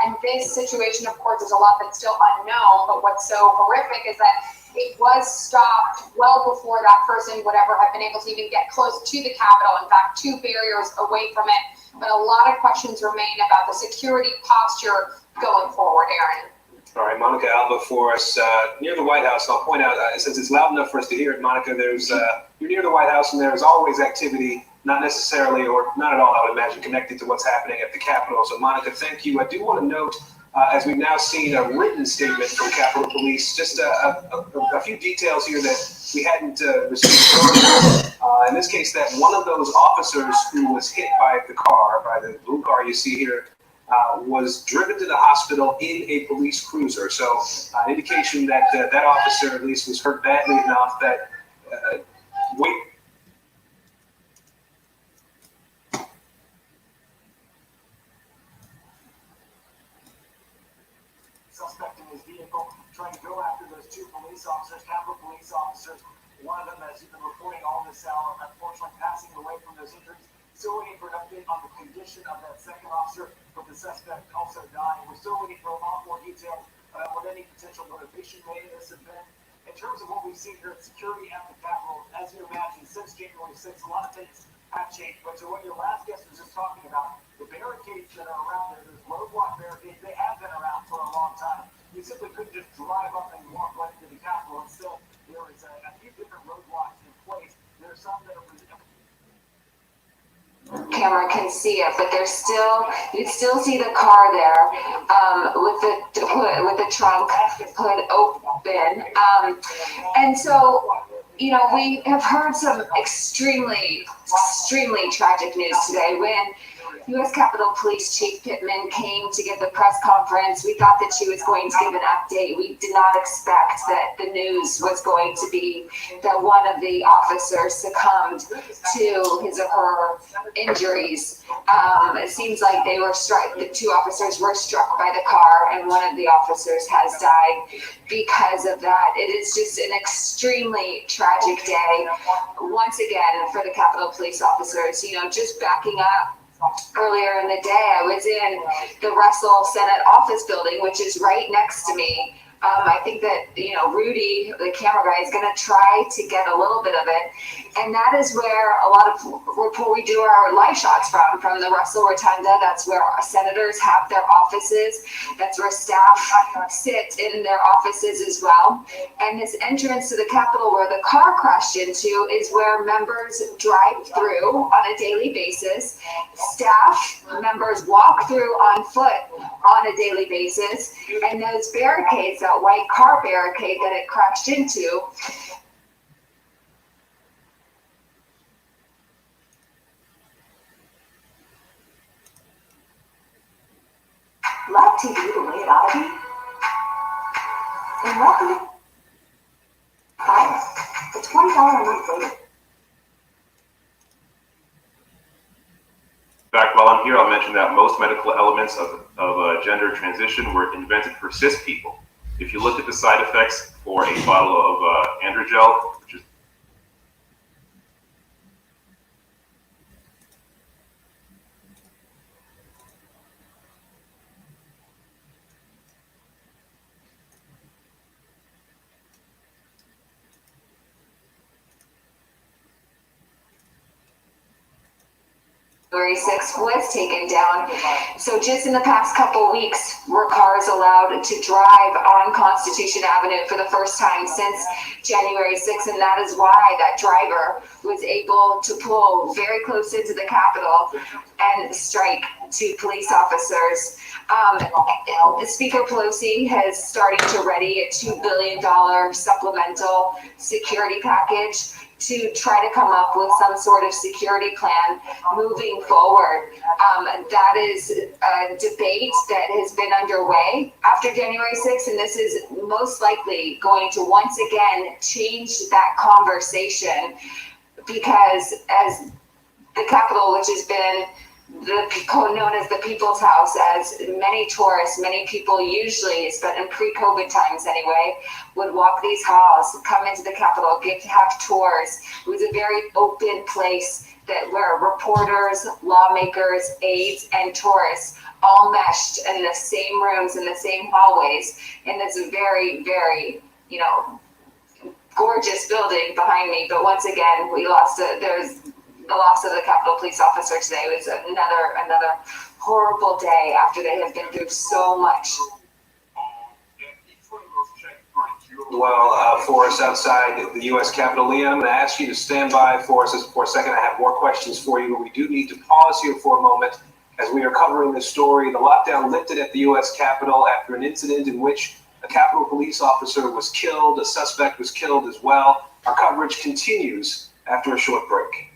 And this situation, of course, is a lot that's still unknown. But what's so horrific is that it was stopped well before that person would ever have been able to even get close to the Capitol. In fact, 2 barriers away from it. But a lot of questions remain about the security posture going forward, Aaron. All right, Monica Alba for us near the White House. I'll point out, since it's loud enough for us to hear it, Monica, there's you're near the White House, and there's always activity, not necessarily or not at all, I would imagine, connected to what's happening at the Capitol. So, Monica, thank you. I do want to note, as we've now seen a written statement from Capitol Police, just a few details here that we hadn't received earlier. In this case, that one of those officers who was hit by the car, by the blue car you see here, was driven to the hospital in a police cruiser. So an indication that that officer at least was hurt badly enough that suspect in his vehicle trying to go after those 2 police officers, Capitol Police officers. One of them, as you've been reporting all this hour, unfortunately passing away from those injuries. Still waiting for an update on the condition of that second officer, but the suspect also dying. We're still waiting for a lot more detail about what any potential motivation may have been. In terms of what we've seen here at security at the Capitol, as you imagine, since January 6th, a lot of things have changed. But to what your last guest was just talking about, the barricades that are around there, those roadblock barricades, they have been around for a long time. You simply couldn't just drive up and walk right into the Capitol. Instead, there is a few different roadblocks in place. There are some that are camera can see it, but there's still, you still see the car there, with the trunk hood open, and so, you know, we have heard some extremely tragic news today. When U.S. Capitol Police Chief Pittman came to give the press conference, we thought that she was going to give an update. We did not expect that the news was going to be that one of the officers succumbed to his or her injuries. It seems like they were struck, the 2 officers were struck by the car, and one of the officers has died because of that. It is just an extremely tragic day, once again, for the Capitol Police officers. You know, just backing up, earlier in the day, I was in the Russell Senate office building, which is right next to me. I think that, Rudy, the camera guy, is going to try to get a little bit of it. And that is where a lot of where we do our live shots from the Russell Rotunda. That's where our senators have their offices. That's where staff sit in their offices as well. And this entrance to the Capitol where the car crashed into is where members drive through on a daily basis. Staff members walk through on foot on a daily basis. And those barricades, that white car barricade that it crashed into, Love TV the way it ought to be? And welcome to the $20 a month later. In fact, while I'm here, I'll mention that most medical elements of gender transition were invented for cis people. If you look at the side effects for a bottle of androgel, which is January 6th was taken down. So just in the past couple weeks, were cars allowed to drive on Constitution Avenue for the first time since January 6th, and that is why that driver was able to pull very close into the Capitol and strike two police officers. Speaker Pelosi has started to ready a $2 billion supplemental security package to try to come up with some sort of security plan moving forward. That is a debate that has been underway after January 6th, and this is most likely going to once again change that conversation, because as the Capitol, which has been known as the People's House, as many tourists, many people usually, but in pre-COVID times anyway, would walk these halls, come into the Capitol, have tours. It was a very open place where reporters, lawmakers, aides, and tourists all meshed in the same rooms, in the same hallways, in this very, very, gorgeous building behind me. But once again, we lost there's the loss of the Capitol Police officer today. Was another horrible day after they have been through so much. Well, for us outside the U.S. Capitol, Leah, I'm going to ask you to stand by for us for a second. I have more questions for you, but we do need to pause here for a moment as we are covering this story. The lockdown lifted at the U.S. Capitol after an incident in which a Capitol Police officer was killed. A suspect was killed as well. Our coverage continues after a short break.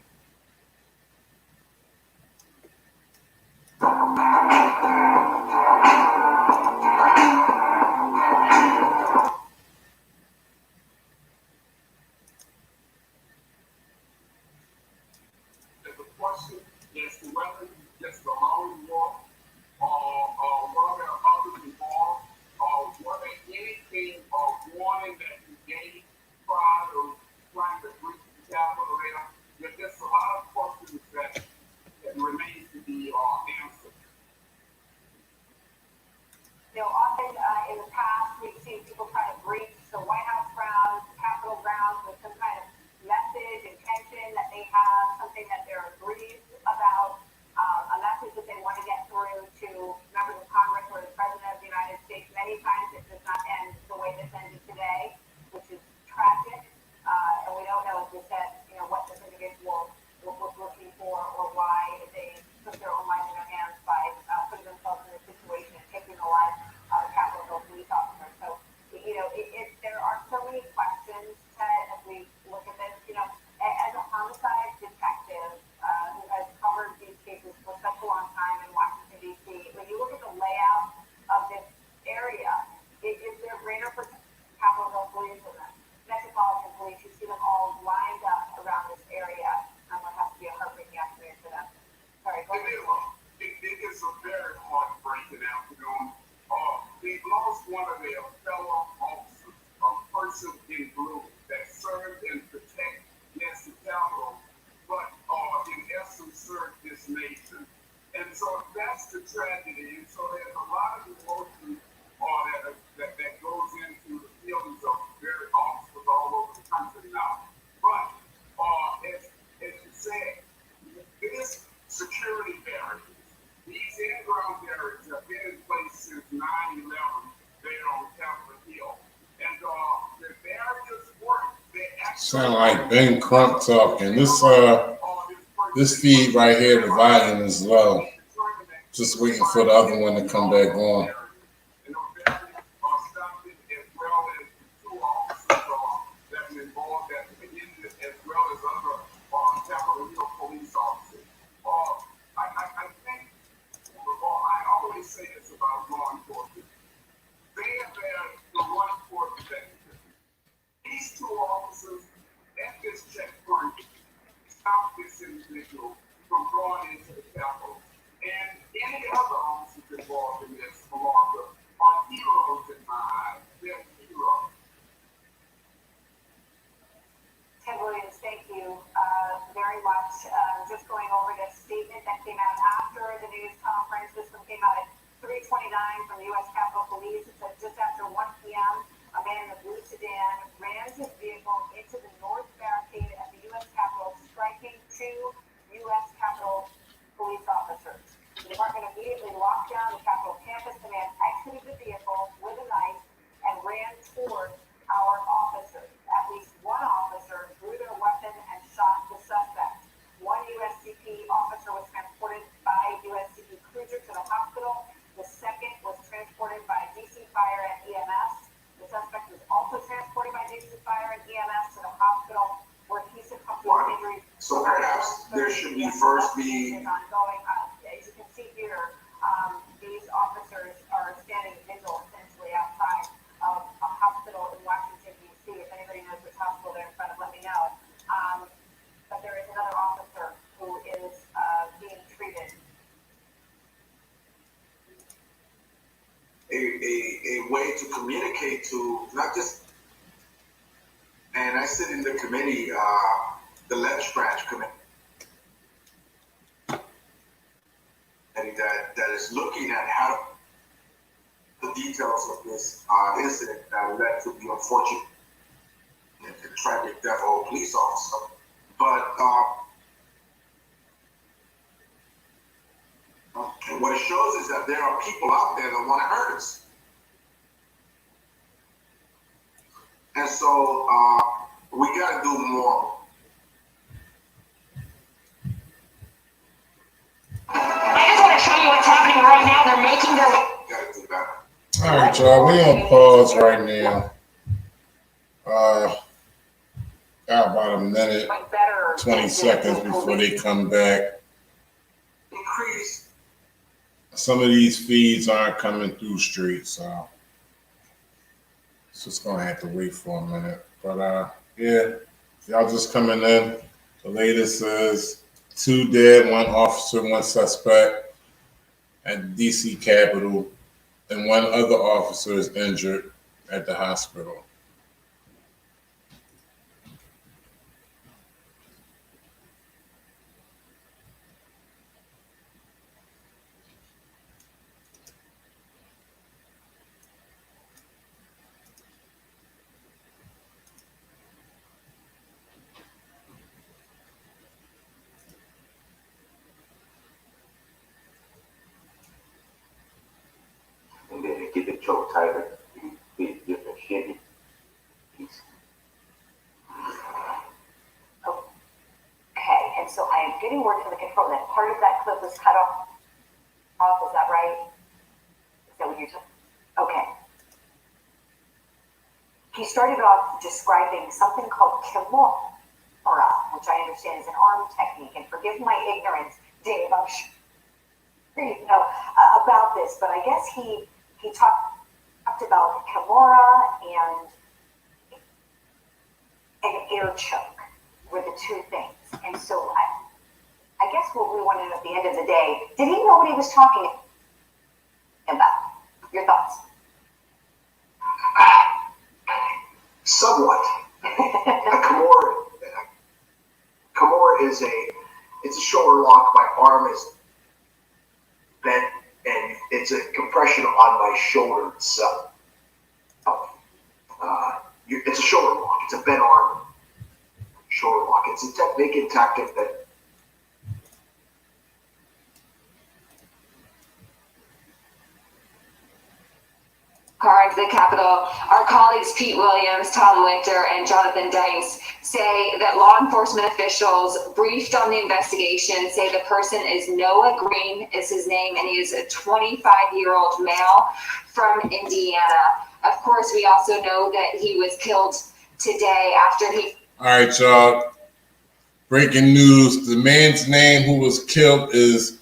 Sound like Ben Crump talking. This feed right here, the volume is low. Just waiting for the other one to come back on. These two officers at this checkpoint stopped this individual from going into the Capitol. And any other officers involved in this, Malonga, are heroes in my eyes. They're heroes. Ted Williams, thank you very much. Just going over the statement that came out after the news conference. This one came out at 3:29 from the U.S. Capitol Police. It said just after 1 p.m., a man in a blue sedan ran his vehicle into the north barricade at the U.S. Capitol, striking two U.S. Capitol police officers. The department immediately locked down the Capitol campus. The man exited the vehicle with a knife and ran toward our officers. At least one officer drew their weapon and shot the suspect. One USCP officer was transported by USCP cruiser to the hospital. The second was transported by DC Fire and EMS. The suspect was also transported by DC Fire and EMS to the hospital where he succumbed to his injuries. So perhaps there should be first be. Ongoing. As you can see here, these officers are standing vigil essentially outside of a hospital in Washington, D.C. If anybody knows which hospital they're in front of, let me know. But there is another officer who is being treated. A way to communicate to not just, and I sit in the committee, the Lynch Branch Committee, and that is looking at how the details of this incident that led to the unfortunate and tragic death of a police officer. But what it shows is that there are people out there that want to hurt us. And so we got to do more. I just want to show you what's happening right now. They're making their. Got to do better. All right, y'all. We on pause right now. Got about a minute, 20 seconds before they come back. Increase. Some of these feeds aren't coming through street, so it's just gonna have to wait for a minute. But yeah, y'all just coming in. The latest is 2 dead, 1 officer, 1 suspect at DC Capitol, and 1 other officer is injured at the hospital. And then to get the choke tighter, be different shitty. Okay, and so I am getting word from the control that part of that clip was cut off. Is that right? Is that what you're talking? Okay. He started off describing something called kimura, which I understand is an arm technique. And forgive my ignorance, Dave, I'm sure you know about this, but I guess he talked about kimura and an air choke were the two things. And so I guess what we want to know at the end of the day, did he know what he was talking about? Your thoughts? Somewhat. Kimura is it's a shoulder lock. My arm is bent and it's a compression on my shoulder itself. It's a shoulder lock. It's a bent arm shoulder lock. It's a technique and tactic that Car into the Capitol Capitol, our colleagues Pete Williams, Tom Winter, and Jonathan Dykes say that law enforcement officials briefed on the investigation say the person is Noah Green is his name, and he is a 25-year-old male from Indiana. Of course, we also know that he was killed today after he... All right, y'all. Breaking news. The man's name who was killed is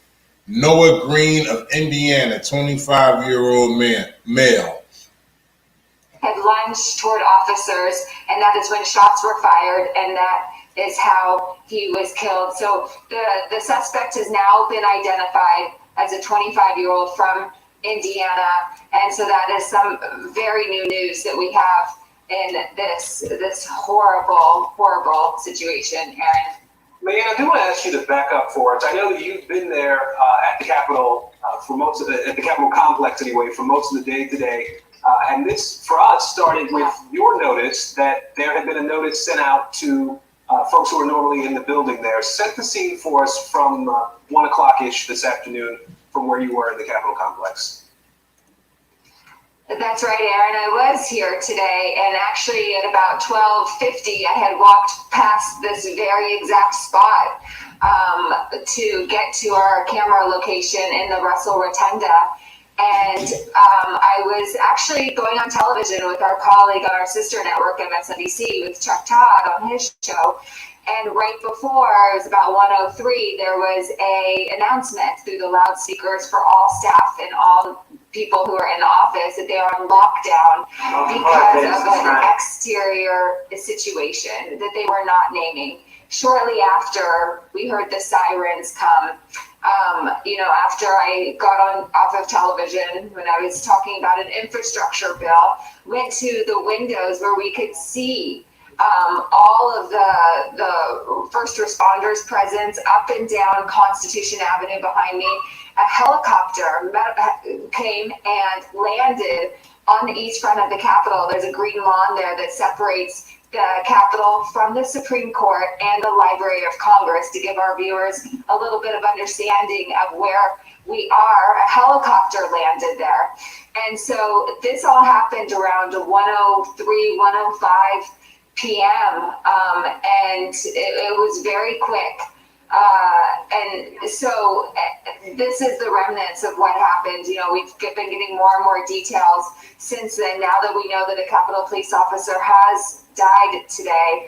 Noah Green of Indiana, 25-year-old male. Had lunged toward officers, and that is when shots were fired, and that is how he was killed. So the suspect has now been identified as a 25-year-old from Indiana, and so that is some very new news that we have in this horrible situation, Aaron. Leanne, I do want to ask you to back up for us. I know that you've been there at the Capitol for most of at the Capitol complex anyway, for most of the day today. And this, for us, started with your notice that there had been a notice sent out to folks who are normally in the building there. Set the scene for us from 1 o'clock-ish this afternoon from where you were in the Capitol complex. That's right, Aaron. I was here today, and actually at about 12:50, I had walked past this very exact spot to get to our camera location in the Russell Rotunda. And I was actually going on television with our colleague on our sister network, MSNBC, with Chuck Todd on his show. And right before, it was about 1:03, there was a announcement through the loudspeakers for all staff and all people who are in the office that they are on lockdown because of an exterior situation that they were not naming. Shortly after, we heard the sirens come. After I got off of television when I was talking about an infrastructure bill, went to the windows where we could see all of the first responders' presence up and down Constitution Avenue behind me. A helicopter came and landed on the east front of the Capitol. There's a green lawn there that separates the Capitol from the Supreme Court and the Library of Congress to give our viewers a little bit of understanding of where we are. A helicopter landed there. And so this all happened around 1:03, 1:05 p.m. And it was very quick. And so this is the remnants of what happened. We've been getting more and more details since then, now that we know that a Capitol police officer has died today.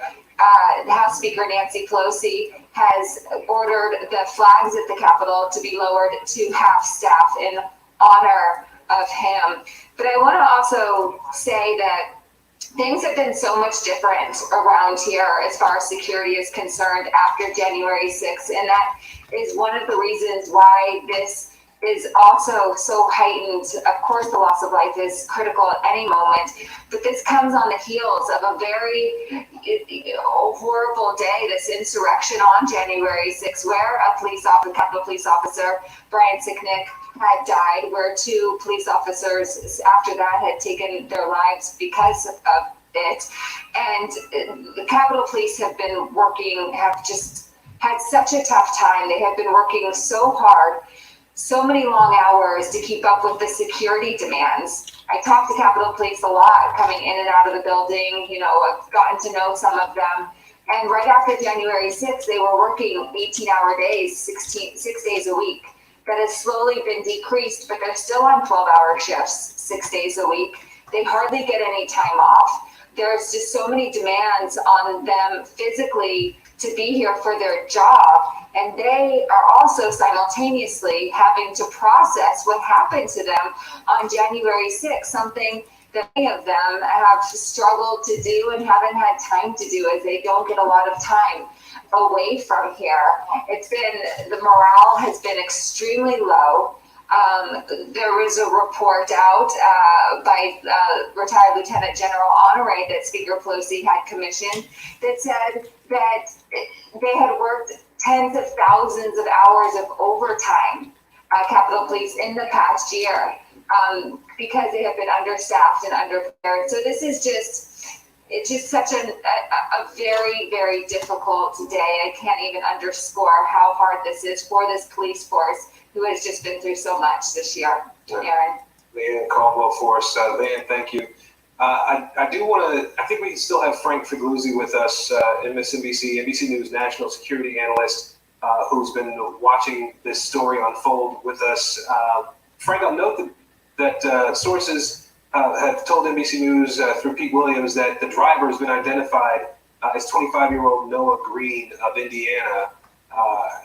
House Speaker Nancy Pelosi has ordered the flags at the Capitol to be lowered to half staff in honor of him. But I want to also say that things have been so much different around here as far as security is concerned after January 6th, and that is one of the reasons why this is also so heightened. Of course, the loss of life is critical at any moment, but this comes on the heels of a very horrible day, this insurrection on January 6th, where a Capitol police officer, Brian Sicknick, had died, where 2 police officers after that had taken their lives because of it. And the Capitol Police have just had such a tough time. They have been working so hard, so many long hours to keep up with the security demands. I talk to Capitol Police a lot coming in and out of the building. I've gotten to know some of them. And right after January 6th, they were working 18-hour days, 6 days a week. That has slowly been decreased, but they're still on 12-hour shifts, 6 days a week. They hardly get any time off. There's just so many demands on them physically to be here for their job. And they are also simultaneously having to process what happened to them on January 6th, something that many of them have struggled to do and haven't had time to do, as they don't get a lot of time away from here. The morale has been extremely low. There was a report out by retired Lieutenant General Honore that Speaker Pelosi had commissioned that said that they had worked tens of thousands of hours of overtime, Capitol Police, in the past year because they have been understaffed and underprepared. So this is it's just such a very, very difficult day. I can't even underscore how hard this is for this police force who has just been through so much this year. Aaron. Leanne Caldwell for us. Leanne, thank you. I do want to, I think we still have Frank Figluzzi with us, MSNBC, NBC News national security analyst, who's been watching this story unfold with us. Frank, I'll note that sources have told NBC News through Pete Williams that the driver has been identified as 25-year-old Noah Green of Indiana,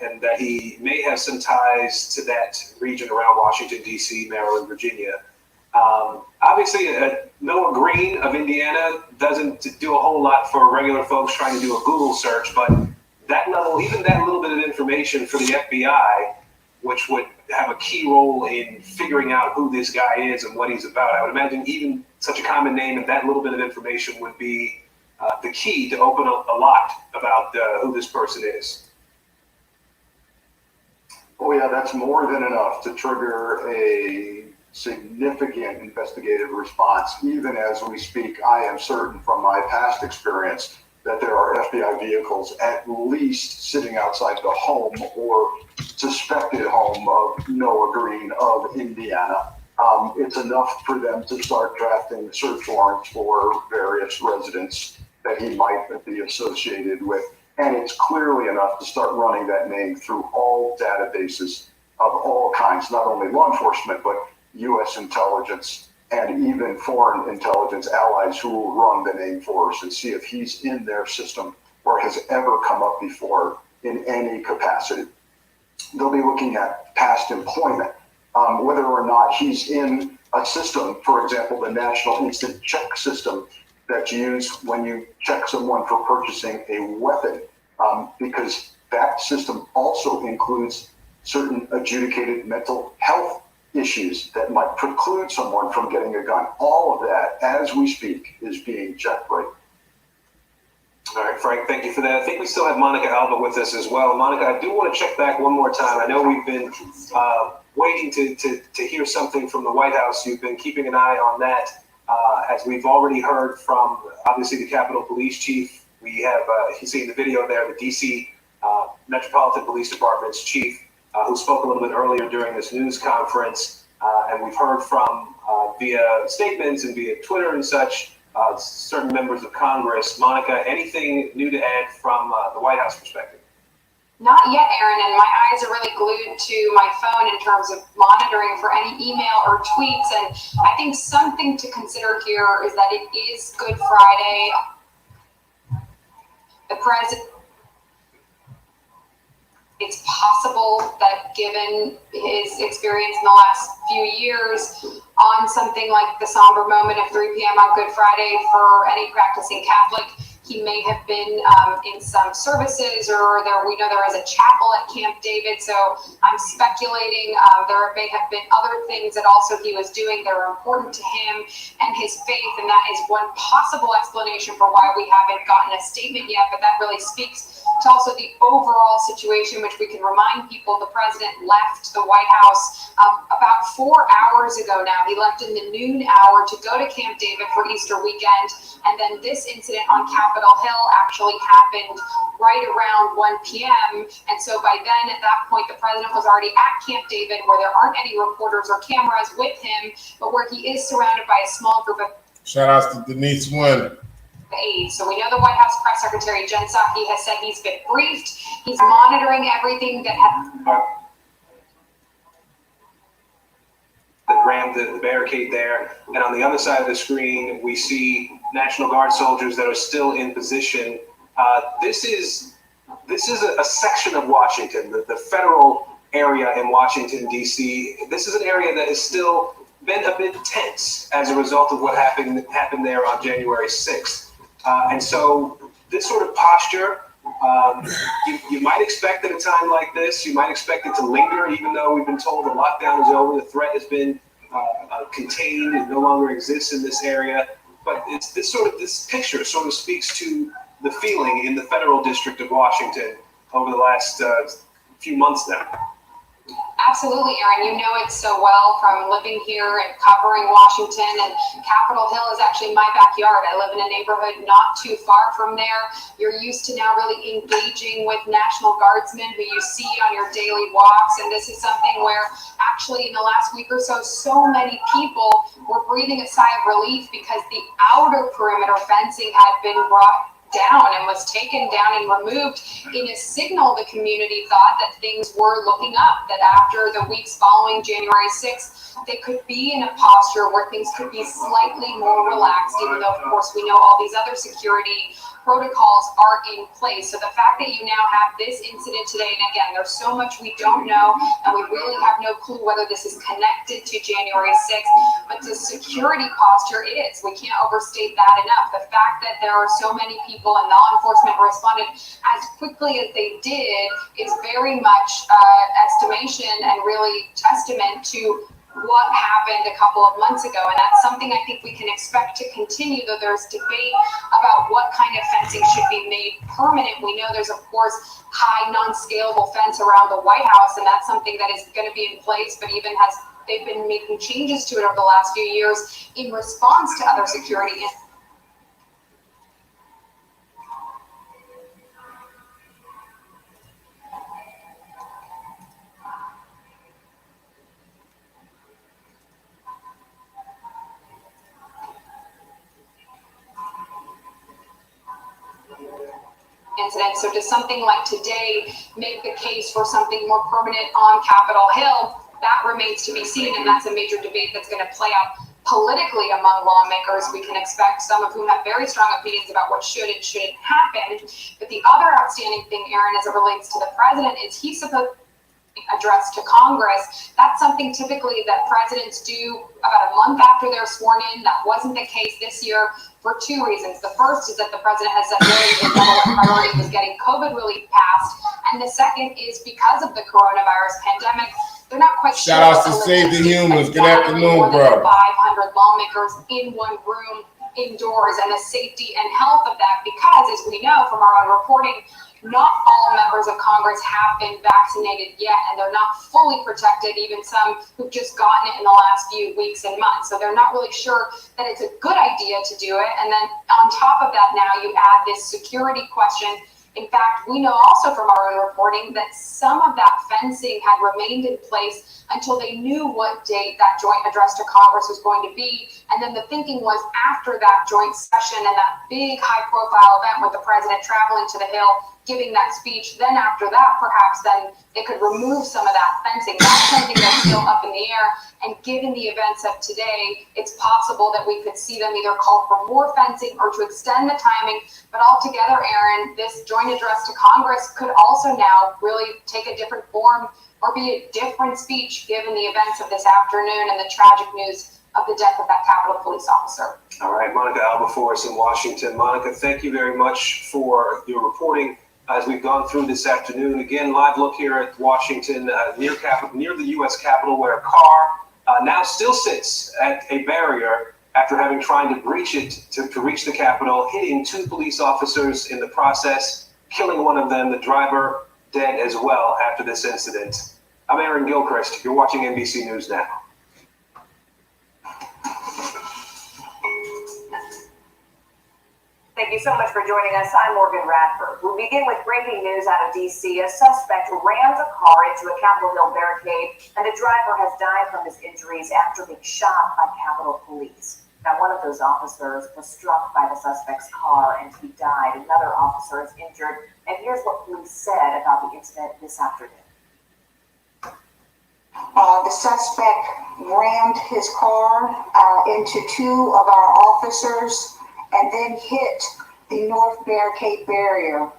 and that he may have some ties to that region around Washington, D.C., Maryland, Virginia. Obviously, Noah Green of Indiana doesn't do a whole lot for regular folks trying to do a Google search, but that level, even that little bit of information for the FBI, which would have a key role in figuring out who this guy is and what he's about. I would imagine even such a common name and that little bit of information would be the key to open up a lot about who this person is. Oh yeah, that's more than enough to trigger a significant investigative response. Even as we speak, I am certain from my past experience that there are FBI vehicles at least sitting outside the home or suspected home of Noah Green of Indiana. It's enough for them to start drafting search warrants for various residents that he might be associated with. And it's clearly enough to start running that name through all databases of all kinds, not only law enforcement, but U.S. intelligence and even foreign intelligence allies who will run the name for us and see if he's in their system or has ever come up before in any capacity. They'll be looking at past employment, whether or not he's in a system, for example, the National Instant Check system that's used when you check someone for purchasing a weapon, because that system also includes certain adjudicated mental health issues that might preclude someone from getting a gun. All of that, as we speak, is being checked right. All right, Frank, thank you for that. I think we still have Monica Alba with us as well. Monica, I do want to check back one more time. I know we've been waiting to hear something from the White House. You've been keeping an eye on that. As we've already heard from, obviously, the Capitol Police Chief. We have, you see in the video there, the D.C. Metropolitan Police Department's chief, who spoke a little bit earlier during this news conference. And we've heard from, via statements and via Twitter and such, certain members of Congress. Monica, anything new to add from the White House perspective? Not yet, Aaron, and my eyes are really glued to my phone in terms of monitoring for any email or tweets. And I think something to consider here is that it is Good Friday. The president, it's possible that given his experience in the last few years on something like the somber moment of 3 p.m. on Good Friday for any practicing Catholic, he may have been in some services, or we know there is a chapel at Camp David. So I'm speculating there may have been other things that also he was doing that are important to him and his faith. And that is one possible explanation for why we haven't gotten a statement yet. But that really speaks to also the overall situation, which we can remind people the president left the White House about 4 hours ago now. He left in the noon hour to go to Camp David for Easter weekend. And then this incident on Capitol Hill actually happened right around 1 p.m. And so by then, at that point, the president was already at Camp David, where there aren't any reporters or cameras with him, but where he is surrounded by a small group of shout outs to Denise Wynn. Aides. So we know the White House press secretary Jen Psaki has said he's been briefed. He's monitoring everything that rammed the barricade there. And on the other side of the screen, we see National Guard soldiers that are still in position. This is a section of Washington, the federal area in Washington, D.C. This is an area that has still been a bit tense as a result of what happened there on January 6th. And so this sort of posture, you might expect at a time like this, you might expect it to linger, even though we've been told the lockdown is over, the threat has been contained, it no longer exists in this area. But it's this picture sort of speaks to the feeling in the federal district of Washington over the last few months now. Absolutely, Erin. You know it so well from living here and covering Washington, and Capitol Hill is actually my backyard. I live in a neighborhood not too far from there. You're used to now really engaging with National Guardsmen who you see on your daily walks, and this is something where actually in the last week or so, so many people were breathing a sigh of relief because the outer perimeter fencing had been brought down and was taken down and removed in a signal the community thought that things were looking up, that after the weeks following January 6th, they could be in a posture where things could be slightly more relaxed, even though, of course, we know all these other security protocols are in place. So the fact that you now have this incident today, and again, there's so much we don't know, and we really have no clue whether this is connected to January 6th, but the security posture is. We can't overstate that enough. The fact that there are so many people and law enforcement responded as quickly as they did is very much estimation and really testament to what happened a couple of months ago, and that's something I think we can expect to continue, though there's debate about what kind of fencing should be made permanent. We know there's, of course, high non-scalable fence around the White House, and that's something that is going to be in place, but even they've been making changes to it over the last few years in response to other security incident. So does something like today make the case for something more permanent on Capitol Hill? That remains to be seen, and that's a major debate that's going to play out politically among lawmakers. We can expect some of whom have very strong opinions about what should and shouldn't happen. But the other outstanding thing, Erin, as it relates to the president, is he's supposed address to Congress. That's something typically that presidents do about a month after they're sworn in. That wasn't the case this year for two reasons. The first is that the president has said really his number one priority was getting COVID relief passed. And the second is because of the coronavirus pandemic, they're not quite sure. Shout out to Save the Humans. Good afternoon, bro. 500 lawmakers in one room indoors, and the safety and health of that, because as we know from our own reporting, not all members of Congress have been vaccinated yet, and they're not fully protected, even some who've just gotten it in the last few weeks and months. So they're not really sure that it's a good idea to do it. And then on top of that, now you add this security question. In fact, we know also from our own reporting that some of that fencing had remained in place until they knew what date that joint address to Congress was going to be. And then the thinking was after that joint session and that big high-profile event with the president traveling to the Hill, giving that speech, then after that, perhaps then they could remove some of that fencing. That's something that's still up in the air. And given the events of today, it's possible that we could see them either call for more fencing or to extend the timing. But altogether, Erin, this joint address to Congress could also now really take a different form or be a different speech given the events of this afternoon and the tragic news of the death of that Capitol Police officer. All right, Monica Albaforce in Washington. Monica, thank you very much for your reporting as we've gone through this afternoon. Again, live look here at Washington, near the U.S. Capitol, where a car now still sits at a barrier after having tried to breach it to reach the Capitol, hitting two police officers in the process, killing one of them, the driver dead as well after this incident. I'm Aaron Gilchrist. You're watching NBC News Now. Thank you so much for joining us. I'm Morgan Radford. We'll begin with breaking news out of D.C. A suspect rammed a car into a Capitol Hill barricade, and the driver has died from his injuries after being shot by Capitol Police. Now, one of those officers was struck by the suspect's car, and he died. Another officer is injured, and here's what police said about the incident this afternoon. The suspect rammed his car into two of our officers and then hit the north barricade barrier.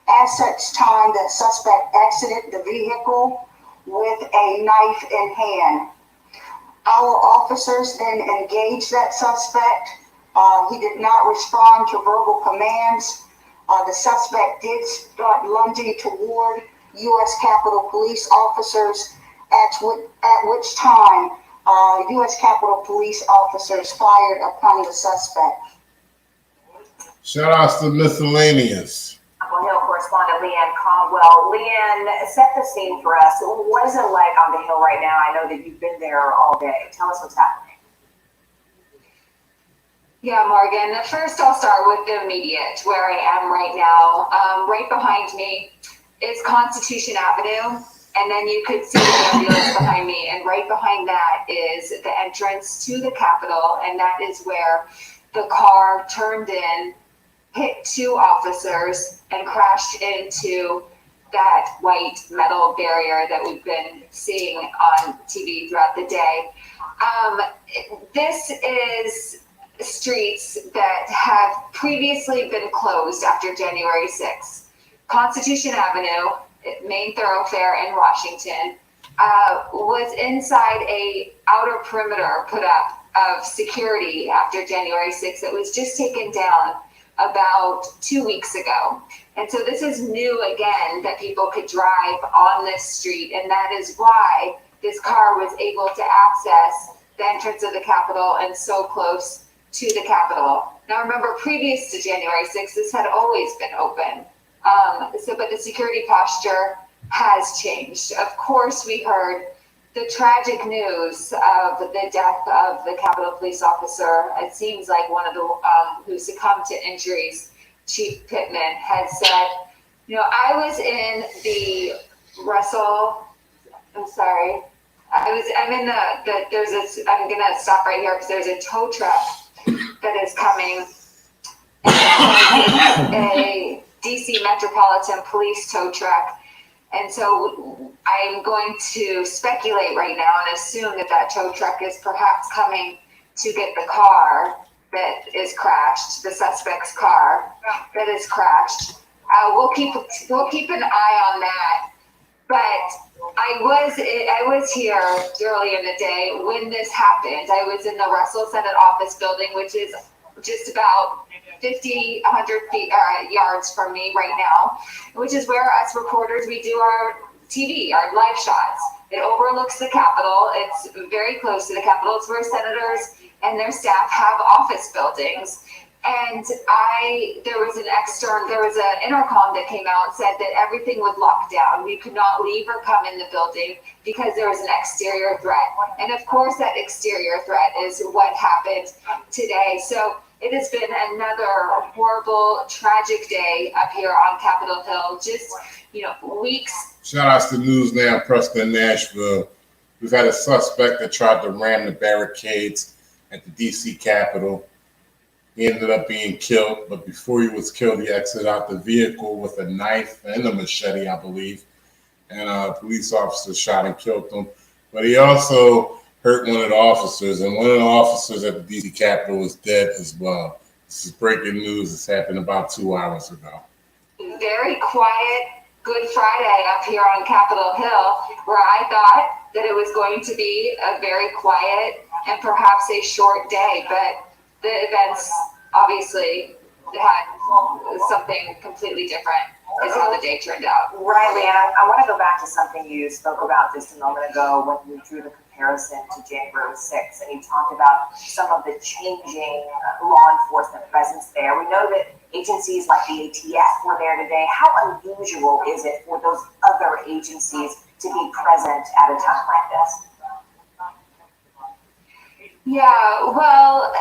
As such time, the suspect exited the vehicle with a knife in hand. Our officers then engaged that suspect. He did not respond to verbal commands. The suspect did start lunging toward U.S. Capitol Police officers, at which time U.S. Capitol Police officers fired upon the suspect. Shout outs to Miscellaneous. Capitol Hill, of course, correspondent Leanne Caldwell. Leanne, set the scene for us. What is it like on the Hill right now? I know that you've been there all day. Tell us what's happening. Yeah, Morgan. First, I'll start with the immediate, where I am right now. Right behind me is Constitution Avenue, and then you could see the ambulance behind me, and right behind that is the entrance to the Capitol, and that is where the car turned in, hit two officers, and crashed into that white metal barrier that we've been seeing on TV throughout the day. This is streets that have previously been closed after January 6th. Constitution Avenue, main thoroughfare in Washington, was inside a outer perimeter put up of security after January 6th. It was just taken down about 2 weeks ago. And so this is new again, that people could drive on this street. And that is why this car was able to access the entrance of the Capitol and so close to the Capitol. Now remember, previous to January 6th, this had always been open. But the security posture has changed. Of course, we heard the tragic news of the death of the Capitol Police officer. It seems like one of the who succumbed to injuries, Chief Pittman, had said, I was in the Russell, I'm sorry, I'm in I'm gonna stop right here because there's a tow truck that is coming. A DC Metropolitan Police tow truck. And so I'm going to speculate right now and assume that tow truck is perhaps coming to get the car that is crashed, the suspect's car that is crashed. We'll keep an eye on that. But I was here early in the day when this happened. I was in the Russell Senate office building, which is just about 100 feet yards from me right now, which is where us reporters, we do our TV, our live shots. It overlooks the Capitol. It's very close to the Capitol. It's where senators and their staff have office buildings. And there was an intercom that came out and said that everything was locked down. We could not leave or come in the building because there was an exterior threat. And of course, that exterior threat is what happened today. So it has been another horrible, tragic day up here on Capitol Hill. Just, weeks. Shout outs to News Now, Preston, Nashville. We've had a suspect that tried to ram the barricades at the DC Capitol. He ended up being killed, but before he was killed, he exited out the vehicle with a knife and a machete, I believe. And a police officer shot and killed him. But he also hurt one of the officers, and one of the officers at the DC Capitol is dead as well. This is breaking news. This happened about 2 hours ago. Very quiet Good Friday up here on Capitol Hill, where I thought that it was going to be a very quiet and perhaps a short day, but the events obviously had something completely different is how the day turned out. Right, Leanne, I want to go back to something you spoke about just a moment ago when you drew the comparison to January 6th, and you talked about some of the changing law enforcement presence there. We know that agencies like the ATF were there today. How unusual is it for those other agencies to be present at a time like this? Yeah, well,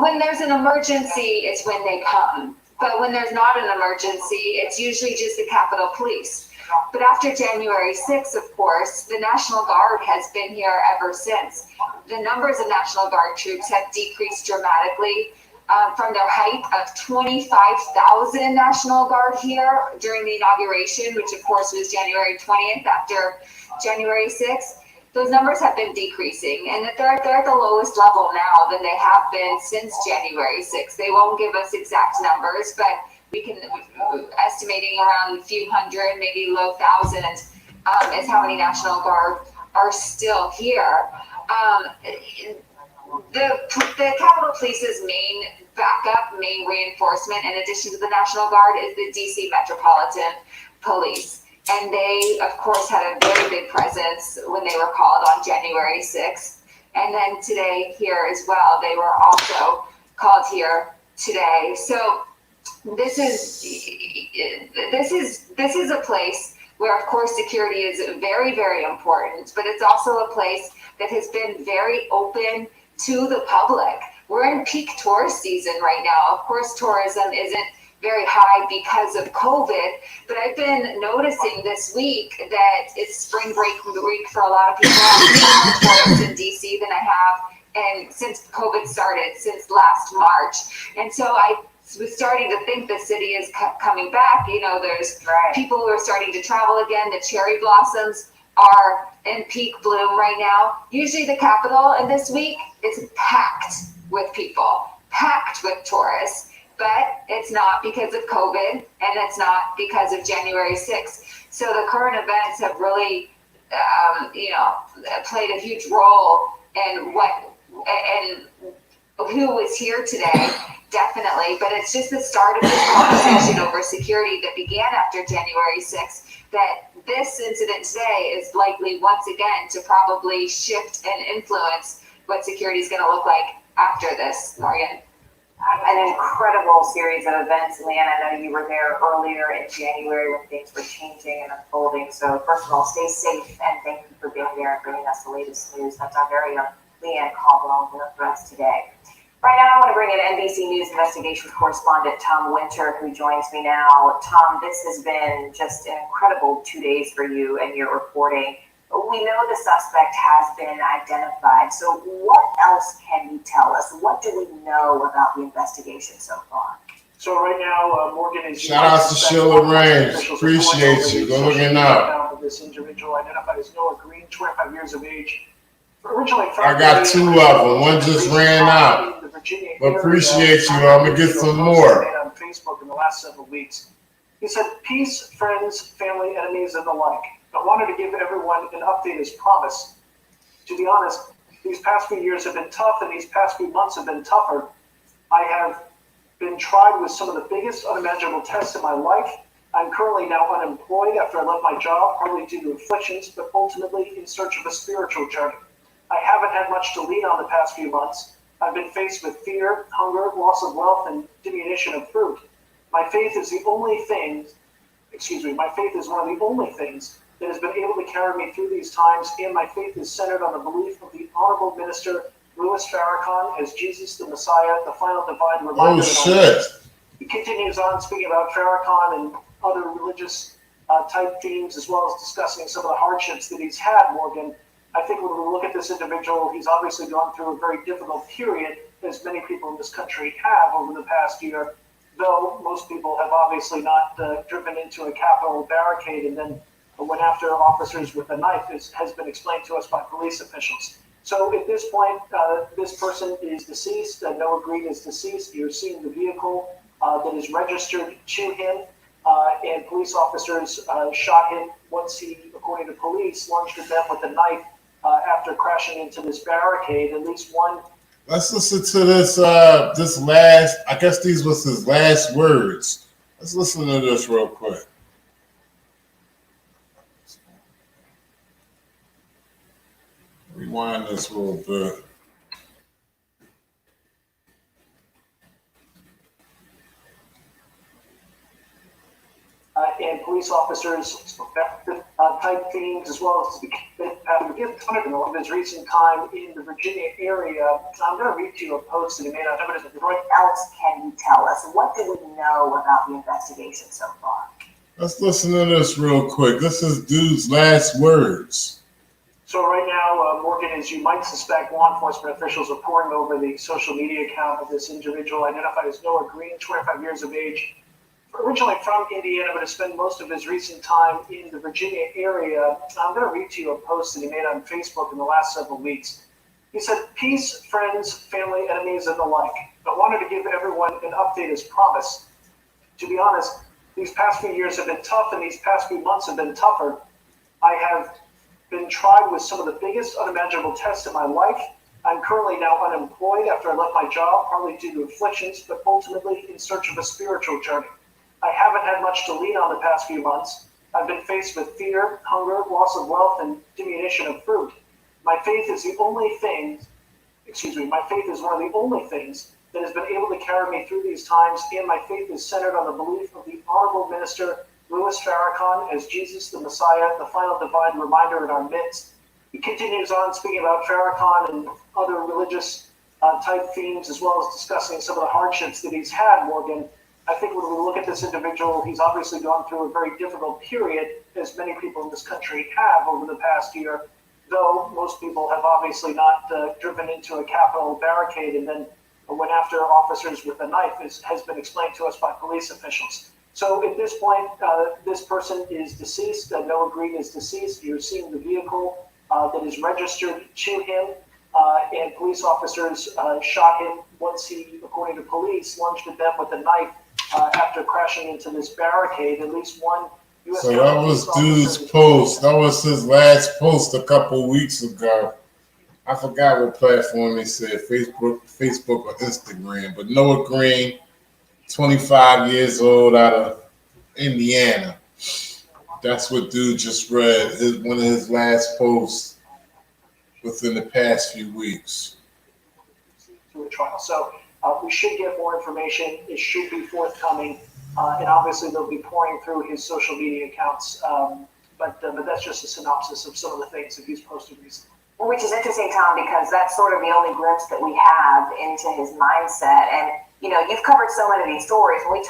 when there's an emergency, it's when they come. But when there's not an emergency, it's usually just the Capitol Police. But after January 6th, of course, the National Guard has been here ever since. The numbers of National Guard troops have decreased dramatically from their height of 25,000 National Guard here during the inauguration, which of course was January 20th after January 6th. Those numbers have been decreasing, and that they're at the lowest level now than they have been since January 6th. They won't give us exact numbers, but we can estimating around a few hundred, maybe low thousands, is how many National Guard are still here. The Capitol Police's main backup, main reinforcement, in addition to the National Guard, is the DC Metropolitan Police. And they, of course, had a very big presence when they were called on January 6th. And then today here as well, they were also called here today. So this is a place where, of course, security is very, very important, but it's also a place that has been very open to the public. We're in peak tourist season right now. Of course, tourism isn't very high because of COVID, but I've been noticing this week that it's spring break week for a lot of people. I've seen more tourists in DC than I have, and since COVID started, since last March. And so I was starting to think the city is coming back. You know, there's people who are starting to travel again. The cherry blossoms are in peak bloom right now. Usually the Capitol in this week is packed with people, packed with tourists, but it's not because of COVID and it's not because of January 6th. So the current events have really, played a huge role in who is here today. Definitely, but it's just the start of this conversation over security that began after January 6th, that this incident today is likely once again to probably shift and influence what security is going to look like after this, Morgan. An incredible series of events, Leanne. I know you were there earlier in January when things were changing and unfolding. So first of all, stay safe and thank you for being there and bringing us the latest news. That's our very own Leanne Caldwell here for us today. Right now, I want to bring in NBC News investigations correspondent Tom Winter, who joins me now. Tom, this has been just an incredible 2 days for you and your reporting. We know the suspect has been identified. So what else can you tell us? What do we know about the investigation so far? So right now, Morgan is... Shout out to Sheila Range. Appreciate you. Go looking up. This individual identified as Noah Green, 25 years of age. Originally from I got two of them. One just ran out. But appreciate you. I'm going to get some more. On Facebook in the last several weeks. He said, peace, friends, family, enemies, and the like. I wanted to give everyone an update as promised. To be honest, these past few years have been tough, and these past few months have been tougher. I have been tried with some of the biggest unimaginable tests in my life. I'm currently now unemployed after I left my job, partly due to afflictions, but ultimately in search of a spiritual journey. I haven't had much to lean on the past few months. I've been faced with fear, hunger, loss of wealth, and diminution of fruit. My faith is one of the only things that has been able to carry me through these times, and my faith is centered on the belief of the Honorable Minister Louis Farrakhan as Jesus the Messiah, the final divine reminder. Oh, shit. He continues on speaking about Farrakhan and other religious type themes, as well as discussing some of the hardships that he's had, Morgan. I think when we look at this individual, he's obviously gone through a very difficult period, as many people in this country have over the past year, though most people have obviously not driven into a Capitol barricade and then went after officers with a knife, as has been explained to us by police officials. So at this point, this person is deceased. Noah Green is deceased. You're seeing the vehicle that is registered to him, and police officers shot him once he, according to police, lunged at them with a knife after crashing into this barricade. At least one. Let's listen to this last, I guess these was his last words. Let's listen to this real quick. Rewind this a little bit. And police officers type themes, as well as give one of his recent time in the Virginia area. I'm going to read to you a post that he made on evidence. What else can you tell us? What do we know about the investigation so far? Let's listen to this real quick. This is dude's last words. So right now, Morgan, as you might suspect, law enforcement officials are poring over the social media account of this individual identified as Noah Green, 25 years of age. Originally from Indiana, but has spent most of his recent time in the Virginia area. I'm going to read to you a post that he made on Facebook in the last several weeks. He said, peace, friends, family, enemies, and the like. I wanted to give everyone an update as promised. To be honest, these past few years have been tough, and these past few months have been tougher. I have been tried with some of the biggest unimaginable tests in my life. I'm currently now unemployed after I left my job, partly due to afflictions, but ultimately in search of a spiritual journey. I haven't had much to lean on the past few months. I've been faced with fear, hunger, loss of wealth, and diminution of fruit. My faith is one of the only things that has been able to carry me through these times, and my faith is centered on the belief of the Honorable Minister Louis Farrakhan as Jesus the Messiah, the final divine reminder in our midst. He continues on speaking about Farrakhan and other religious type themes, as well as discussing some of the hardships that he's had, Morgan. I think when we look at this individual, he's obviously gone through a very difficult period, as many people in this country have over the past year, though most people have obviously not driven into a Capitol barricade and then went after officers with a knife, as has been explained to us by police officials. So at this point, this person is deceased. Noah Green is deceased. You're seeing the vehicle that is registered to him, and police officers shot him once he, according to police, lunged at them with a knife after crashing into this barricade. At least one U.S. So that was dude's post. That was his last post a couple weeks ago. I forgot what platform they said, Facebook or Instagram. But Noah Green, 25 years old, out of Indiana. That's what dude just read. One of his last posts within the past few weeks. To a trial. So we should get more information. It should be forthcoming. And obviously they'll be pouring through his social media accounts. But that's just a synopsis of some of the things that he's posted recently. Well, which is interesting, Tom, because that's sort of the only glimpse that we have into his mindset. And, you know, you've covered so many of these stories. When we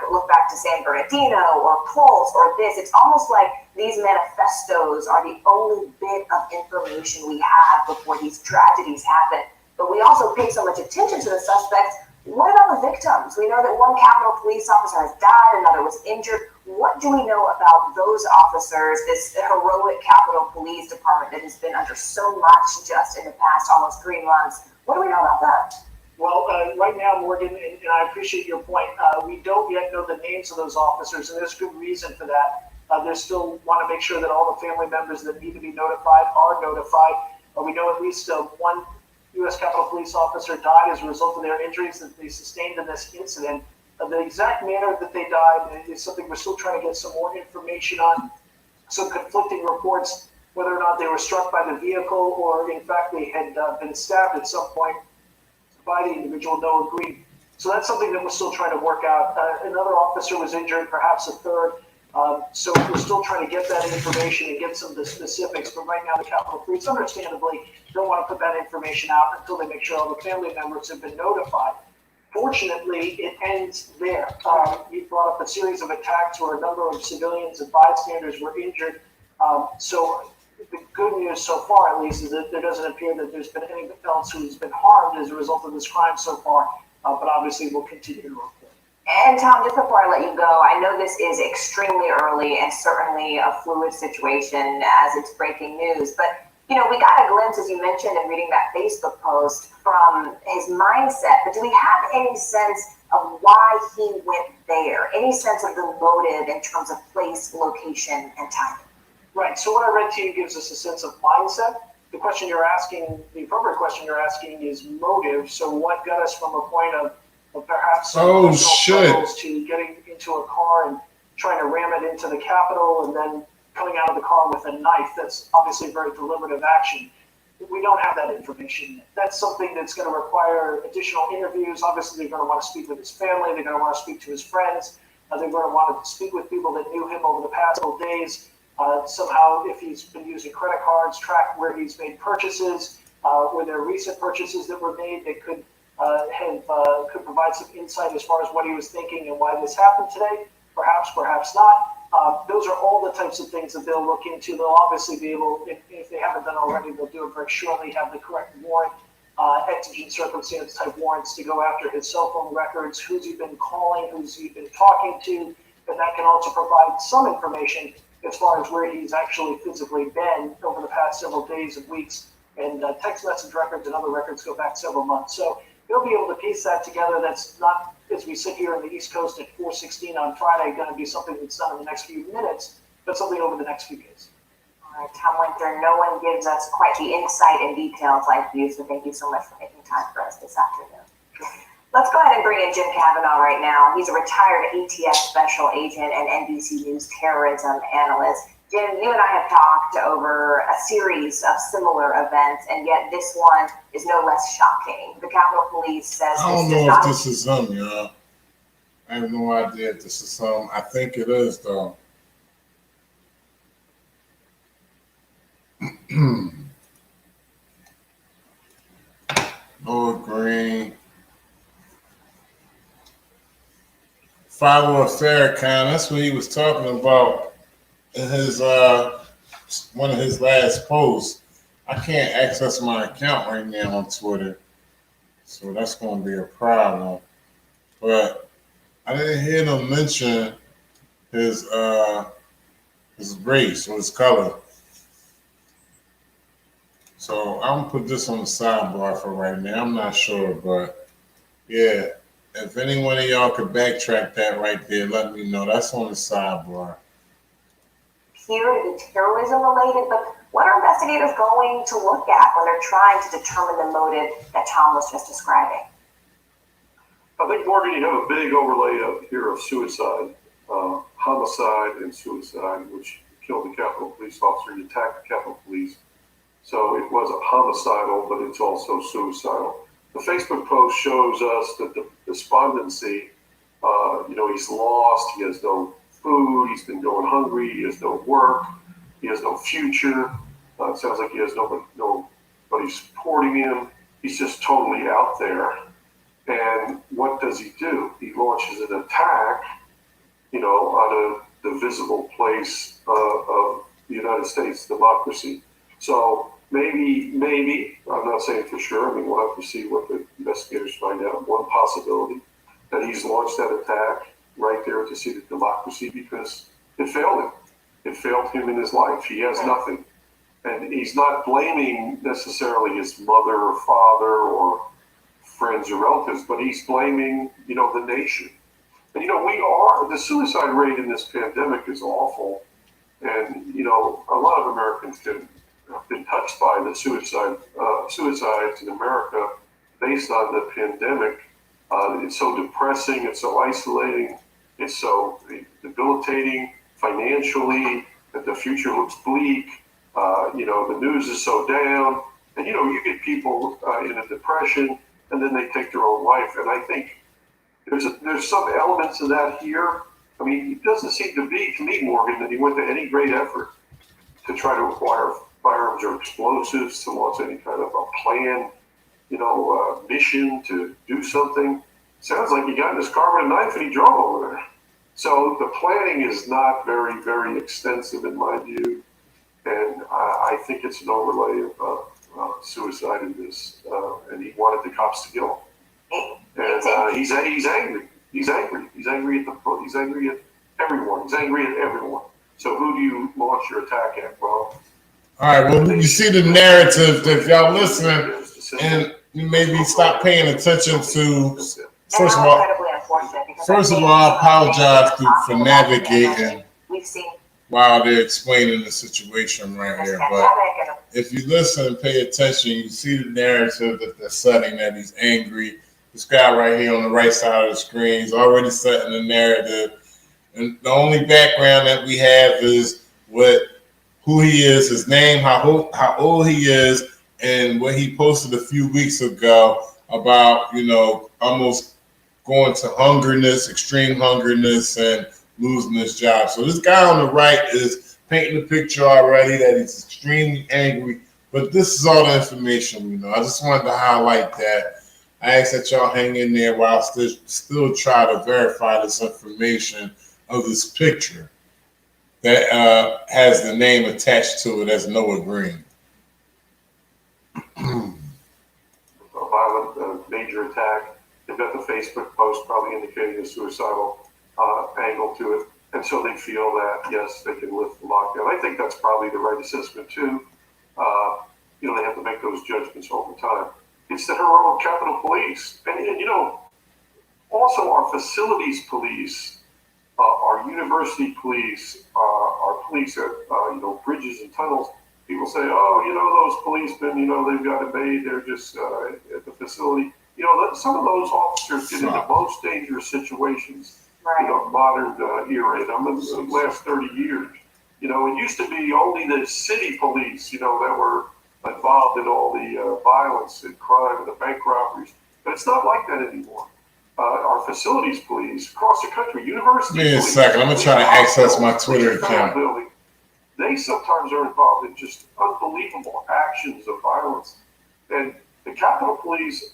look back to San Bernardino or Pulse or this, it's almost like these manifestos are the only bit of information we have before these tragedies happen. But we also pay so much attention to the suspects. What about the victims? We know that one Capitol Police officer has died, another was injured. What do we know about those officers, this heroic Capitol Police Department that has been under so much just in the past almost 3 months? What do we know about that? Well, right now, Morgan, and I appreciate your point, we don't yet know the names of those officers, and there's good reason for that. They still want to make sure that all the family members that need to be notified are notified. We know at least one U.S. Capitol Police officer died as a result of their injuries that they sustained in this incident. The exact manner that they died is something we're still trying to get some more information on. Some conflicting reports, whether or not they were struck by the vehicle or in fact they had been stabbed at some point by the individual, Noah Green. So that's something that we're still trying to work out. Another officer was injured, perhaps a third. So we're still trying to get that information and get some of the specifics. But right now, the Capitol Police, understandably, don't want to put that information out until they make sure all the family members have been notified. Fortunately, it ends there. You brought up a series of attacks where a number of civilians and bystanders were injured. So the good news so far, at least, is that there doesn't appear that there's been anyone else who's been harmed as a result of this crime so far. But obviously, we'll continue to report. And Tom, just before I let you go, I know this is extremely early and certainly a fluid situation as it's breaking news, but you know, we got a glimpse, as you mentioned, in reading that Facebook post from his mindset, but do we have any sense of why he went there? Any sense of the motive in terms of place, location, and timing? Right, so what I read to you gives us a sense of mindset. The question you're asking, the appropriate question you're asking is motive. So what got us from a point of perhaps some struggles to getting into a car and trying to ram it into the Capitol and then coming out of the car with a knife? That's obviously a very deliberative action. We don't have that information. That's something that's going to require additional interviews. Obviously, they're going to want to speak with his family. They're going to want to speak to his friends. They're going to want to speak with people that knew him over the past couple days. Somehow, if he's been using credit cards, track where he's made purchases, were there recent purchases that were made that could could provide some insight as far as what he was thinking and why this happened today. Perhaps, perhaps not. Those are all the types of things that they'll look into. They'll obviously be able, if they haven't done already, they'll do it very shortly, have the correct warrant, exigent circumstance type warrants to go after his cell phone records, who's he been calling, who's he been talking to, and that can also provide some information as far as where he's actually physically been over the past several days and weeks. And text message records and other records go back several months. So they'll be able to piece that together. That's not, as we sit here on the East Coast at 4:16 on Friday, going to be something that's done in the next few minutes, but something over the next few days. All right, Tom Winter, no one gives us quite the insight and details like you, so thank you so much for making time for us this afternoon. Let's go ahead and bring in Jim Kavanaugh right now. He's a retired ATF special agent and NBC News terrorism analyst. Jim, you and I have talked over a series of similar events, and yet this one is no less shocking. The Capitol Police says I don't this does know if not. this is them, y'all. I have no idea if this is some. I think it is though. Noah Green. Follower of Farrakhan. That's what he was talking about in his one of his last posts. I can't access my account right now on Twitter, so that's going to be a problem. But I didn't hear them mention his race or his color. So I'm gonna put this on the sidebar for right now. I'm not sure, but yeah, if any one of y'all could backtrack that right there, let me know. That's on the sidebar. Appear to be terrorism related, but what are investigators going to look at when they're trying to determine the motive that Tom was just describing? I think, Morgan, you have a big overlay up here of suicide, homicide and suicide, which killed the Capitol Police officer. He attacked the Capitol Police. So it was a homicidal, but it's also suicidal. The Facebook post shows us that the despondency, he's lost, he has no food, he's been going hungry, he has no work, he has no future. It sounds like he has nobody supporting him. He's just totally out there. And what does he do? He launches an attack, on the visible place of the United States democracy. So maybe, I'm not saying for sure. I mean, we'll have to see what the investigators find out. One possibility that he's launched that attack right there to see the democracy because it failed him. It failed him in his life. He has nothing. And he's not blaming necessarily his mother or father or friends or relatives, but he's blaming, the nation. And, the suicide rate in this pandemic is awful. And, a lot of Americans have been touched by the suicides in America based on the pandemic. It's so depressing, it's so isolating, it's so debilitating financially, that the future looks bleak. The news is so down. And, you get people in a depression and then they take their own life. And I think there's some elements of that here. I mean, it doesn't seem to me, Morgan, that he went to any great effort to try to acquire firearms or explosives, to launch any kind of a plan, mission to do something. Sounds like he got in his car with a knife and he drove over there. So the planning is not very, very extensive in my view. And I think it's an overlay of suicide in this. And he wanted the cops to kill him. And he's angry. He's angry. He's angry at he's angry at everyone. He's angry at everyone. So who do you launch your attack at? Well, all right. Well, you see the narrative that y'all listening, and you maybe stop paying attention to. First of all, I apologize for navigating while they're explaining the situation right here. But if you listen and pay attention, you see the narrative that they're setting, that he's angry. This guy right here on the right side of the screen, he's already setting the narrative. And the only background that we have is who he is, his name, how old he is, and what he posted a few weeks ago about, almost going to extreme hungerness, and losing his job. So this guy on the right is painting the picture already that he's extremely angry. But this is all the information we know. I just wanted to highlight that. I ask that y'all hang in there while I still try to verify this information of this picture that has the name attached to it as Noah Green. A violent major attack. They've got the Facebook post probably indicating a suicidal angle to it. And so they feel that, yes, they can lift the lockdown. I think that's probably the right assessment too. They have to make those judgments all the time. It's the heroic Capitol Police. And also our facilities police, our university police, our police at, bridges and tunnels. People say, those policemen, they've got it made. They're just at the facility. Some of those officers get into most dangerous situations in a modern era. In the last 30 years. You know, it used to be only the city police, you know, that were involved in all the violence and crime and the bank robberies. But it's not like that anymore. Our facilities police across the country, university Give me a police, second. I'm gonna try to access my Twitter account. building, they sometimes are involved in just unbelievable actions of violence. And the Capitol Police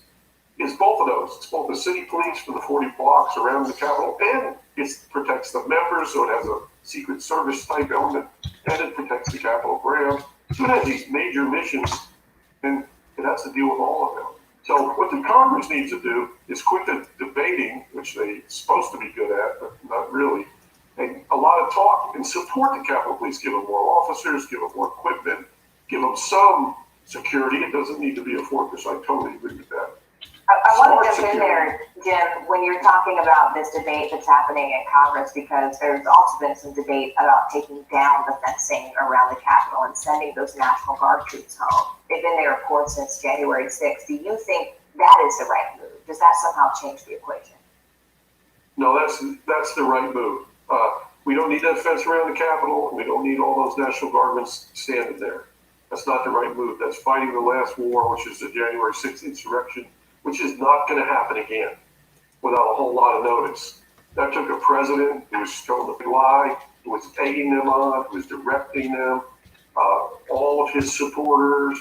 is both of those. It's both the city police for the 40 blocks around the Capitol, and it protects the members, so it has a Secret Service type element, and it protects the Capitol grounds. So it has these major missions, and it has to deal with all of them. So what the Congress needs to do is quit the debating, which they're supposed to be good at, but not really, and a lot of talk, and support the Capitol Police. Give them more officers, give them more equipment, give them some security. It doesn't need to be a fortress. I totally agree with that. I want to jump in there, Jim, when you're talking about this debate that's happening in Congress, because there's also been some debate about taking down the fencing around the Capitol and sending those National Guard troops home. They've been there, of course, since January 6th. Do you think that is the right move? Does that somehow change the equation? No, that's the right move. We don't need that fence around the Capitol. We don't need all those National Guardmen standing there. That's not the right move. That's fighting the last war, which is the January 6th insurrection, which is not going to happen again without a whole lot of notice. That took a president who was told to lie, who was egging them on, who was directing them, all of his supporters,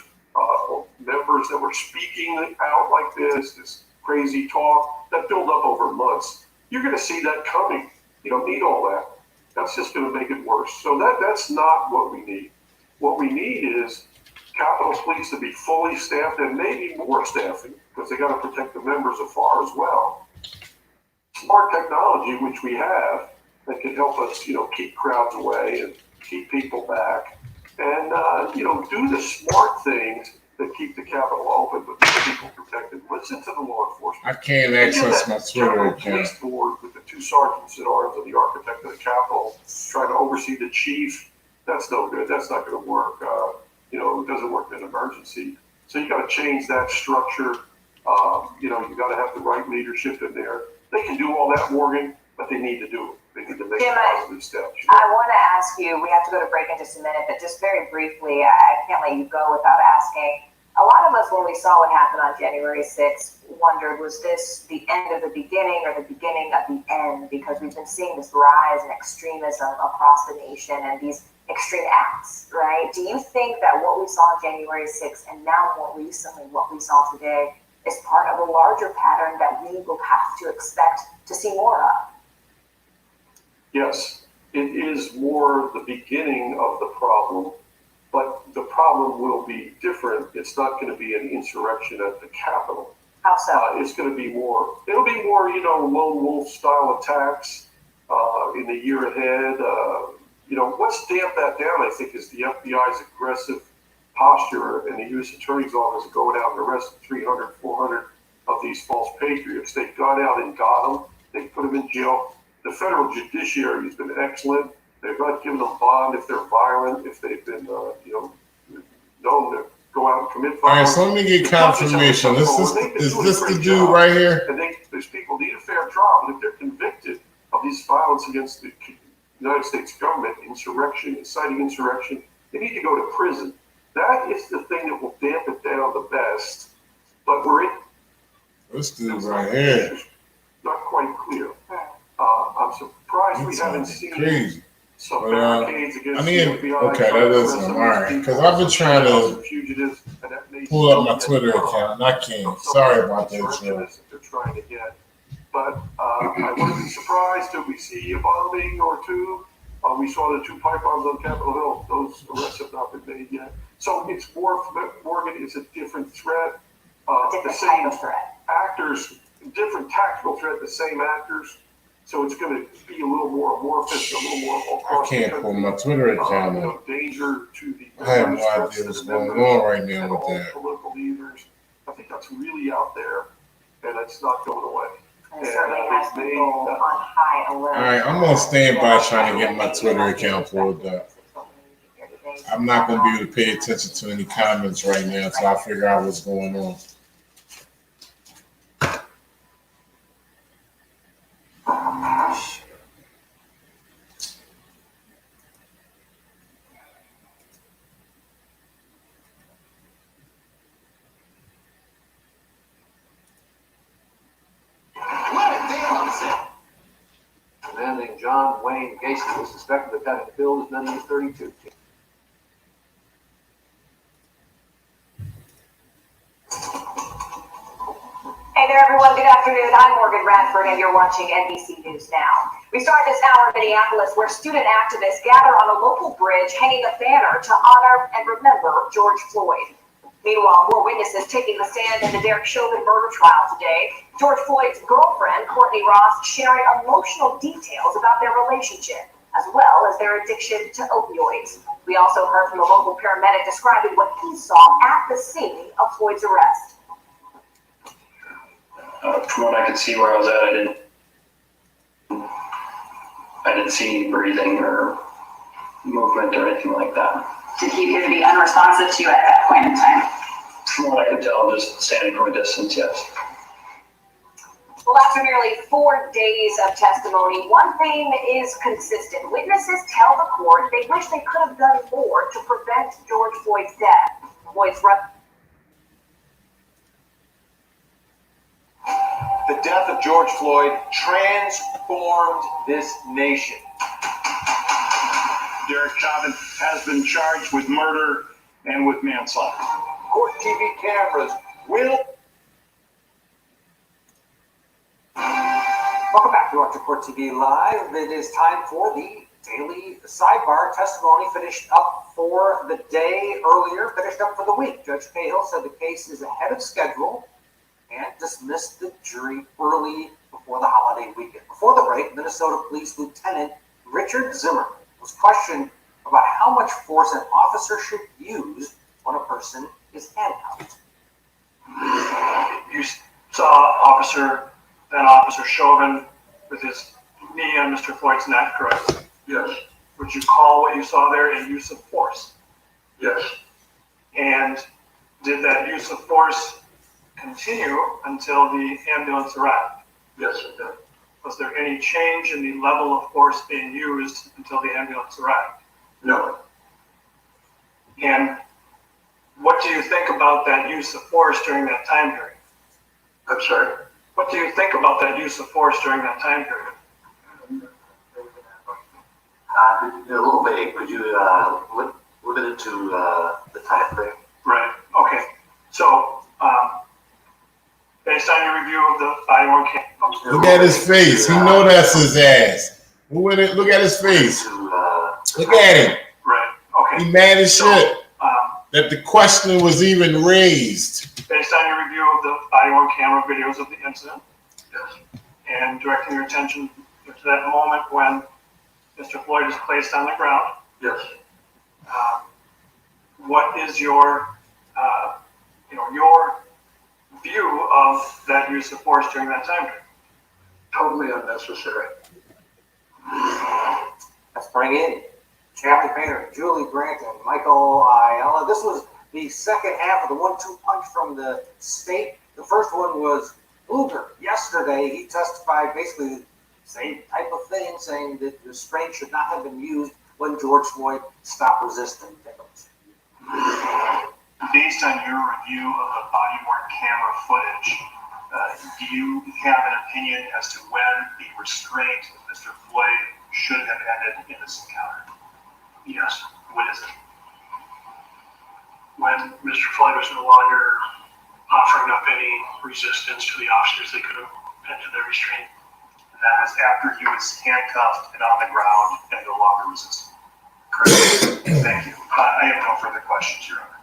members that were speaking out like this crazy talk, that built up over months. You're going to see that coming. You don't need all that. That's just going to make it worse. So that's not what we need. What we need is Capitol Police to be fully staffed and maybe more staffing, because they got to protect the members afar as well. Smart technology, which we have, that can help us, keep crowds away and keep people back, and do the smart things that keep the Capitol open, but keep people protected. Listen to the law enforcement. I can't access my Twitter account. Police board with the 2 sergeants at arms and the architect of the Capitol trying to oversee the chief. That's no good. That's not going to work. It doesn't work in an emergency. So you got to change that structure. You got to have the right leadership in there. They can do all that, Morgan, but they need to do it. They need to make positive steps. I want to ask you, we have to go to break in just a minute, but just very briefly, I can't let you go without asking. A lot of us, when we saw what happened on January 6th, wondered, was this the end of the beginning or the beginning of the end? Because we've been seeing this rise in extremism across the nation and these extreme acts, right? Do you think that what we saw on January 6th and now more recently what we saw today is part of a larger pattern that we will have to expect to see more of? Yes, it is more the beginning of the problem, but the problem will be different. It's not going to be an insurrection at the Capitol. How so? It's going to be more, it'll be more, lone wolf style attacks in the year ahead. What's damped that down, I think, is the FBI's aggressive posture and the U.S. Attorney's Office going out and arresting 300, 400 of these false patriots. They've gone out and got them. They put them in jail. The federal judiciary has been excellent. They've not given them bond if they're violent, if they've been, known to go out and commit violence. All right, so let me get confirmation. Is this the dude right here? I think these people need a fair trial, but if they're convicted of these violence against the United States government, insurrection, inciting insurrection, they need to go to prison. That is the thing that will damp it down the best. But we're in. This dude right here. Not quite clear. I'm surprised we haven't seen crazy. Some barricades against the FBI. Okay, that is him. All right, because I've been trying to pull up my Twitter account, and I can't. Sorry about that, Joe. They're trying to get. But I wouldn't be surprised if we see a bombing or two. We saw the 2 pipe bombs on Capitol Hill. Those arrests have not been made yet. So it's more, Morgan, it's a different threat. The same actors, different tactical threat, the same actors. So it's going to be a little more amorphous, a little more across I can't pull my Twitter account up. Danger to the. I have no idea what's going on right now with that. Political leaders. I think that's really out there, and it's not going away. And it certainly has people on high alert. All right, I'm gonna stand by trying to get my Twitter account pulled up. I'm not gonna be able to pay attention to any comments right now until I figure out what's going on. representing John Wayne Gacy was suspected of having killed as many as 32. Hey there, everyone. Good afternoon. I'm Morgan Radford, and you're watching NBC News Now. We start this hour in Minneapolis, where student activists gather on a local bridge, hanging a banner to honor and remember George Floyd. Meanwhile, more witnesses taking the stand in the Derek Chauvin murder trial today. George Floyd's girlfriend, Courtney Ross, sharing emotional details about their relationship, as well as their addiction to opioids. We also heard from a local paramedic describing what he saw at the scene of Floyd's arrest. From what I could see where I was at, I didn't see any breathing or movement or anything like that. Did he appear to be unresponsive to you at that point in time? From what I could tell, just standing from a distance, yes. Well, after nearly 4 days of testimony, one thing is consistent. Witnesses tell the court they wish they could have done more to prevent George Floyd's death. The death of George Floyd transformed this nation. Derek Chauvin has been charged with murder and with manslaughter. Court TV cameras will... Welcome back to Archer Court TV Live. It is time for the daily sidebar. Testimony finished up for the day earlier, finished up for the week. Judge Cahill said the case is ahead of schedule and dismissed the jury early before the holiday weekend. Before the break, Minnesota Police Lieutenant Richard Zimmerman was questioned about how much force an officer should use when a person is handcuffed. You saw then Officer Chauvin with his knee on Mr. Floyd's neck, correct? Yes. Would you call what you saw there a use of force? Yes. And did that use of force continue until the ambulance arrived? Yes, it did. Was there any change in the level of force being used until the ambulance arrived? No. And what do you think about that use of force during that time period? I'm sorry? What do you think about that use of force during that time period? A little vague. Could you limit it to the time frame? Right. Okay. So, based on your review of the body-worn camera. Look at his face. He know that's his ass. Look at his face. Look at him. Right. Okay. He mad as shit that the question was even raised. Based on your review of the body-worn camera videos of the incident, yes, and directing your attention to that moment when Mr. Floyd is placed on the ground, yes. What is your view of that use of force during that time period? Totally unnecessary. Let's bring in Kathy Painter, Julie Grant, and Michael Ayala. This was the second half of the 1-2 punch from the state. The first one was Luger. Yesterday, he testified basically the same type of thing, saying that the restraint should not have been used when George Floyd stopped resisting. Based on your review of the body-worn camera footage, do you have an opinion as to when the restraint of Mr. Floyd should have ended in this encounter? Yes. When is it? When Mr. Floyd was no longer offering up any resistance to the officers, they could have ended their restraint. And that was after he was handcuffed and on the ground and no longer resisting. Correct. Thank you. I have no further questions, Your Honor.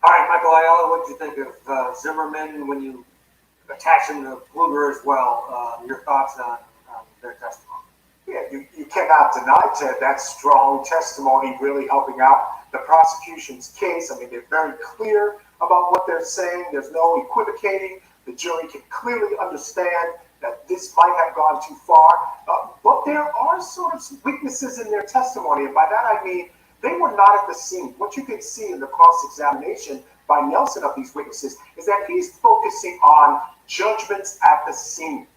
All right, Michael Ayala, what did you think of Zimmerman when you attach him to Luger as well? Your thoughts on their testimony? Yeah, you cannot deny, Ted, that strong testimony really helping out the prosecution's case. I mean, they're very clear about what they're saying. There's no equivocating. The jury can clearly understand that this might have gone too far. But there are sort of some weaknesses in their testimony. And by that I mean, they were not at the scene. What you can see in the cross-examination by Nelson of these witnesses is that he's focusing on judgments at the scene.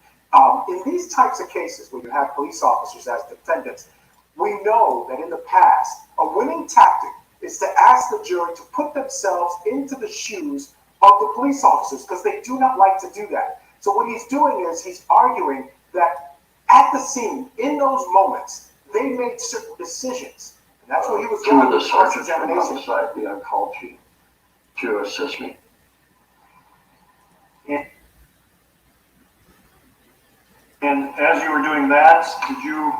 In these types of cases where you have police officers as defendants, we know that in the past, a winning tactic is to ask the jury to put themselves into the shoes of the police officers because they do not like to do that. So what he's doing is he's arguing that at the scene, in those moments, they made certain decisions. And that's what he was Two going of the with sergeants from cross-examination. homicide, the on-call chief, to assist me. And as you were doing that, did you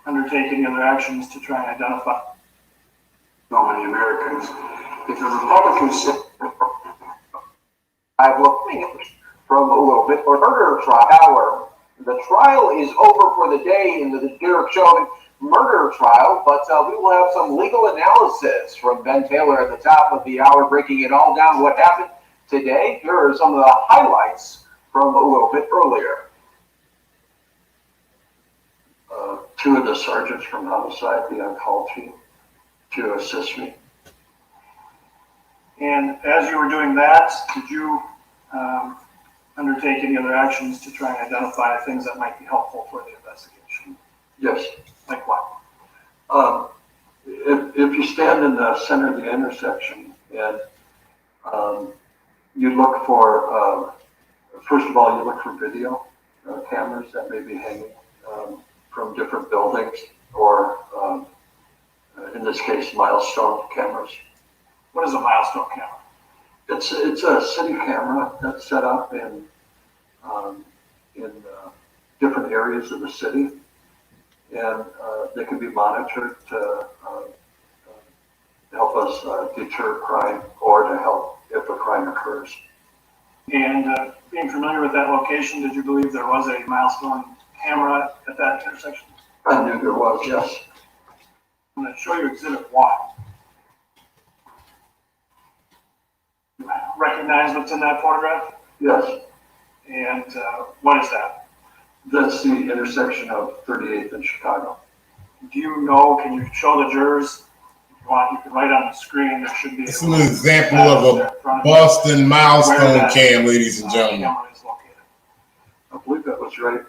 undertake any other actions to try and identify? So many Americans, if the Republicans, I've looked from a little bit for murder trial. The trial is over for the day in the Derek Chauvin murder trial, but we will have some legal analysis from Ben Taylor at the top of the hour, breaking it all down. What happened today? Here are some of the highlights from a little bit earlier. Two of the sergeants from homicide, the on-call chief, to assist me. And as you were doing that, did you undertake any other actions to try and identify things that might be helpful for the investigation? Yes. Like what? If you stand in the center of the intersection and you look for, first of all, you look for video cameras that may be hanging from different buildings, or in this case, milestone cameras. What is a milestone camera? It's a city camera that's set up in different areas of the city, and they can be monitored to help us deter crime or to help if a crime occurs. And being familiar with that location, did you believe there was a milestone camera at that intersection? I knew there was, yes. I'm going to show you Exhibit 1. Recognize what's in that photograph? Yes. And what is that? That's the intersection of 38th and Chicago. Do you know, can you show the jurors? If you want, you can write on the screen. There should be. It's an example of a Boston milestone cam, ladies and gentlemen. I believe that was right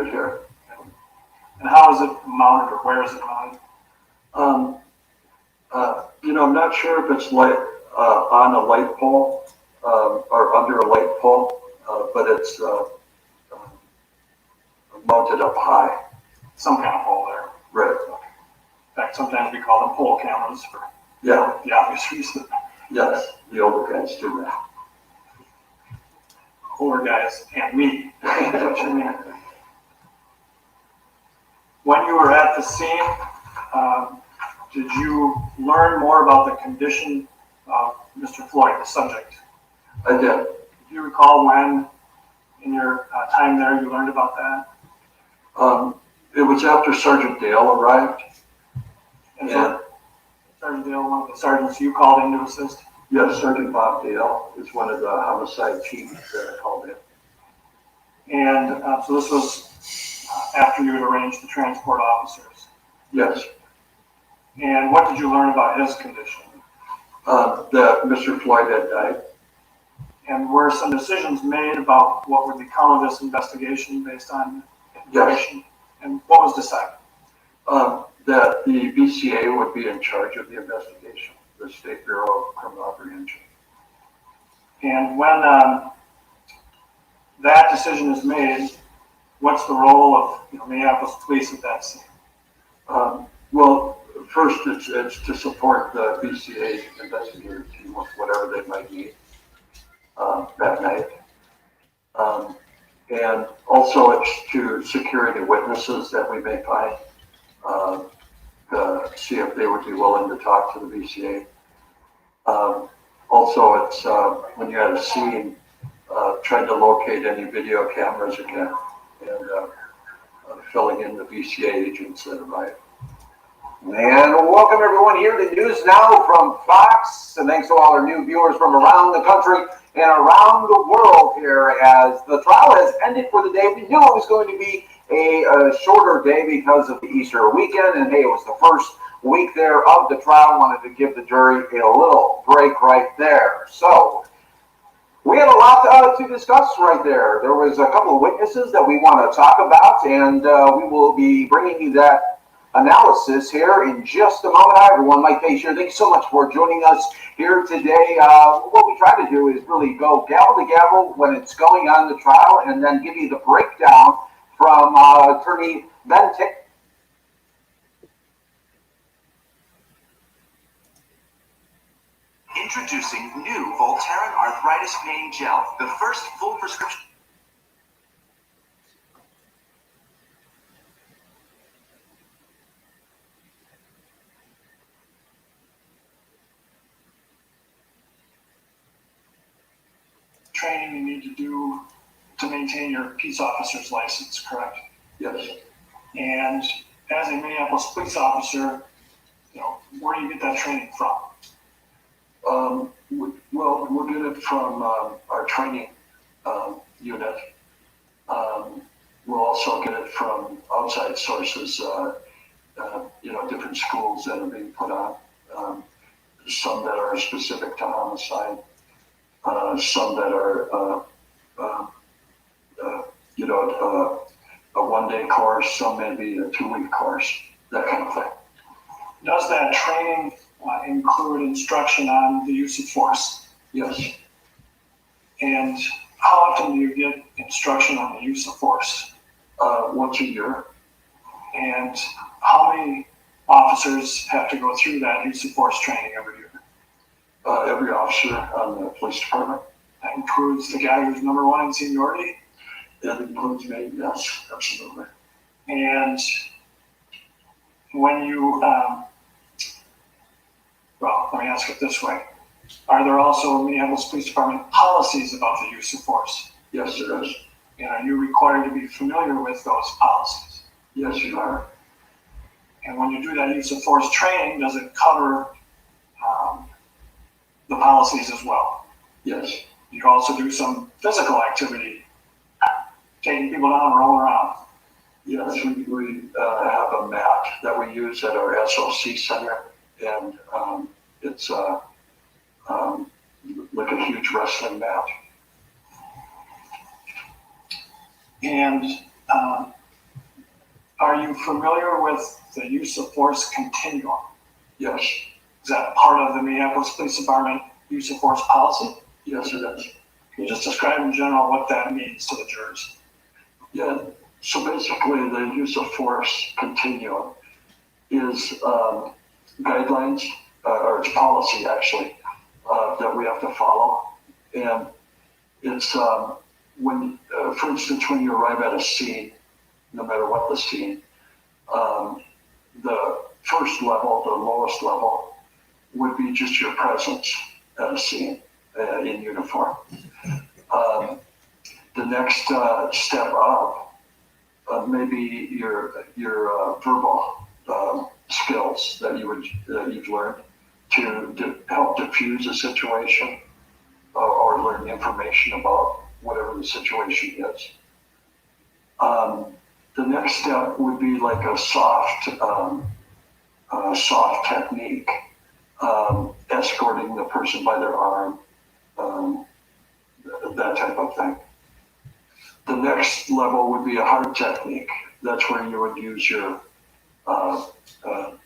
here. And how is it mounted, or where is it mounted? I'm not sure if it's on a light pole or under a light pole, but it's mounted up high. Some kind of pole there. Right. In fact, sometimes we call them pole cameras for the obvious reason. Yes, the older guys do that. Older guys and me. That's what you mean. When you were at the scene, did you learn more about the condition of Mr. Floyd, the subject? I did. Do you recall when, in your time there, you learned about that? It was after Sergeant Dale arrived. And Sergeant Dale, one of the sergeants you called in to assist? Yes, Sergeant Bob Dale is one of the homicide chiefs that I called in. And so this was after you had arranged the transport officers? Yes. And what did you learn about his condition? That Mr. Floyd had died. And were some decisions made about what would become of this investigation based on information? Yes. And what was decided? That the BCA would be in charge of the investigation, the State Bureau of Criminal Apprehension. And when that decision is made, what's the role of Minneapolis police at that scene? Well, first it's to support the BCA investigative team with whatever they might need that night. And also it's to secure any witnesses that we may find to see if they would be willing to talk to the BCA. Also, it's when you're at a scene, trying to locate any video cameras again and filling in the BCA agents that arrive. And welcome everyone here to News Now from Fox, and thanks to all our new viewers from around the country and around the world here as the trial has ended for the day. We knew it was going to be a shorter day because of the Easter weekend, and hey, it was the first week there of the trial. Wanted to give the jury a little break right there. So we had a lot to discuss right there. There was a couple of witnesses that we want to talk about, and we will be bringing you that analysis here in just a moment. Hi, everyone. Mike Pace here. Thanks so much for joining us here today. What we try to do is really go gavel to gavel when it's going on the trial, and then give you the breakdown from Attorney Bentic. Introducing new Voltaren Arthritis Pain Gel, the first full prescription. Training you need to do to maintain your peace officer's license, correct? Yes. And as a Minneapolis police officer, where do you get that training from? Well, we'll get it from our training unit. We'll also get it from outside sources, different schools that are being put on. Some that are specific to homicide, some that are, a one-day course, some may be a 2-week course, that kind of thing. Does that training include instruction on the use of force? Yes. And how often do you get instruction on the use of force? Once a year. And how many officers have to go through that use of force training every year? Every officer on the police department. That includes the guy who's number one in seniority? That includes me, yes, absolutely. And when you, let me ask it this way. Are there also Minneapolis Police Department policies about the use of force? Yes, there is. And are you required to be familiar with those policies? Yes, you are. And when you do that use of force training, does it cover the policies as well? Yes. You also do some physical activity, taking people down and rolling around. Yes, we have a mat that we use at our SOC center, and it's like a huge wrestling mat. And are you familiar with the use of force continuum? Yes. Is that part of the Minneapolis Police Department use of force policy? Yes, it is. Can you just describe in general what that means to the jurors? Yeah, so basically the use of force continuum is guidelines, or it's policy actually, that we have to follow. And it's when, for instance, when you arrive at a scene, no matter what the scene, the first level, the lowest level, would be just your presence at a scene in uniform. The next step up, maybe your verbal skills that you've learned to help diffuse a situation or learn information about whatever the situation is. The next step would be like a soft technique, escorting the person by their arm, that type of thing. The next level would be a hard technique. That's where you would use your,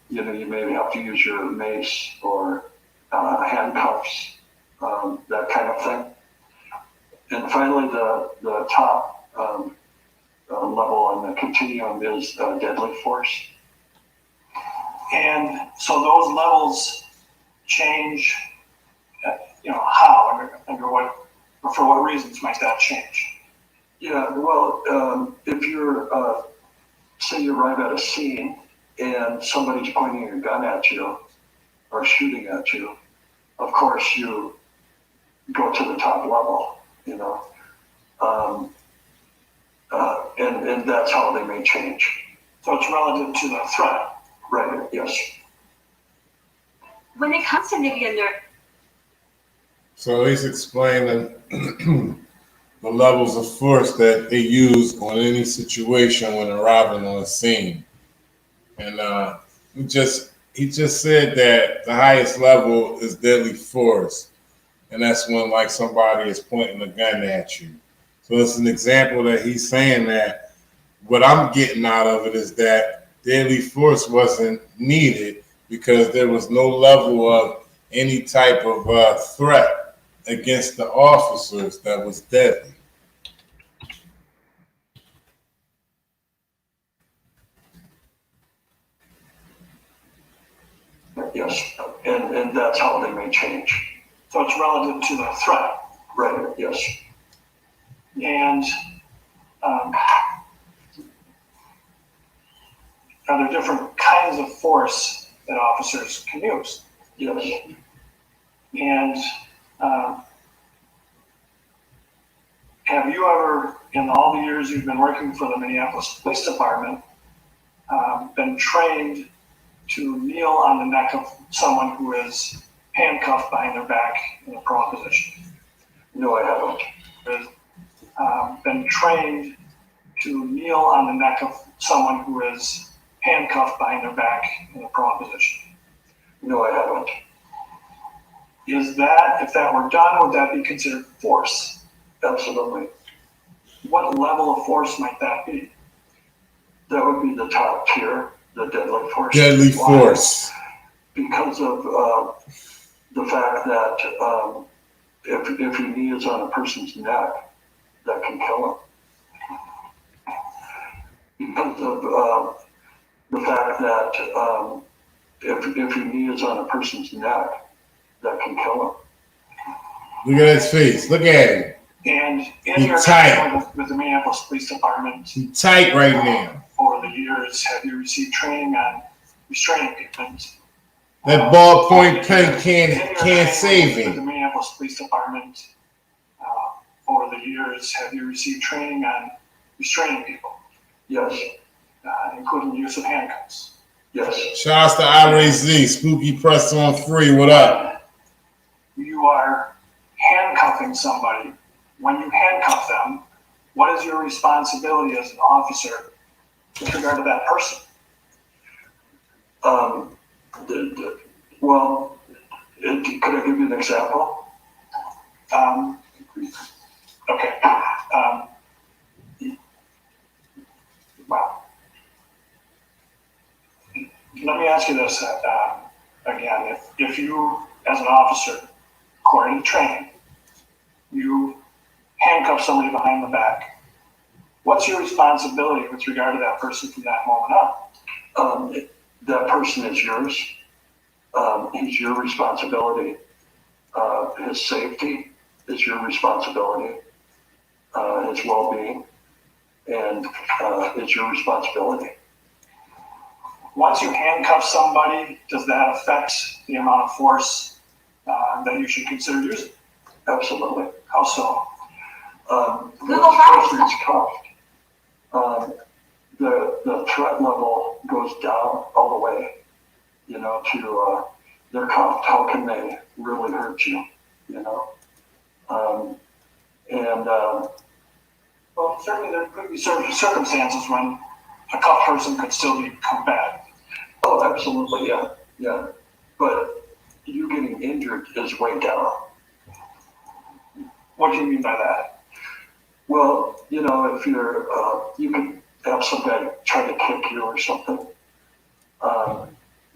you maybe have to use your mace or handcuffs, that kind of thing. And finally, the top level on the continuum is deadly force. And so those levels change, how, under what, or for what reasons might that change? Yeah, well, if you're, say you arrive at a scene and somebody's pointing a gun at you or shooting at you, of course you go to the top level, and that's how they may change. So it's relative to the threat. Right, yes. When it comes to maybe under... So he's explaining the levels of force that they use on any situation when arriving on a scene. And he just said that the highest level is deadly force. And that's when like somebody is pointing a gun at you. So it's an example that he's saying that what I'm getting out of it is that deadly force wasn't needed because there was no level of any type of threat against the officers that was deadly. Yes, and that's how they may change. So it's relative to the threat. Right, yes. And are there different kinds of force that officers can use? Yes. And have you ever, in all the years you've been working for the Minneapolis Police Department, been trained to kneel on the neck of someone who is handcuffed behind their back in a prone position? No, I haven't. Been trained to kneel on the neck of someone who is handcuffed behind their back in a prone position? No, I haven't. Is that, if that were done, would that be considered force? Absolutely. What level of force might that be? That would be the top tier, the deadly force. Deadly force. Because of the fact that if your knee is on a person's neck, that can kill him. Because of the fact that if your knee is on a person's neck, that can kill him. Look at his face. Look at him. And in He your tight. time with the Minneapolis Police Department, He tight right now. over the years, have you received training on restraining people? That ballpoint pen can't save With the him. Minneapolis Police Department, over the years, have you received training on restraining people? Yes. Including the use of handcuffs? Yes. Shouts to Ira Z, Spooky Press on Free. What up? You are handcuffing somebody. When you handcuff them, what is your responsibility as an officer with regard to that person? Well, could I give you an example? Okay. Wow. Let me ask you this again. If you, as an officer, according to training, you handcuff somebody behind the back, what's your responsibility with regard to that person from that moment on? That person is yours. He's your responsibility. His safety is your responsibility. His well-being and is your responsibility. Once you handcuff somebody, does that affect the amount of force that you should consider using? Absolutely. How so? When the person is cuffed, the threat level goes down all the way, to they're cuffed. How can they really hurt you, Well, certainly there could be certain circumstances when a cuffed person could still be combative. Oh, absolutely, yeah. But you getting injured is way down. What do you mean by that? Well, if you're, you can have some guy try to kick you or something,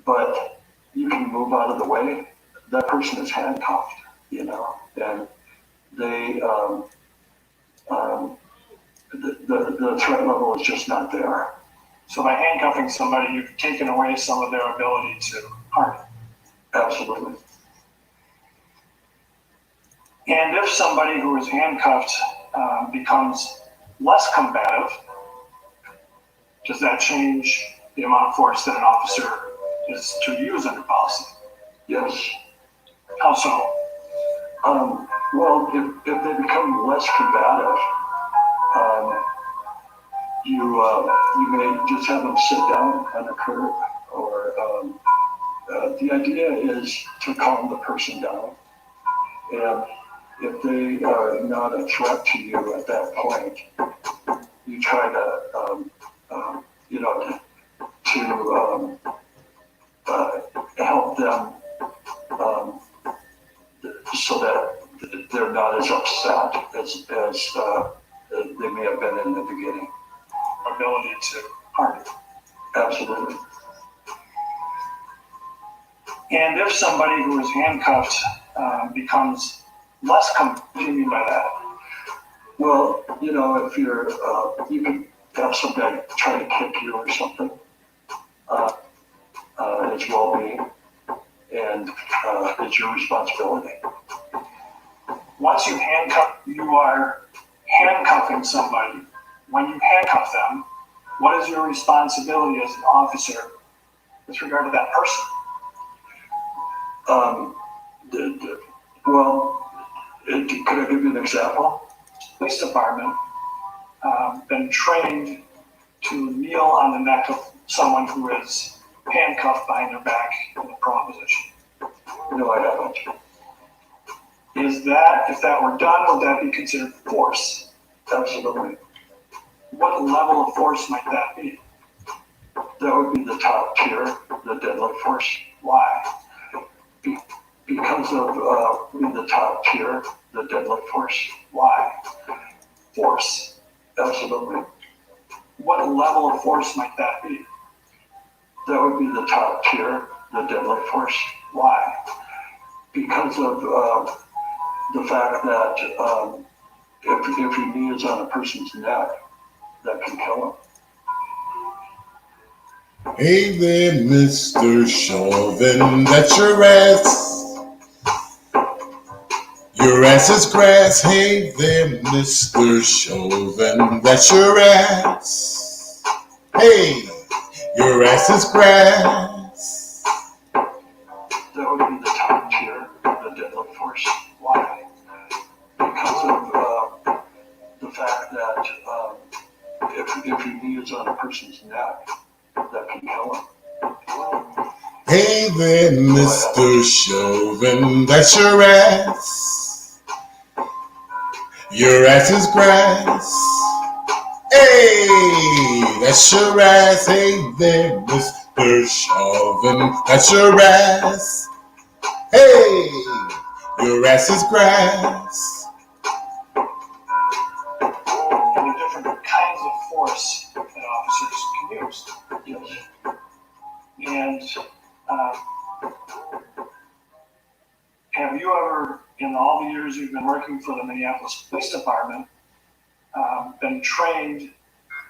but you can move out of the way. That person is handcuffed, and they, the threat level is just not there. So by handcuffing somebody, you've taken away some of their ability to harm you. Absolutely. And if somebody who is handcuffed becomes less combative, does that change the amount of force that an officer is to use under policy? Yes. How so? Well, if they become less combative, you may just have them sit down on a curb, or the idea is to calm the person down. And if they are not a threat to you at that point, you try to, help them so that they're not as upset as they may have been in the beginning. Ability to harm you. Absolutely. And if somebody who is handcuffed becomes less comfortable, what do you mean by that? Well, you know, if you're, you can have somebody try to kick you or something. It's well-being, and it's your responsibility. Once you handcuff, you are handcuffing somebody. When you handcuff them, what is your responsibility as an officer with regard to that person? Could I give you an example? Police department been trained to kneel on the neck of someone who is handcuffed behind their back in the prone position. No, I haven't. Is that, if that were done, would that be considered force? Absolutely. What level of force might that be? That would be the top tier, the deadlift force. Why? Because of the top tier, the deadlift force. Why? Force. Absolutely. What level of force might that be? That would be the top tier, the deadlift force. Why? Because of the fact that if your knee is on a person's neck, that can kill him. Hey there, Mr. Chauvin, that's your ass. Your ass is grass. Hey there, Mr. Chauvin, that's your ass. Hey, your ass is grass. That would be the top tier, the deadlift force. Why? Because of the fact that if your knee is on a person's neck, that can kill him. Hey there, Mr. Chauvin, that's your ass. Your ass is grass. Hey, that's your ass. Hey there, Mr. Chauvin, that's your ass. Hey, your ass is grass. There are different kinds of force that officers can use. Yes. And have you ever, in all the years you've been working for the Minneapolis Police Department, been trained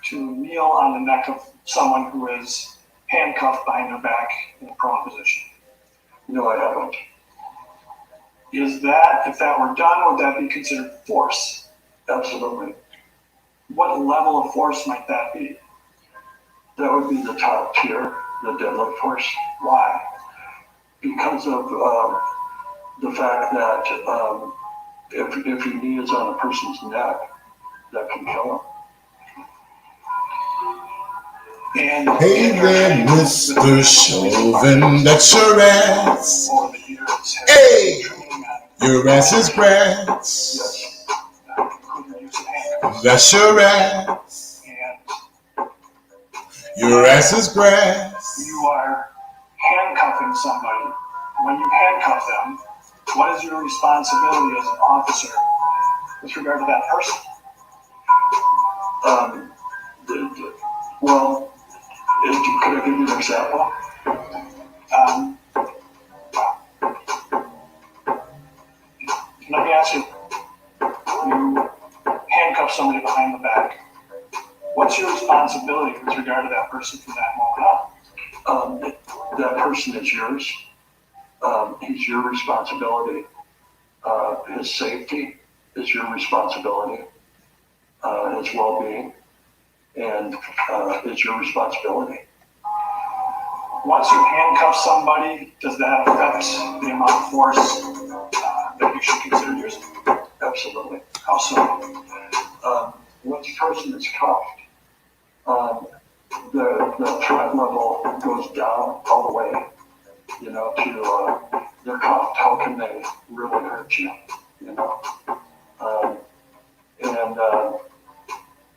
to kneel on the neck of someone who is handcuffed behind their back in a prone position? No, I haven't. Is that, if that were done, would that be considered force? Absolutely. What level of force might that be? That would be the top tier, the deadlift force. Why? Because of the fact that if your knee is on a person's neck, that can kill him. And hey there, Mr. Chauvin, that's your ass. Hey, your ass is grass. That's your ass. Your ass is grass. You are handcuffing somebody. When you handcuff them, what is your responsibility as an officer with regard to that person? Well, could I give you an example? Let me ask you, you handcuff somebody behind the back. What's your responsibility with regard to that person from that moment on? That person is yours. He's your responsibility. His safety is your responsibility. His well-being, and it's your responsibility. Once you handcuff somebody, does that affect the amount of force that you should consider using? Absolutely. How so? Once a person is cuffed, the threat level goes down all the way, to they're cuffed. How can they really hurt you?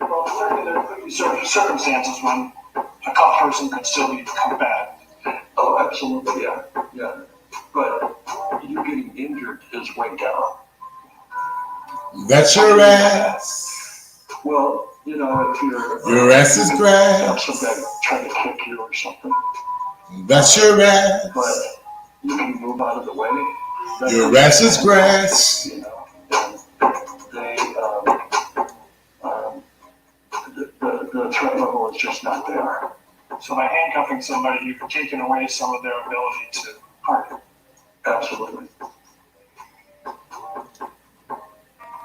Well, certainly there could be certain circumstances when a cuffed person could still be combative. Oh, absolutely, yeah. But you getting injured is way down. That's your ass. Well, you know, if you're Your ass is have grass. some guy trying to kick you or something, That's your ass. but you can move out of the way. Your ass is grass. You know, and they the threat level is just not there. So by handcuffing somebody, you've taken away some of their ability to harm you. Absolutely.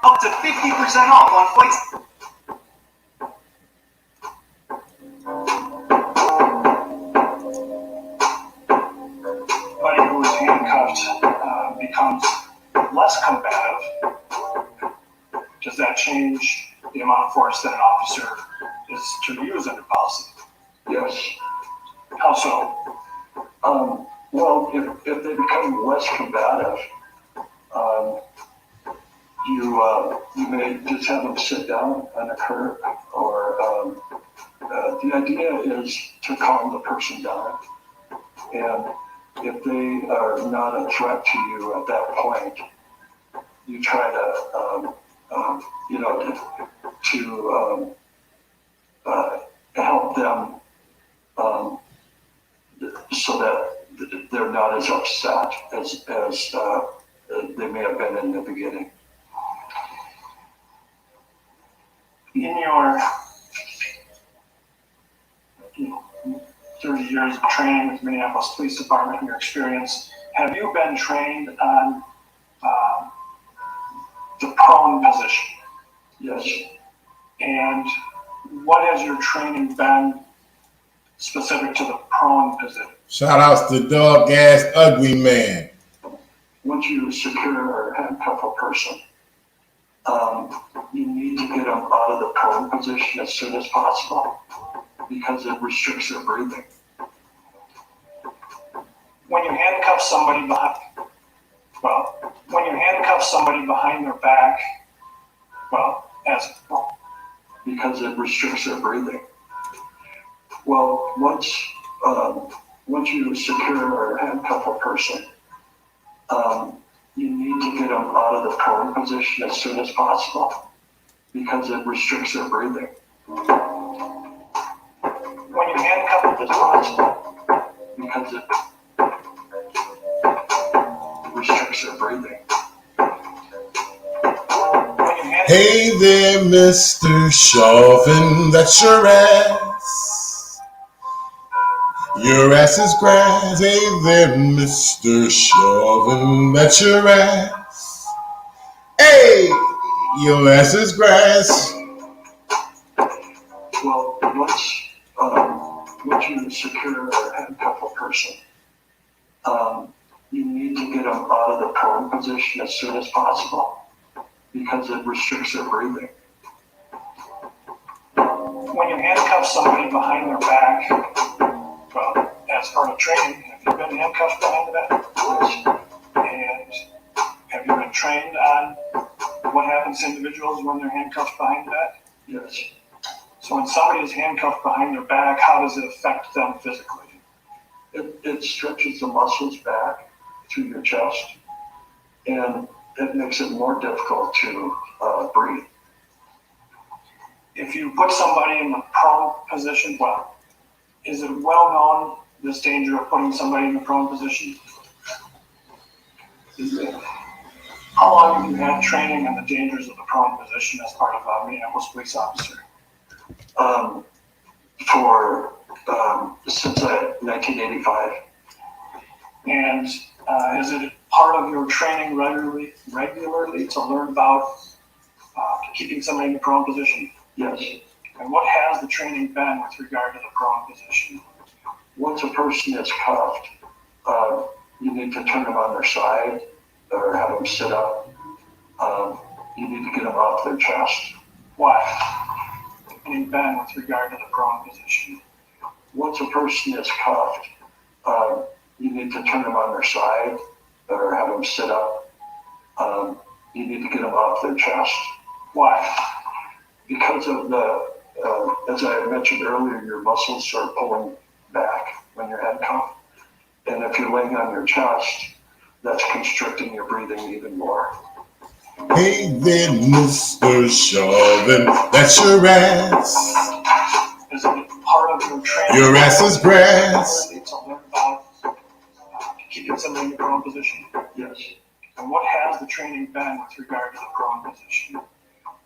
Up to 50% off on flights. Somebody who is handcuffed becomes less combative. Does that change the amount of force that an officer is to use under policy? Yes. How so? Well, if they become less combative, you may just have them sit down on a curb, or the idea is to calm the person down. And if they are not a threat to you at that point, you try to, you know, to help them so that they're not as upset as they may have been in the beginning. In your 30 years of training with Minneapolis Police Department, in your experience, have you been trained on the prone position? Yes. And what has your training been specific to the prone position? Shout outs to Dog Ass Ugly Man. Once you secure or handcuff a person, you need to get them out of the prone position as soon as possible because it restricts their breathing. When you handcuff somebody behind their back, because it restricts their breathing. Well, once you secure or handcuff a person, you need to get them out of the prone position as soon as possible because it restricts their breathing. When you handcuff them as possible, because it restricts their breathing. Hey there, Mr. Chauvin, that's your ass. Your ass is grass. Hey there, Mr. Chauvin, that's your ass. Hey, your ass is grass. Well, once you secure or handcuff a person, you need to get them out of the prone position as soon as possible because it restricts their breathing. when you handcuff somebody behind their back, as part of training, have you been handcuffed behind the back? And have you been trained on what happens to individuals when they're handcuffed behind the back? Yes. So when somebody is handcuffed behind their back, how does it affect them physically? It stretches the muscles back through your chest, and it makes it more difficult to breathe. If you put somebody in the prone position, is it well known this danger of putting somebody in the prone position? How long have you had training on the dangers of the prone position as part of a Minneapolis police officer? Since 1985. And is it part of your training regularly to learn about keeping somebody in the prone position? Yes. And what has the training been with regard to the prone position? Once a person is cuffed, you need to turn them on their side or have them sit up. You need to get them off their chest. Why? Training been with regard to the prone position? Once a person is cuffed, you need to turn them on their side or have them sit up. You need to get them off their chest. Why? Because of as I mentioned earlier, your muscles start pulling back when you're handcuffed. And if you're laying on your chest, that's constricting your breathing even more. Hey there, Mr. Chauvin, that's your ass. Is it part of your training? Your ass is grass. To learn about keeping somebody in the prone position? Yes. And what has the training been with regard to the prone position?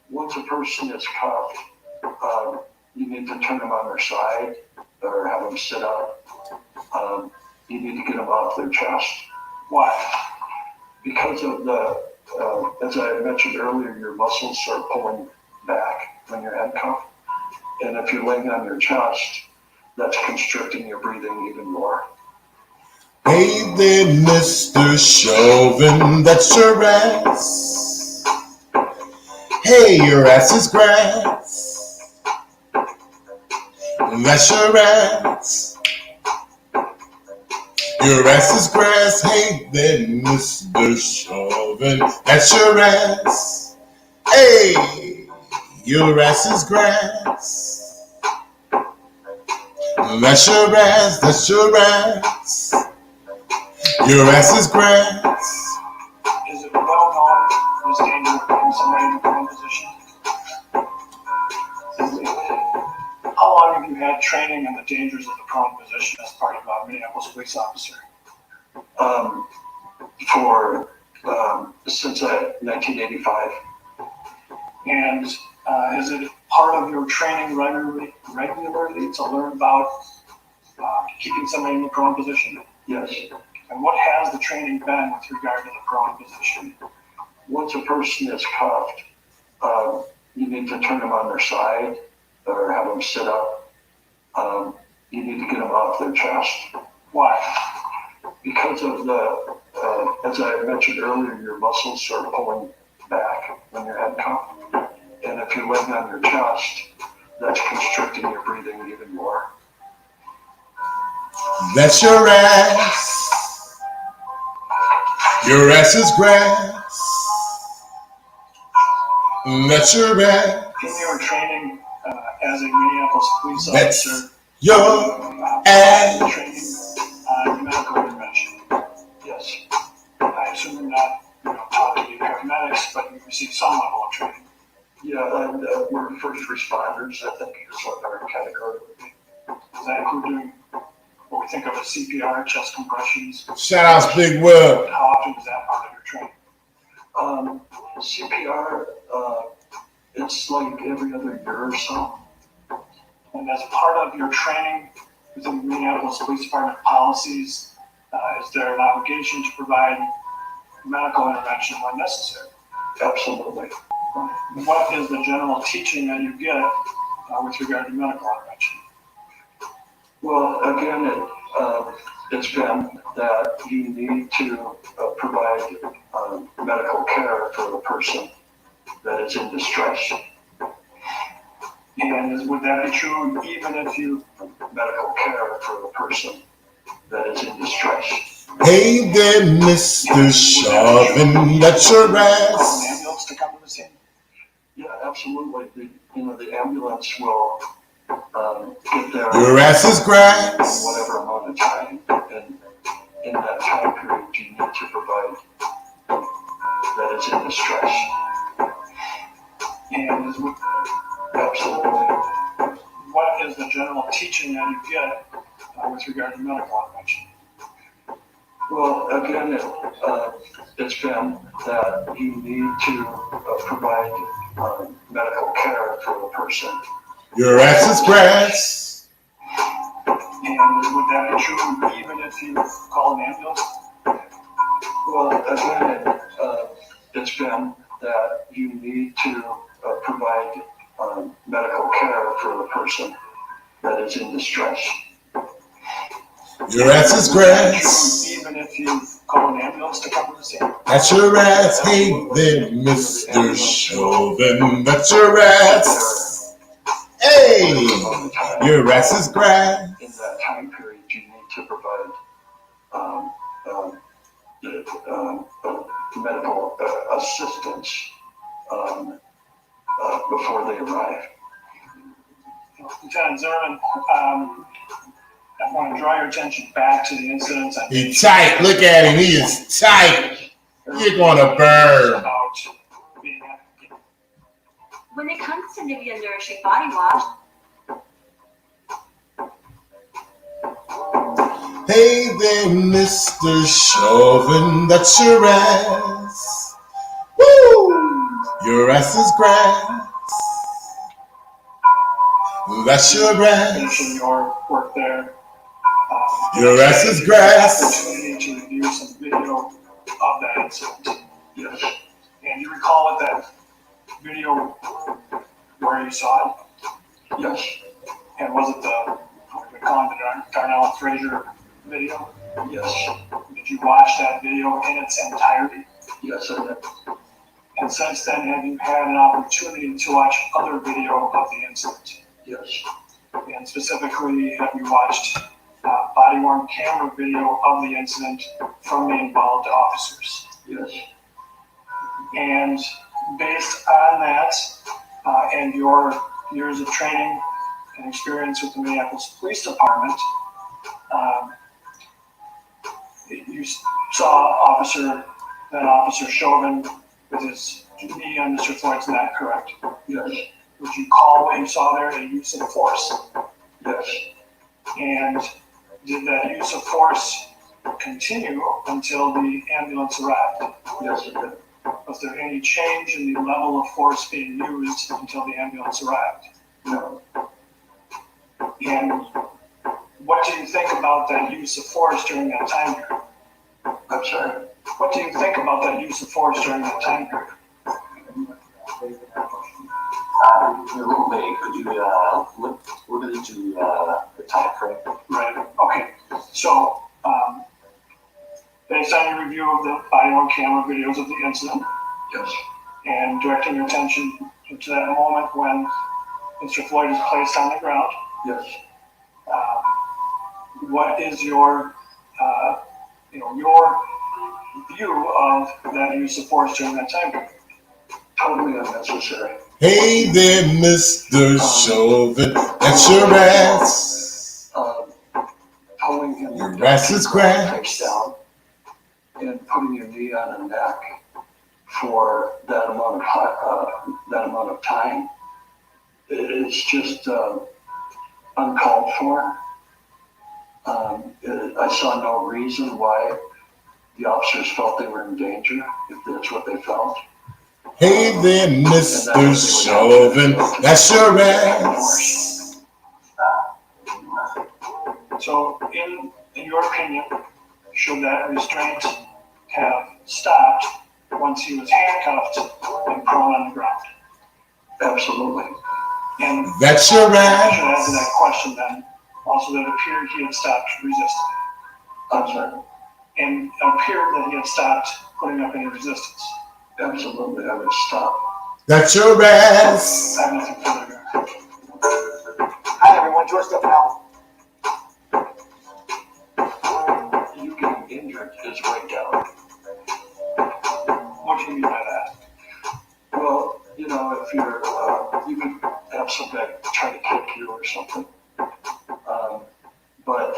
Once a person is cuffed, you need to turn them on their side or have them sit up. You need to get them off their chest. Why? Because of the, as I mentioned earlier, your muscles start pulling back when you're handcuffed. And if you're laying on your chest, that's constricting your breathing even more. Hey there, Mr. Chauvin, that's your ass. Hey, your ass is grass. That's your ass. Your ass is grass. Hey there, Mr. Chauvin, that's your ass. Hey, your ass is grass. That's your ass. That's your ass. Your ass is grass. Is it well known this danger of putting somebody in the prone position? How long have you had training in the dangers of the prone position as part of a Minneapolis police officer? Since 1985. And is it part of your training regularly to learn about keeping somebody in the prone position? Yes. And what has the training been with regard to the prone position? Once a person is cuffed, you need to turn them on their side or have them sit up. You need to get them off their chest. Why? Because of the, as I mentioned earlier, your muscles start pulling back when you're handcuffed. And if you're laying on your chest, that's constricting your breathing even more. That's your ass. Your ass is grass. That's your ass. In your training as a Minneapolis police That's officer, your ass. training on medical intervention. Yes. I assume you're not, taught to be paramedics, but you received some level of training. Yeah, we're first responders, I think is what our category would be. Does that include doing what we think of as CPR, chest compressions? Shout out Big Will. How often is that part of your training? CPR, it's like every other year or so. And as part of your training within the Minneapolis Police Department policies, is there an obligation to provide medical intervention when necessary? Absolutely. What is the general teaching that you get with regard to medical intervention? Well, again, it's been that you need to provide medical care for the person that is in distress. And would that be true even if you... Medical care for the person that is in distress. Hey there, Mr. Chauvin, that's your ass. An ambulance to come to the scene? Yeah, absolutely. The ambulance will get there. Your ass is grass. In whatever amount of time. And in that time period, you need to provide that is in distress. And absolutely. What is the general teaching that you get with regard to medical intervention? Well, again, it's been that you need to provide medical care for the person. Your ass is grass. And would that be true even if you call an ambulance? Well, again, it's been that you need to provide medical care for the person that is in distress. Your ass is grass. Even if you call an ambulance to come to the scene. That's your ass. Hey there, Mr. Chauvin. That's your ass. Hey, your ass is grass. In that time period, you need to provide medical assistance before they arrive. Lieutenant Zimmerman, I want to draw your attention back to the incidents. He's tight. Look at him. He is tight. You're going to burn. About When it comes to Nivea Nourishing Body Wash, Hey there, Mr. Chauvin, that's your ass. Woo! Your ass is grass. That's your finishing ass. your work there. Your ass is You grass. had the opportunity to review some video of that incident. Yes. And you recall what that video where you saw it? Yes. And was it the, what we call it, the Darnell and Fraser video? Yes. Did you watch that video in its entirety? Yes, I did. And since then, have you had an opportunity to watch other video of the incident? Yes. And specifically, have you watched body-worn camera video of the incident from the involved officers? Yes. And based on that, and your years of training and experience with the Minneapolis Police Department, you saw Officer Chauvin with his knee on Mr. Floyd's neck, correct? Yes. Would you call what you saw there a use of force? Yes. And did that use of force continue until the ambulance arrived? Yes, it did. Was there any change in the level of force being used until the ambulance arrived? No. And what do you think about that use of force during that time period? I'm sorry? What do you think about that use of force during that time period? You're a little vague. Could you limit it to the time frame? Right. Okay. So, based on your review of the body-worn camera videos of the incident, yes, and directing your attention to that moment when Mr. Floyd is placed on the ground, yes, what is your view of that use of force during that time period? Totally unnecessary. Hey there, Mr. Chauvin, that's your ass. Pulling him Your ass is grass. face down and putting your knee on a neck for that amount of time, it's just uncalled for. I saw no reason why the officers felt they were in danger, if that's what they felt. Hey there, Mr. Chauvin, that's your ass. So, in your opinion, should that restraint have stopped once he was handcuffed and prone on the ground? Absolutely. And that's your ass. I should add to that question then, also that it appeared he had stopped resisting. I'm sorry. And it appeared that he had stopped putting up any resistance. Absolutely, I would stop. That's your ass. I have nothing further. Hi everyone, George Stephanopoulos. You getting injured is way down. What do you mean by that? Well, if you're, you could have some guy try to kick you or something. But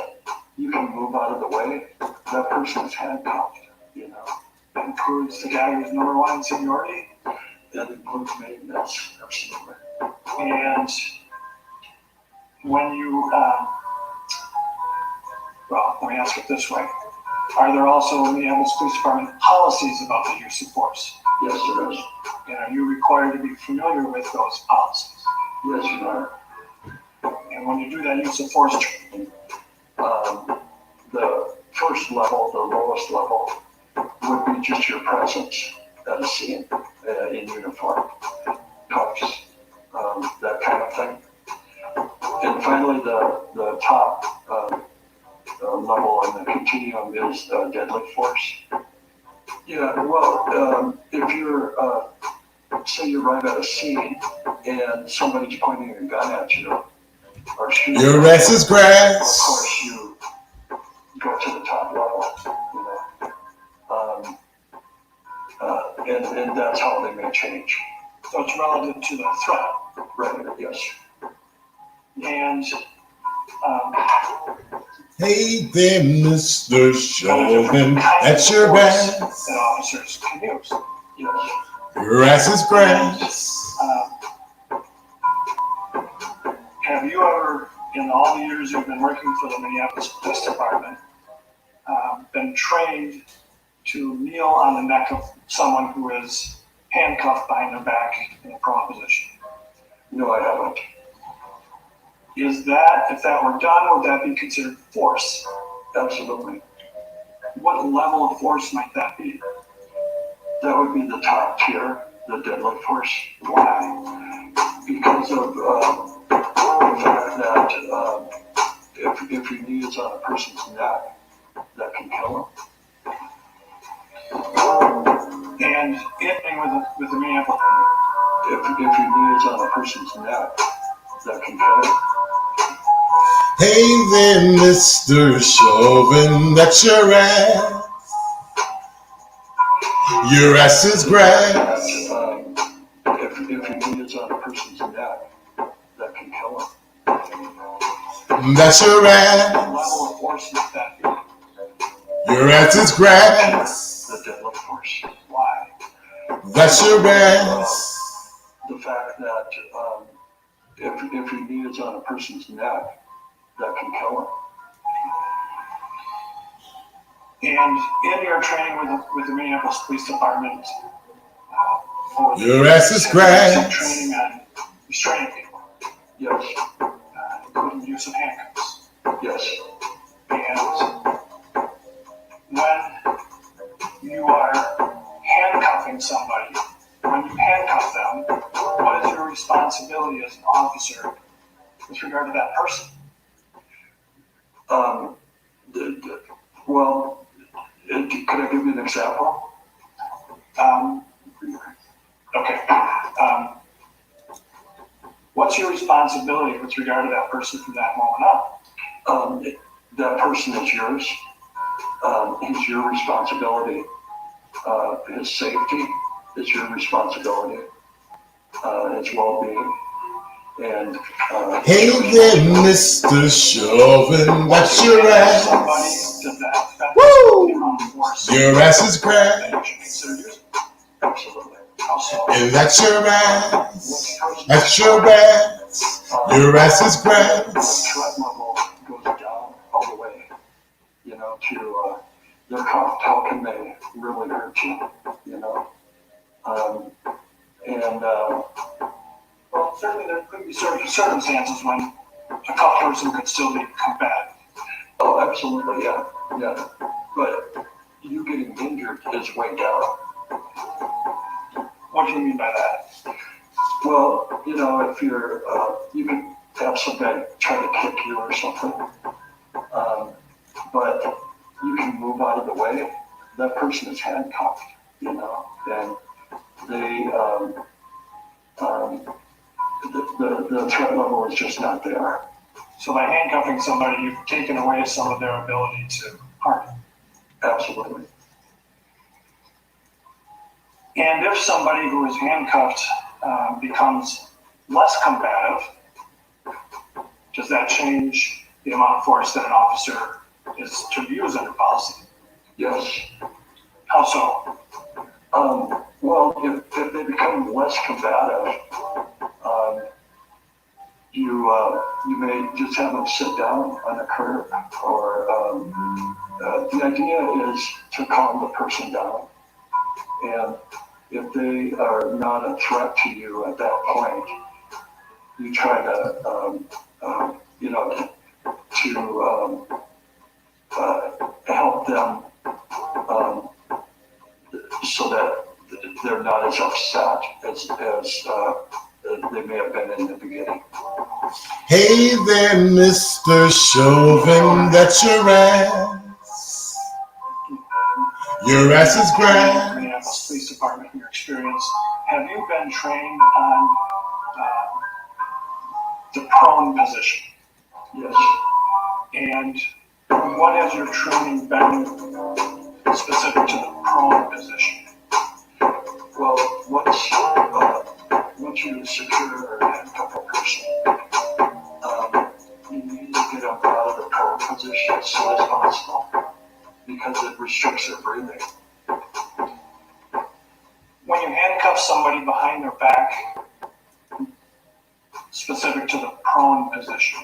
you can move out of the way. That person is handcuffed, That includes the guy who's number one in seniority. That includes me, yes, absolutely. And when you, well, let me ask it this way. Are there also in the Minneapolis Police Department policies about the use of force? Yes, there is. And are you required to be familiar with those policies? Yes, you are. And when you do that use of force training, the first level, the lowest level, would be just your presence at a scene in uniform, cuffs, that kind of thing. And finally, the top level on the continuum is deadly force. Yeah, well, if you're, say you arrive at a scene and somebody's pointing a gun at you or shooting, your ass is grass. Of course, you go to the top level, and that's how they may change. So it's relative to the threat. Right, yes. And hey there, Mr. Chauvin, that's your ass. that officers can use. Yes. Your ass is grass. have you ever, in all the years you've been working for the Minneapolis Police Department, been trained to kneel on the neck of someone who is handcuffed behind their back in a prone position? No, I haven't. Is that, if that were done, would that be considered force? Absolutely. What level of force might that be? That would be the top tier, the deadly force. Why? Because of the fact that if your knee is on a person's neck, that can kill them. And ending with the Minneapolis. If your knee is on a person's neck, that can kill them. Hey there, Mr. Chauvin, that's your ass. Your ass is grass. If your knee is on a person's neck, that can kill them. That's your ass. What level of force is that? Your ass is grass. The deadly force. Why? That's your ass. The fact that if your knee is on a person's neck, that can kill them. And in your training with the Minneapolis Police Department, your ass is grass. Training on restraining people. Yes. Including the use of handcuffs. Yes. And when you are handcuffing somebody, when you handcuff them, what is your responsibility as an officer with regard to that person? Well, could I give you an example? Okay. What's your responsibility with regard to that person from that moment on? That person is yours. It's your responsibility. His safety is your responsibility. His well-being. And hey there, Mr. Chauvin, that's your ass. Woo! Your ass is grass. Absolutely. And that's your ass. That's your ass. Your ass is grass. Threat level goes down all the way, you know, to they're cuffed. How can they really hurt you, you know? Well, certainly there could be certain circumstances when a cuffed person could still be combative. Oh, absolutely, yeah, yeah. But you getting injured is way down. What do you mean by that? Well, you know, if you're, you can have somebody try to kick you or something, but you can move out of the way. That person is handcuffed, you know, and they, the threat level is just not there. So by handcuffing somebody, you've taken away some of their ability to harm. Absolutely. And if somebody who is handcuffed becomes less combative, does that change the amount of force that an officer is to use under policy? Yes. How so? Well, if they become less combative, you may just have them sit down on a curb, or the idea is to calm the person down. And if they are not a threat to you at that point, you try to, you know, to help them so that they're not as upset as they may have been in the beginning. Hey there, Mr. Chauvin, that's your ass. Your ass is grass. Minneapolis Police Department, in your experience, have you been trained on the prone position? Yes. And what has your training been specific to the prone position? Well, once you secure or handcuff a person, you need to get them out of the prone position as soon as possible because it restricts their breathing. When you handcuff somebody behind their back, specific to the prone position?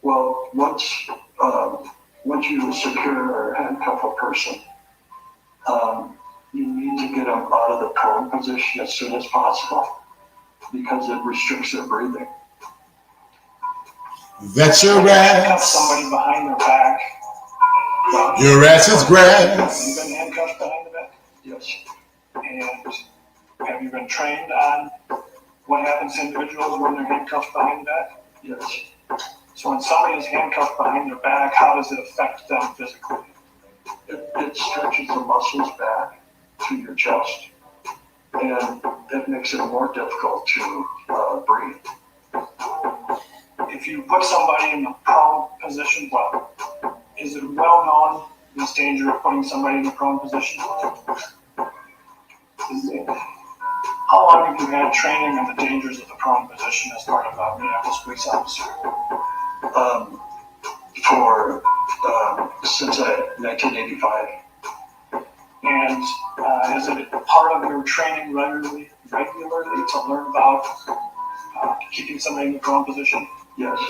Well, once you secure or handcuff a person, you need to get them out of the prone position as soon as possible because it restricts their breathing. That's your Handcuff ass. somebody behind their back. Your ass is grass. Have you been handcuffed behind the back? Yes. And have you been trained on what happens to individuals when they're handcuffed behind the back? Yes. So when somebody is handcuffed behind their back, how does it affect them physically? It stretches the muscles back to your chest, and it makes it more difficult to breathe. If you put somebody in the prone position, well, is it well known this danger of putting somebody in the prone position? How long have you had training on the dangers of the prone position as part of a Minneapolis police officer? Since 1985. And is it part of your training regularly to learn about keeping somebody in the prone position? Yes.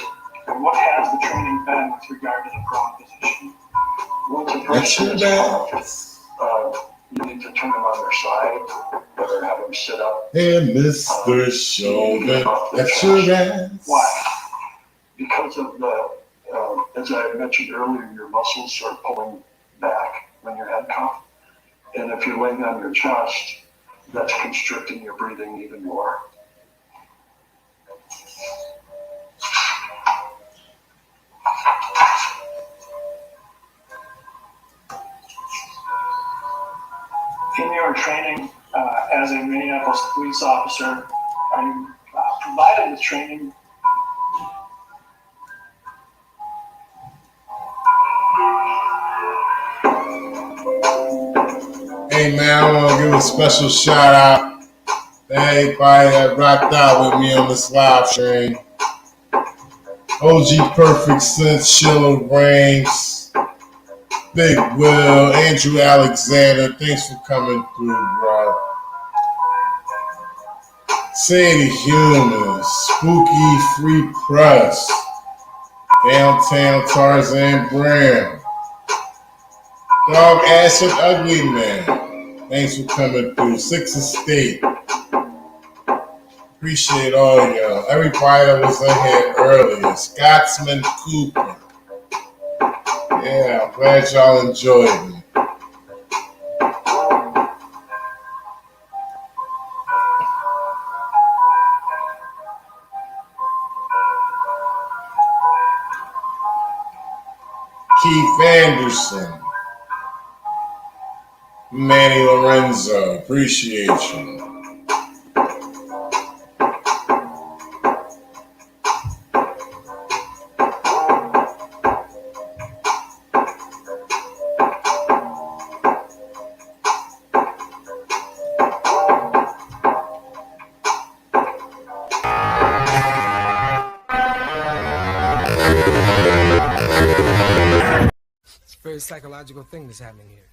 And what has the training been with regard to the prone position? Once a person is prone, you need to turn them on their side or have them sit up. Hey, Mr. Shoulder, that's your ass. Why? Because of the, as I mentioned earlier, your muscles start pulling back when you're handcuffed. And if you're laying on your chest, that's constricting your breathing even more. In your training as a Minneapolis police officer, are you provided with training? Hey man, I want to give a special shout out to everybody that rocked out with me on this live stream. OG Perfect Sense, Sheila Reigns, Big Will, Andrew Alexander, thanks for coming through, bro. Sadie Humans, Spooky Free Press, Downtown Tarzan Brown, Dog Acid Ugly Man, thanks for coming through. Six Estate, appreciate all y'all. Everybody that was in here earlier, Scotsman Cooper. Yeah, I'm glad y'all enjoyed me. Keith Anderson, Manny Lorenzo, appreciate you. It's a very psychological thing that's happening here.